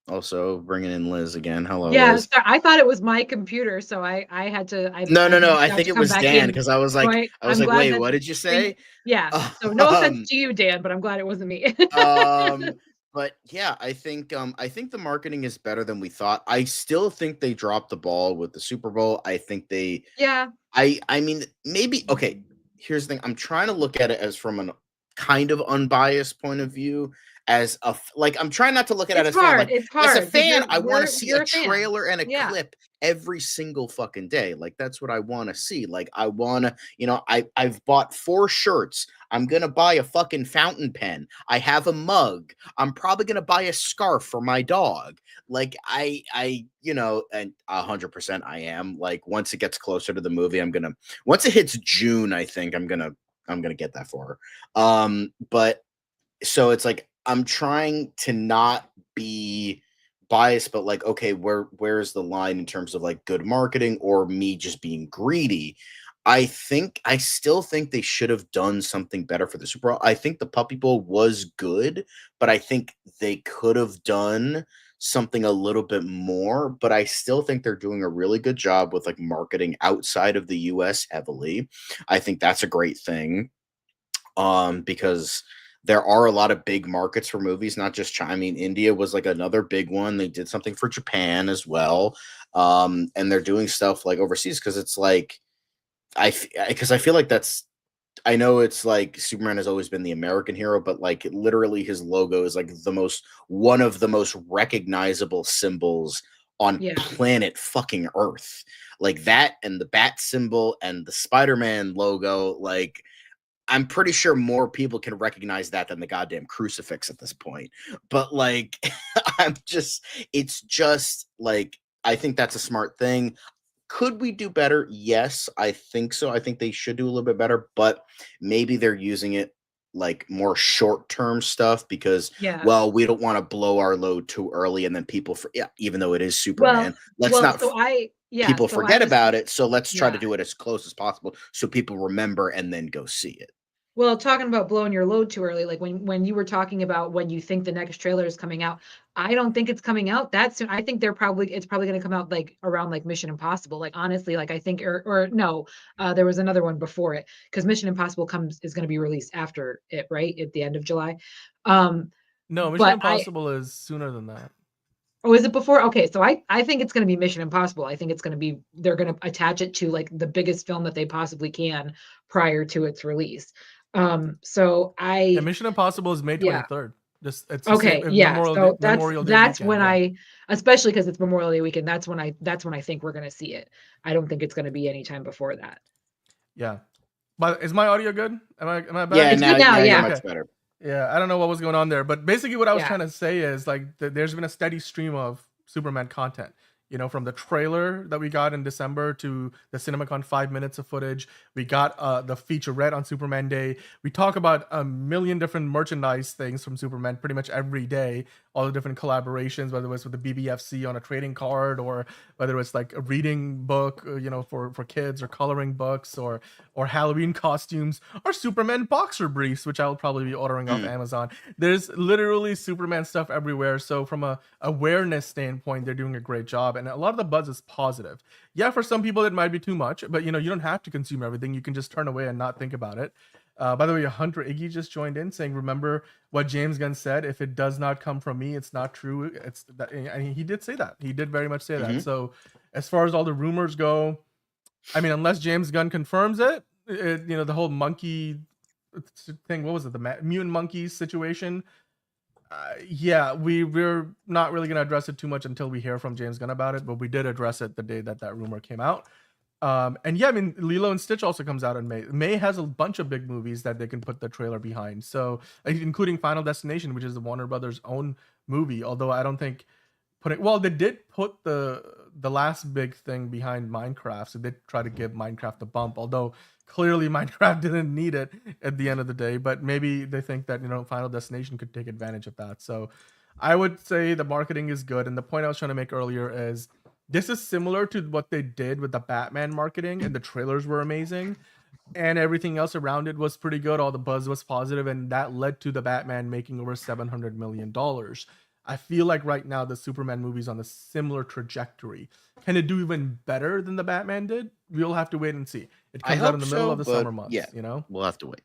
Speaker 2: Also bringing in Liz again. Hello.
Speaker 3: Yeah,
Speaker 2: Liz.
Speaker 3: sorry, I thought it was my computer, so I had to.
Speaker 2: No. I think it was Dan because I was like, wait, what did you say?
Speaker 3: Yeah. So no offense to you, Dan, but I'm glad it wasn't me.
Speaker 2: But yeah, I think the marketing is better than we thought. I still think they dropped the ball with the Super Bowl. I think they.
Speaker 3: Yeah.
Speaker 2: I mean, maybe okay. Here's the thing. I'm trying to look at it as from a kind of unbiased point of view. As a I'm trying not to look at it as
Speaker 3: hard.
Speaker 2: Fan.
Speaker 3: It's hard.
Speaker 2: As a fan, I want to see a
Speaker 3: fan.
Speaker 2: trailer and a clip every single fucking day. Like that's what I want to see. Like I want to, you know, I've bought 4 shirts. I'm gonna buy a fucking fountain pen. I have a mug. I'm probably gonna buy a scarf for my dog. Like I, you know, and 100% I am. Like once it gets closer to the movie, once it hits June, I think I'm gonna get that for her. But so it's like. I'm trying to not be biased, but like, okay, where's the line in terms of like good marketing or me just being greedy? I still think they should have done something better for the Super Bowl. I think the Puppy Bowl was good, but I think they could have done something a little bit more, but I still think they're doing a really good job with like marketing outside of the US heavily. I think that's a great thing. Because there are a lot of big markets for movies, not just China. I mean, India was like another big one. They did something for Japan as well. And they're doing stuff like overseas because it's like, I feel like I know it's like Superman has always been the American hero, but like literally his logo is like one of the most recognizable symbols on planet fucking Earth. Like that and the bat symbol and the Spider-Man logo, like, I'm pretty sure more people can recognize that than the goddamn crucifix at this point. But like, it's just like, I think that's a smart thing. Could we do better? Yes, I think so. I think they should do a little bit better, but maybe they're using it like more short-term stuff because, well, we don't want to blow our load too early and then people, even though it is Superman, people forget about it. So let's try to do it as close as possible so people remember and then go see it.
Speaker 3: Well, talking about blowing your load too early, like when you were talking about when you think the next trailer is coming out, I don't think it's coming out that soon. I think it's probably going to come out like around like Mission Impossible. Like honestly, like I think or no, there was another one before it because Mission Impossible is going to be released after it, right? At the end of July.
Speaker 1: No, Mission Impossible is sooner than that.
Speaker 3: Oh, is it before? Okay, so I think it's going to be Mission Impossible. I think it's going to be, they're going to attach it to like the biggest film that they possibly can prior to its release. So
Speaker 1: Mission Impossible is May 23rd. Just it's
Speaker 3: Okay, yeah. So
Speaker 1: Memorial Day
Speaker 3: that's
Speaker 1: weekend,
Speaker 3: when
Speaker 1: yeah.
Speaker 3: especially because it's Memorial Day weekend, that's when I think we're gonna see it. I don't think it's gonna be any time before that.
Speaker 1: Yeah. But is my audio good? Am I back?
Speaker 2: Yeah,
Speaker 3: It's good now,
Speaker 2: now you're
Speaker 3: yeah.
Speaker 2: much better.
Speaker 1: Yeah, I don't know what was going on there, but basically what I was
Speaker 3: Yeah.
Speaker 1: trying to say is like there's been a steady stream of Superman content. From the trailer that we got in December to the CinemaCon 5 minutes of footage. We got the featurette on Superman Day. We talk about a million different merchandise things from Superman pretty much every day. All the different collaborations, whether it was with the BBFC on a trading card, or whether it's like a reading book, for kids, or coloring books, or Halloween costumes, or Superman boxer briefs, which I'll probably be ordering off Amazon. There's literally Superman stuff everywhere. So from a awareness standpoint, they're doing a great job, and a lot of the buzz is positive. Yeah, for some people it might be too much, but you don't have to consume everything. You can just turn away and not think about it. By the way, Hunter Iggy just joined in saying, "Remember what James Gunn said? If it does not come from me, it's not true." It's that, and he did say that. He did very much say that. So, as far as all the rumors go, I mean, unless James Gunn confirms it, the whole monkey thing. What was it? The mutant monkeys situation. Yeah, we're not really going to address it too much until we hear from James Gunn about it, but we did address it the day that rumor came out. And yeah, I mean, Lilo and Stitch also comes out in May. May has a bunch of big movies that they can put the trailer behind. So, including Final Destination, which is the Warner Brothers' own movie. Although I don't think they did put the last big thing behind Minecraft. So they try to give Minecraft a bump. Although clearly Minecraft didn't need it at the end of the day. But maybe they think that Final Destination could take advantage of that. So I would say the marketing is good. And the point I was trying to make earlier is, this is similar to what they did with the Batman marketing, and the trailers were amazing, and everything else around it was pretty good. All the buzz was positive, and that led to the Batman making over $700 million. I feel like right now the Superman movie's on a similar trajectory. Can it do even better than the Batman did? We'll have to wait and see. It comes out in the middle of the summer months.
Speaker 2: Yeah, we'll have to wait.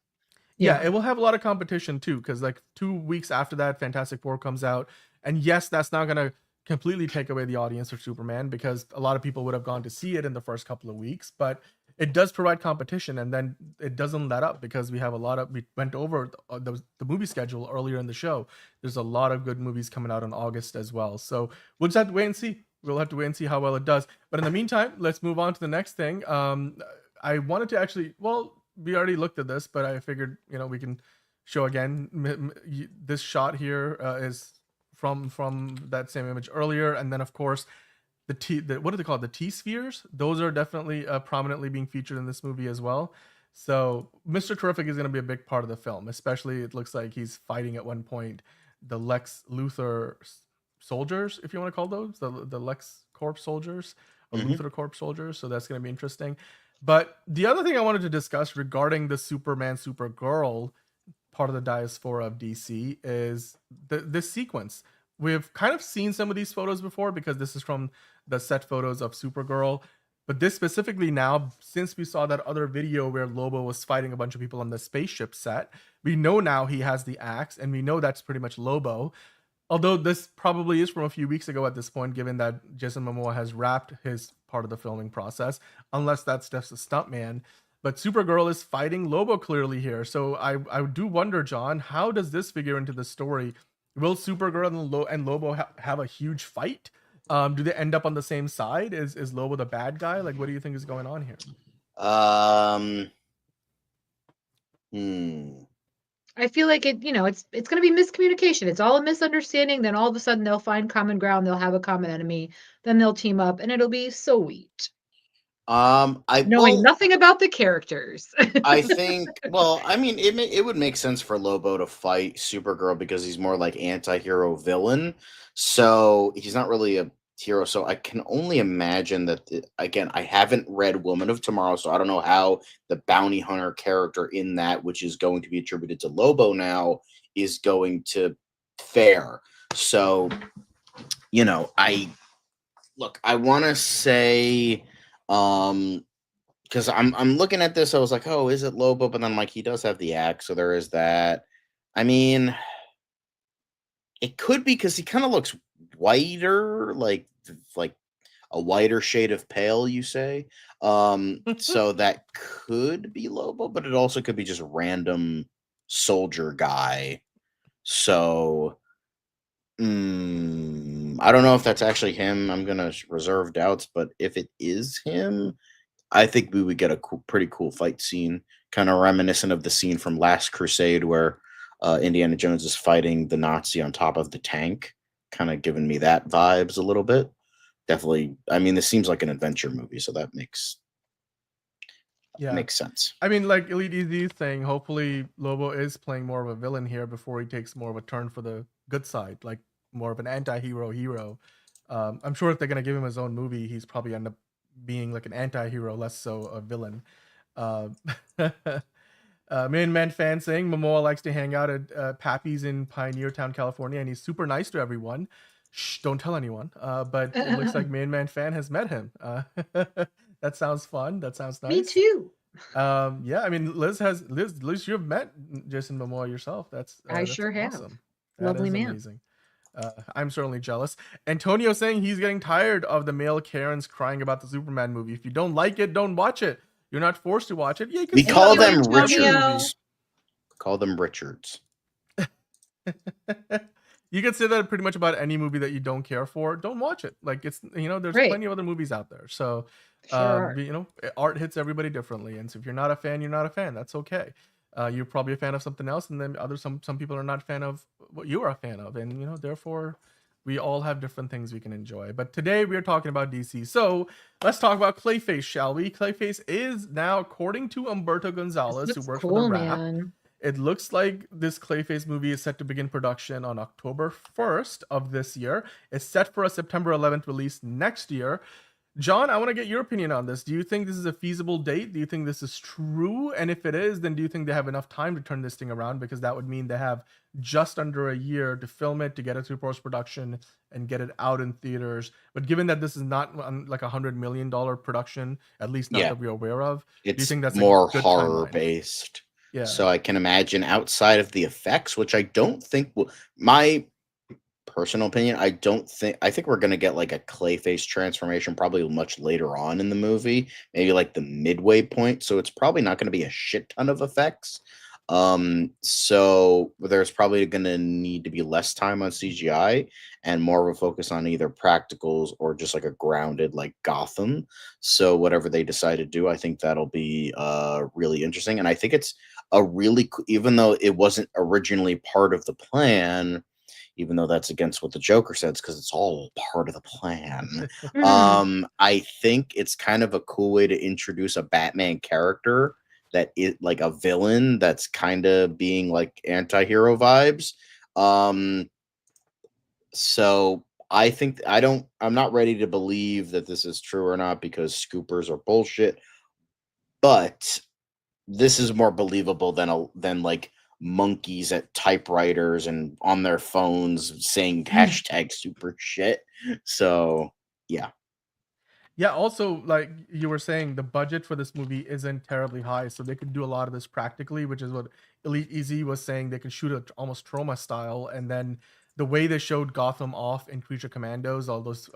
Speaker 1: Yeah, it will have a lot of competition too, because like 2 weeks after that, Fantastic Four comes out, and yes, that's not gonna completely take away the audience for Superman, because a lot of people would have gone to see it in the first couple of weeks, but it does provide competition, and then it doesn't let up, because we went over the movie schedule earlier in the show. There's a lot of good movies coming out in August as well, so we'll just have to wait and see. We'll have to wait and see how well it does. But in the meantime, let's move on to the next thing. I wanted to actually, we already looked at this, but I figured we can show again. This shot here is from that same image earlier, and then of course what do they call it? The T-spheres. Those are definitely prominently being featured in this movie as well. So Mr. Terrific is going to be a big part of the film, especially it looks like he's fighting at one point the Lex Luthor soldiers, if you want to call those the Lex Corp soldiers, or Luthor Corp soldiers. So that's going to be interesting. But the other thing I wanted to discuss regarding the Superman Supergirl part of the diaspora of DC is this sequence. We've kind of seen some of these photos before, because this is from the set photos of Supergirl, but this specifically now, since we saw that other video where Lobo was fighting a bunch of people on the spaceship set, we know now he has the axe, and we know that's pretty much Lobo. Although this probably is from a few weeks ago at this point, given that Jason Momoa has wrapped his part of the filming process, unless that's just a stuntman. But Supergirl is fighting Lobo clearly here. So I do wonder, John, how does this figure into the story? Will Supergirl and Lobo have a huge fight? Do they end up on the same side? Is Lobo the bad guy? Like, what do you think is going on here?
Speaker 3: I feel like it's going to be miscommunication. It's all a misunderstanding. Then all of a sudden they'll find common ground. They'll have a common enemy. Then they'll team up, and it'll be sweet. Knowing nothing about the characters.
Speaker 2: I think, I mean, it would make sense for Lobo to fight Supergirl, because he's more like anti-hero villain. So he's not really a hero. So I can only imagine that, again, I haven't read Woman of Tomorrow, so I don't know how the bounty hunter character in that, which is going to be attributed to Lobo now, is going to fare. So, I want to say, because I'm looking at this, I was like, oh, is it Lobo? But then I'm like, he does have the axe, so there is that. I mean, it could be, because he kind of looks whiter, like a whiter shade of pale, you say. So that could be Lobo, but it also could be just a random soldier guy. So I don't know if that's actually him. I'm gonna reserve doubts, but if it is him, I think we would get a pretty cool fight scene, kind of reminiscent of the scene from Last Crusade where Indiana Jones is fighting the Nazi on top of the tank, kind of giving me that vibes a little bit. Definitely, I mean, this seems like an adventure movie, so that makes sense.
Speaker 1: I mean, like Elite Easy is saying, hopefully Lobo is playing more of a villain here before he takes more of a turn for the good side, like more of an anti-hero hero. I'm sure if they're gonna give him his own movie, he's probably end up being like an anti-hero, less so a villain. Main Man fan saying Momoa likes to hang out at Pappy's in Pioneer Town, California, and he's super nice to everyone. Shh, don't tell anyone. But it looks like Main Man fan has met him. That sounds fun. That sounds nice.
Speaker 3: Me too.
Speaker 1: Yeah, I mean, Liz, you've met Jason Momoa yourself. That's
Speaker 3: I sure have.
Speaker 1: awesome.
Speaker 3: Lovely man.
Speaker 1: Amazing. I'm certainly jealous. Antonio saying he's getting tired of the male Karens crying about the Superman movie. If you don't like it, don't watch it. You're not forced to watch it. Yeah,
Speaker 2: We call them
Speaker 3: Antonio.
Speaker 2: Richards. Call them Richards.
Speaker 1: You can say that pretty much about any movie that you don't care for. Don't watch it. Like it's there's
Speaker 3: Right.
Speaker 1: plenty of other movies out there. So
Speaker 3: Sure.
Speaker 1: art hits everybody differently. And so if you're not a fan, you're not a fan. That's okay. You're probably a fan of something else, and then some people are not a fan of what you are a fan of, and therefore we all have different things we can enjoy. But today we are talking about DC. So let's talk about Clayface, shall we? Clayface is now, according to Humberto Gonzalez, who works for The Wrap,
Speaker 3: man.
Speaker 1: it looks like this Clayface movie is set to begin production on October 1st of this year. It's set for a September 11th release next year. John, I want to get your opinion on this. Do you think this is a feasible date? Do you think this is true? And if it is, then do you think they have enough time to turn this thing around? Because that would mean they have just under a year to film it, to get it through post-production, and get it out in theaters. But given that this is not like $100 million production, at least not that we're aware of, do you think that's
Speaker 2: more
Speaker 1: a good
Speaker 2: horror-based?
Speaker 1: Yeah.
Speaker 2: So I can imagine outside of the effects, which I don't think will. My personal opinion, I think we're going to get like a Clayface transformation probably much later on in the movie, maybe like the midway point. So it's probably not going to be a shit ton of effects. So there's probably going to need to be less time on CGI and more of a focus on either practicals or just like a grounded like Gotham. So whatever they decide to do, I think that'll be really interesting. And I think it's a really, even though it wasn't originally part of the plan, even though that's against what the Joker says, because it's all part of the plan. I think it's kind of a cool way to introduce a Batman character that is like a villain that's kind of being like anti-hero vibes. So I think I'm not ready to believe that this is true or not because scoopers are bullshit, but this is more believable than like monkeys at typewriters and on their phones saying hashtag super shit. So yeah.
Speaker 1: Also, like you were saying, the budget for this movie isn't terribly high, so they could do a lot of this practically, which is what Elite Easy was saying. They could shoot it almost trauma style, and then the way they showed Gotham off in Creature Commandos, all those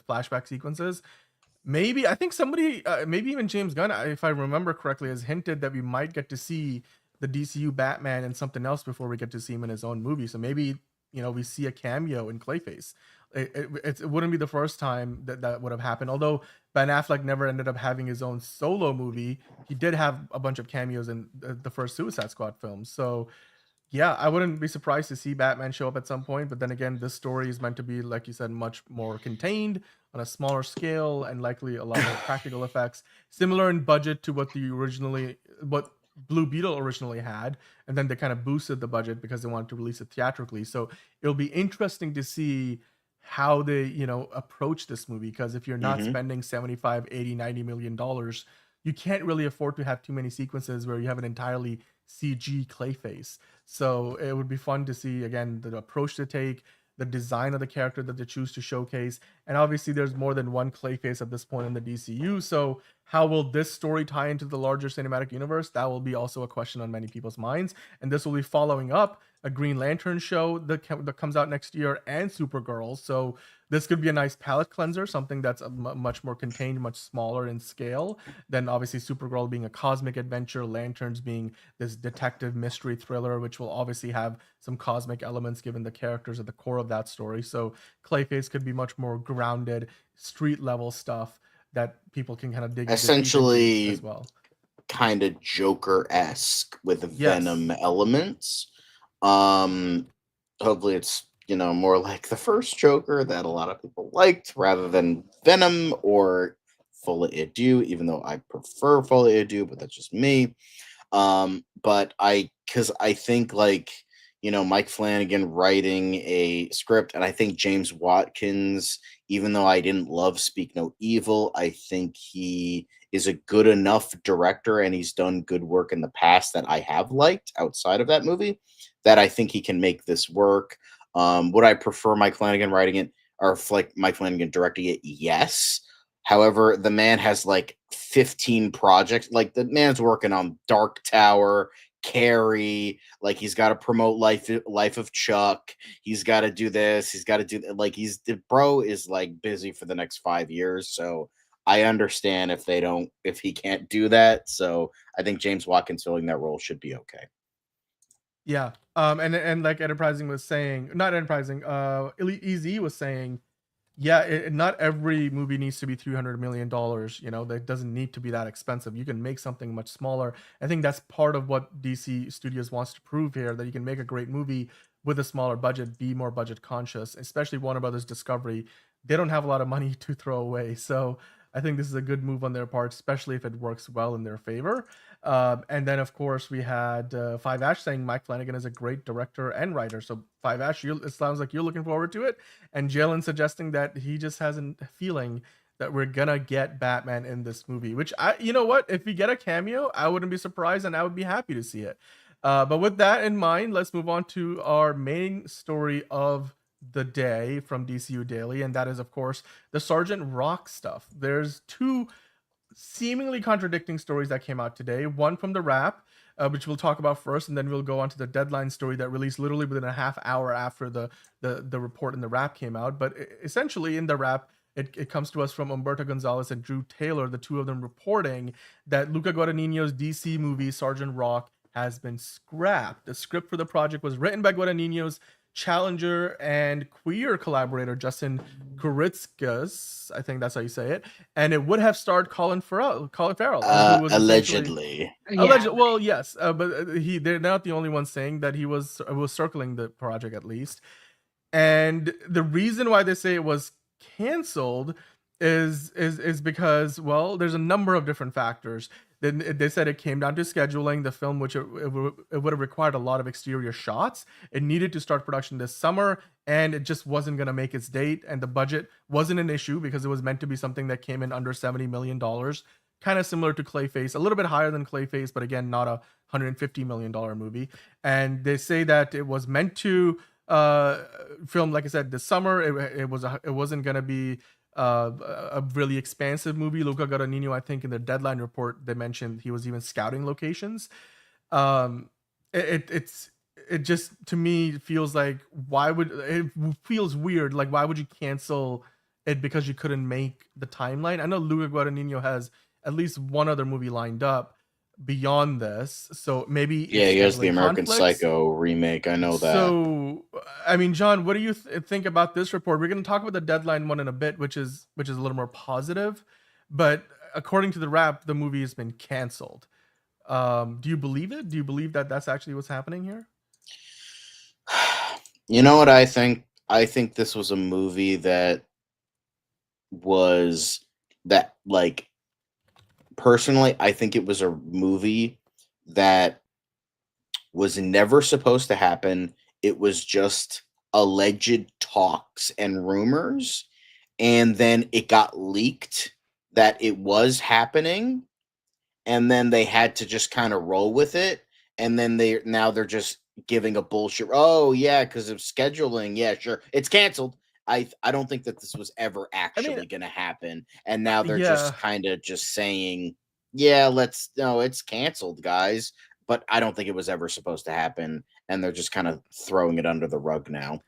Speaker 1: flashback sequences, maybe I think somebody, maybe even James Gunn, if I remember correctly, has hinted that we might get to see the DCU Batman and something else before we get to see him in his own movie. So maybe we see a cameo in Clayface. It wouldn't be the first time that would have happened. Although Ben Affleck never ended up having his own solo movie, he did have a bunch of cameos in the first Suicide Squad film. So yeah, I wouldn't be surprised to see Batman show up at some point. But then again, this story is meant to be, like you said, much more contained on a smaller scale and likely a lot more practical effects, similar in budget to what Blue Beetle originally had, and then they kind of boosted the budget because they wanted to release it theatrically. So it'll be interesting to see how they approach this movie, because if you're not spending 75, 80, 90 million dollars, you can't really afford to have too many sequences where you have an entirely CG Clayface. So it would be fun to see again the approach to take, the design of the character that they choose to showcase. And obviously there's more than one Clayface at this point in the DCU, so how will this story tie into the larger cinematic universe? That will be also a question on many people's minds. And this will be following up a Green Lantern show that comes out next year, and Supergirl. So this could be a nice palate cleanser, something that's much more contained, much smaller in scale than obviously Supergirl being a cosmic adventure, Lanterns being this detective mystery thriller, which will obviously have some cosmic elements given the characters at the core of that story. So Clayface could be much more grounded, street level stuff that people can kind of dig
Speaker 2: essentially
Speaker 1: as well.
Speaker 2: Kind of Joker-esque with Venom elements. Hopefully it's, more like the first Joker that a lot of people liked rather than Venom or Folie à Deux, even though I prefer Folie à Deux, but that's just me. But because I think Mike Flanagan writing a script, and I think James Watkins, even though I didn't love Speak No Evil, I think he is a good enough director and he's done good work in the past that I have liked outside of that movie, that I think he can make this work. Would I prefer Mike Flanagan writing it or Mike Flanagan directing it? Yes. However, the man has 15 projects. The man's working on Dark Tower, Carrie, he's got to promote Life of Chuck. He's got to do this. He's got to do the bro is busy for the next 5 years. So I understand if he can't do that. So I think James Watkins filling that role should be okay.
Speaker 1: Yeah. And like Enterprising was saying, not Enterprising, EZ was saying, yeah, not every movie needs to be $300 million. That doesn't need to be that expensive. You can make something much smaller. I think that's part of what DC Studios wants to prove here, that you can make a great movie with a smaller budget, be more budget conscious, especially Warner Brothers Discovery. They don't have a lot of money to throw away. So I think this is a good move on their part, especially if it works well in their favor. And then, of course, we had Five Ash saying Mike Flanagan is a great director and writer. So Five Ash, it sounds like you're looking forward to it. And Jalen suggesting that he just has a feeling that we're gonna get Batman in this movie, which you know what? If we get a cameo, I wouldn't be surprised and I would be happy to see it. But with that in mind, let's move on to our main story of the day from DCU Daily, and that is, of course, the Sergeant Rock stuff. There's two seemingly contradicting stories that came out today. One from the Wrap, which we'll talk about first, and then we'll go on to the Deadline story that released literally within a half hour after the report in the Wrap came out. But essentially, in the Wrap, it comes to us from Humberto Gonzalez and Drew Taylor, the two of them reporting that Luca Guadagnino's DC movie Sergeant Rock has been scrapped. The script for the project was written by Guadagnino's Challenger and queer collaborator Justin Kuritskas, I think that's how you say it, and it would have starred Colin Farrell, who was
Speaker 2: allegedly.
Speaker 1: Well, yes, but they're not the only ones saying that he was circling the project at least. And the reason why they say it was canceled is because, well, there's a number of different factors. Then they said it came down to scheduling the film, which it would have required a lot of exterior shots. It needed to start production this summer, and it just wasn't going to make its date. And the budget wasn't an issue because it was meant to be something that came in under $70 million, kind of similar to Clayface, a little bit higher than Clayface, but again, not a $150 million movie. And they say that it was meant to film, like I said, this summer. It wasn't going to be a really expansive movie. Luca Guadagnino, I think in the Deadline report, they mentioned he was even scouting locations. It just, to me, feels like, it feels weird. Like, why would you cancel it because you couldn't make the timeline? I know Luca Guadagnino has at least one other movie lined up beyond this, so maybe
Speaker 2: he has the American Psycho remake. I know that.
Speaker 1: So, I mean, John, what do you think about this report? We're going to talk about the Deadline one in a bit, which is a little more positive, but according to the Wrap, the movie has been canceled. Do you believe it? Do you believe that that's actually what's happening here?
Speaker 2: You know what I think? I think this was a movie that was personally, I think it was a movie that was never supposed to happen. It was just alleged talks and rumors, and then it got leaked that it was happening, and then they had to just kind of roll with it, and then they're just giving a bullshit. Oh yeah, because of scheduling. Yeah, sure, it's canceled. I don't think that this was ever actually going to happen, and now they're
Speaker 1: yeah.
Speaker 2: just kind of just saying, yeah, it's canceled, guys. But I don't think it was ever supposed to happen, and they're just kind of throwing it under the rug now.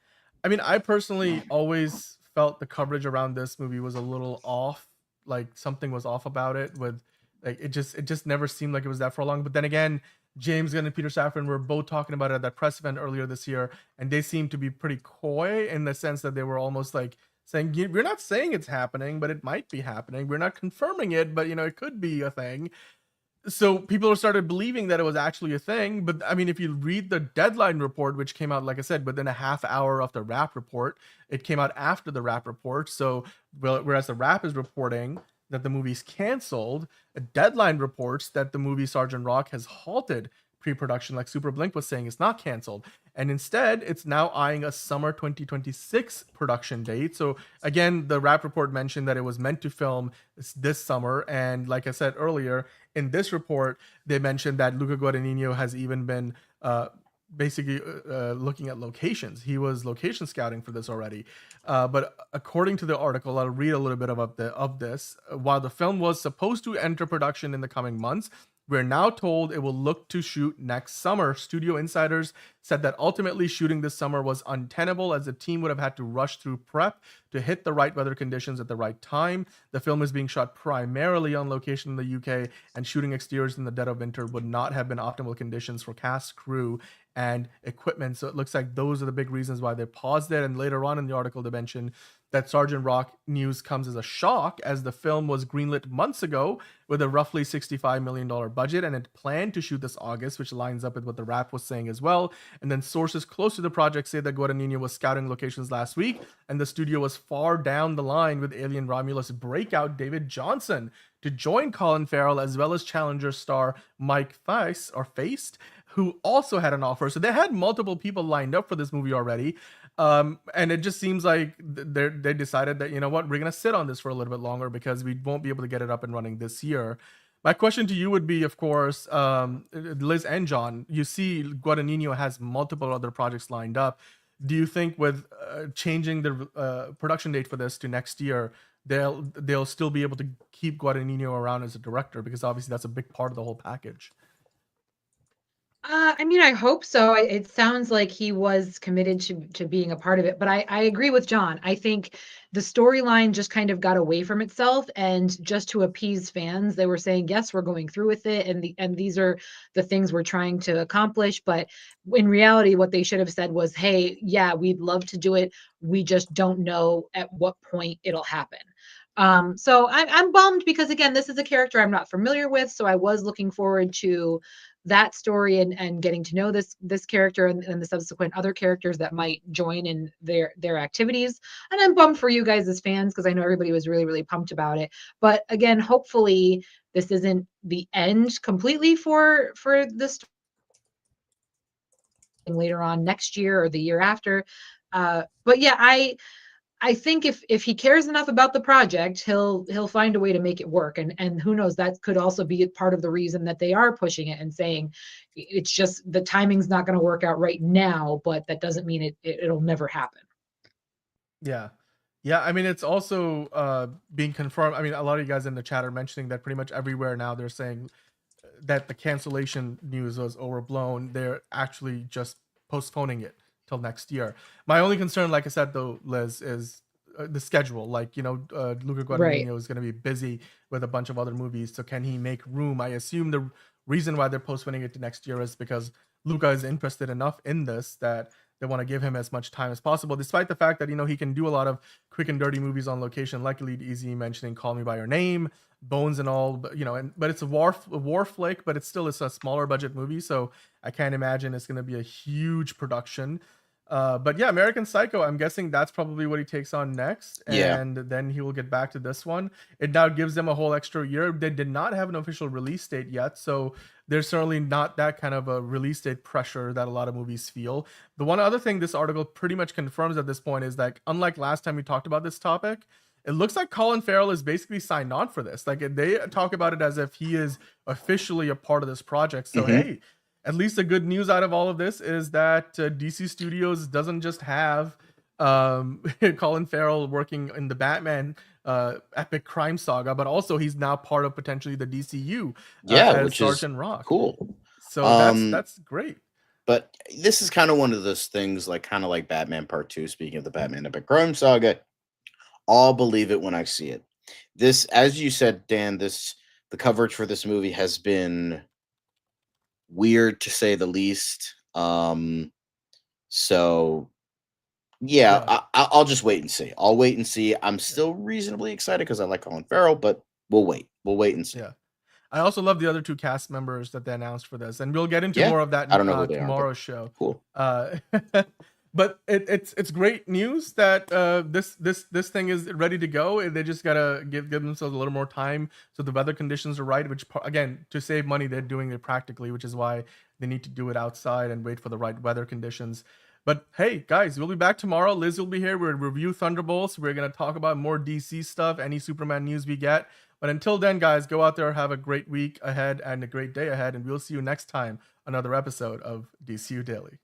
Speaker 1: I mean, I personally always felt the coverage around this movie was a little off. Like something was off about it. With like it just never seemed like it was that for long. But then again, James Gunn and Peter Safran were both talking about it at that press event earlier this year, and they seemed to be pretty coy in the sense that they were almost like saying, "We're not saying it's happening, but it might be happening. We're not confirming it, but it could be a thing." So people started believing that it was actually a thing. But I mean, if you read the Deadline report, which came out, like I said, within a half hour of the Wrap report, it came out after the Wrap report. So whereas the Wrap is reporting that the movie's canceled, a Deadline reports that the movie Sergeant Rock has halted pre-production, like Super Blink was saying, it's not canceled. And instead, it's now eyeing a summer 2026 production date. So again, the Wrap report mentioned that it was meant to film this summer. And like I said earlier, in this report, they mentioned that Luca Guadagnino has even been basically looking at locations. He was location scouting for this already. But according to the article, I'll read a little bit of this. While the film was supposed to enter production in the coming months, we're now told it will look to shoot next summer. Studio insiders said that ultimately shooting this summer was untenable, as the team would have had to rush through prep to hit the right weather conditions at the right time. The film is being shot primarily on location in the UK, and shooting exteriors in the dead of winter would not have been optimal conditions for cast, crew, and equipment. So it looks like those are the big reasons why they paused it. And later on in the article, they mentioned that Sergeant Rock news comes as a shock, as the film was greenlit months ago with a roughly $65 million budget, and it planned to shoot this August, which lines up with what the Wrap was saying as well. And then sources close to the project say that Guadagnino was scouting locations last week, and the studio was far down the line with Alien Romulus breakout David Johnson to join Colin Farrell, as well as Challenger star Mike Feist, who also had an offer. So they had multiple people lined up for this movie already. And it just seems like they decided that, you know what, we're going to sit on this for a little bit longer because we won't be able to get it up and running this year. My question to you would be, of course, Liz and John, you see Guadagnino has multiple other projects lined up. Do you think with changing the production date for this to next year, they'll still be able to keep Guadagnino around as a director? Because obviously that's a big part of the whole package.
Speaker 3: I mean, I hope so. It sounds like he was committed to being a part of it, but I agree with John. I think the storyline just kind of got away from itself, and just to appease fans, they were saying, yes, we're going through with it, and these are the things we're trying to accomplish. But in reality, what they should have said was, hey, yeah, we'd love to do it. We just don't know at what point it'll happen. So I'm bummed because, again, this is a character I'm not familiar with, so I was looking forward to that story and getting to know this character and the subsequent other characters that might join in their activities. And I'm bummed for you guys as fans, because I know everybody was really, really pumped about it. But again, hopefully this isn't the end completely for this later on next year or the year after. But yeah, I think if he cares enough about the project, he'll find a way to make it work. And who knows, that could also be part of the reason that they are pushing it and saying it's just the timing's not going to work out right now, but that doesn't mean it'll never happen.
Speaker 1: Yeah. Yeah, I mean, it's also being confirmed. I mean, a lot of you guys in the chat are mentioning that pretty much everywhere now they're saying that the cancellation news was overblown. They're actually just postponing it till next year. My only concern, like I said, though, Liz, is the schedule. Like, Luca Guadagnino is going to be busy with a bunch of other movies. So can he make room? I assume the reason why they're postponing it to next year is because Luca is interested enough in this that they want to give him as much time as possible, despite the fact that, he can do a lot of quick and dirty movies on location, like Lead Easy mentioning Call Me By Your Name, Bones and all, but, but it's a war flick, but it's a smaller budget movie. So I can't imagine it's going to be a huge production. But yeah, American Psycho, I'm guessing that's probably what he takes on next. And then he will get back to this one. It now gives them a whole extra year. They did not have an official release date yet, so there's certainly not that kind of a release date pressure that a lot of movies feel. The one other thing this article pretty much confirms at this point is that, unlike last time we talked about this topic, it looks like Colin Farrell is basically signed on for this. Like, they talk about it as if he is officially a part of this project. So hey, at least the good news out of all of this is that DC Studios doesn't just have Colin Farrell working in the Batman epic crime saga, but also he's now part of potentially the DCU as
Speaker 2: which
Speaker 1: Sergeant
Speaker 2: is
Speaker 1: Rock.
Speaker 2: cool.
Speaker 1: So that's great.
Speaker 2: But this is kind of one of those things, like kind of like Batman Part 2, speaking of the Batman epic crime saga. I'll believe it when I see it. This, as you said, Dan, the coverage for this movie has been weird to say the least. So yeah. I'll just wait and see. I'll wait and see. I'm still reasonably excited because I like Colin Farrell, but we'll wait and see.
Speaker 1: Yeah. I also love the other 2 cast members that they announced for this, and we'll get into more of that
Speaker 2: I don't know who they
Speaker 1: tomorrow's
Speaker 2: are,
Speaker 1: show.
Speaker 2: Cool.
Speaker 1: But it's great news that this thing is ready to go. They just gotta give themselves a little more time so the weather conditions are right. Which again, to save money, they're doing it practically, which is why they need to do it outside and wait for the right weather conditions. But hey, guys, we'll be back tomorrow. Liz will be here. We'll review Thunderbolts. We're gonna talk about more DC stuff, any Superman news we get. But until then, guys, go out there, have a great week ahead and a great day ahead, and we'll see you next time, another episode of DCU Daily.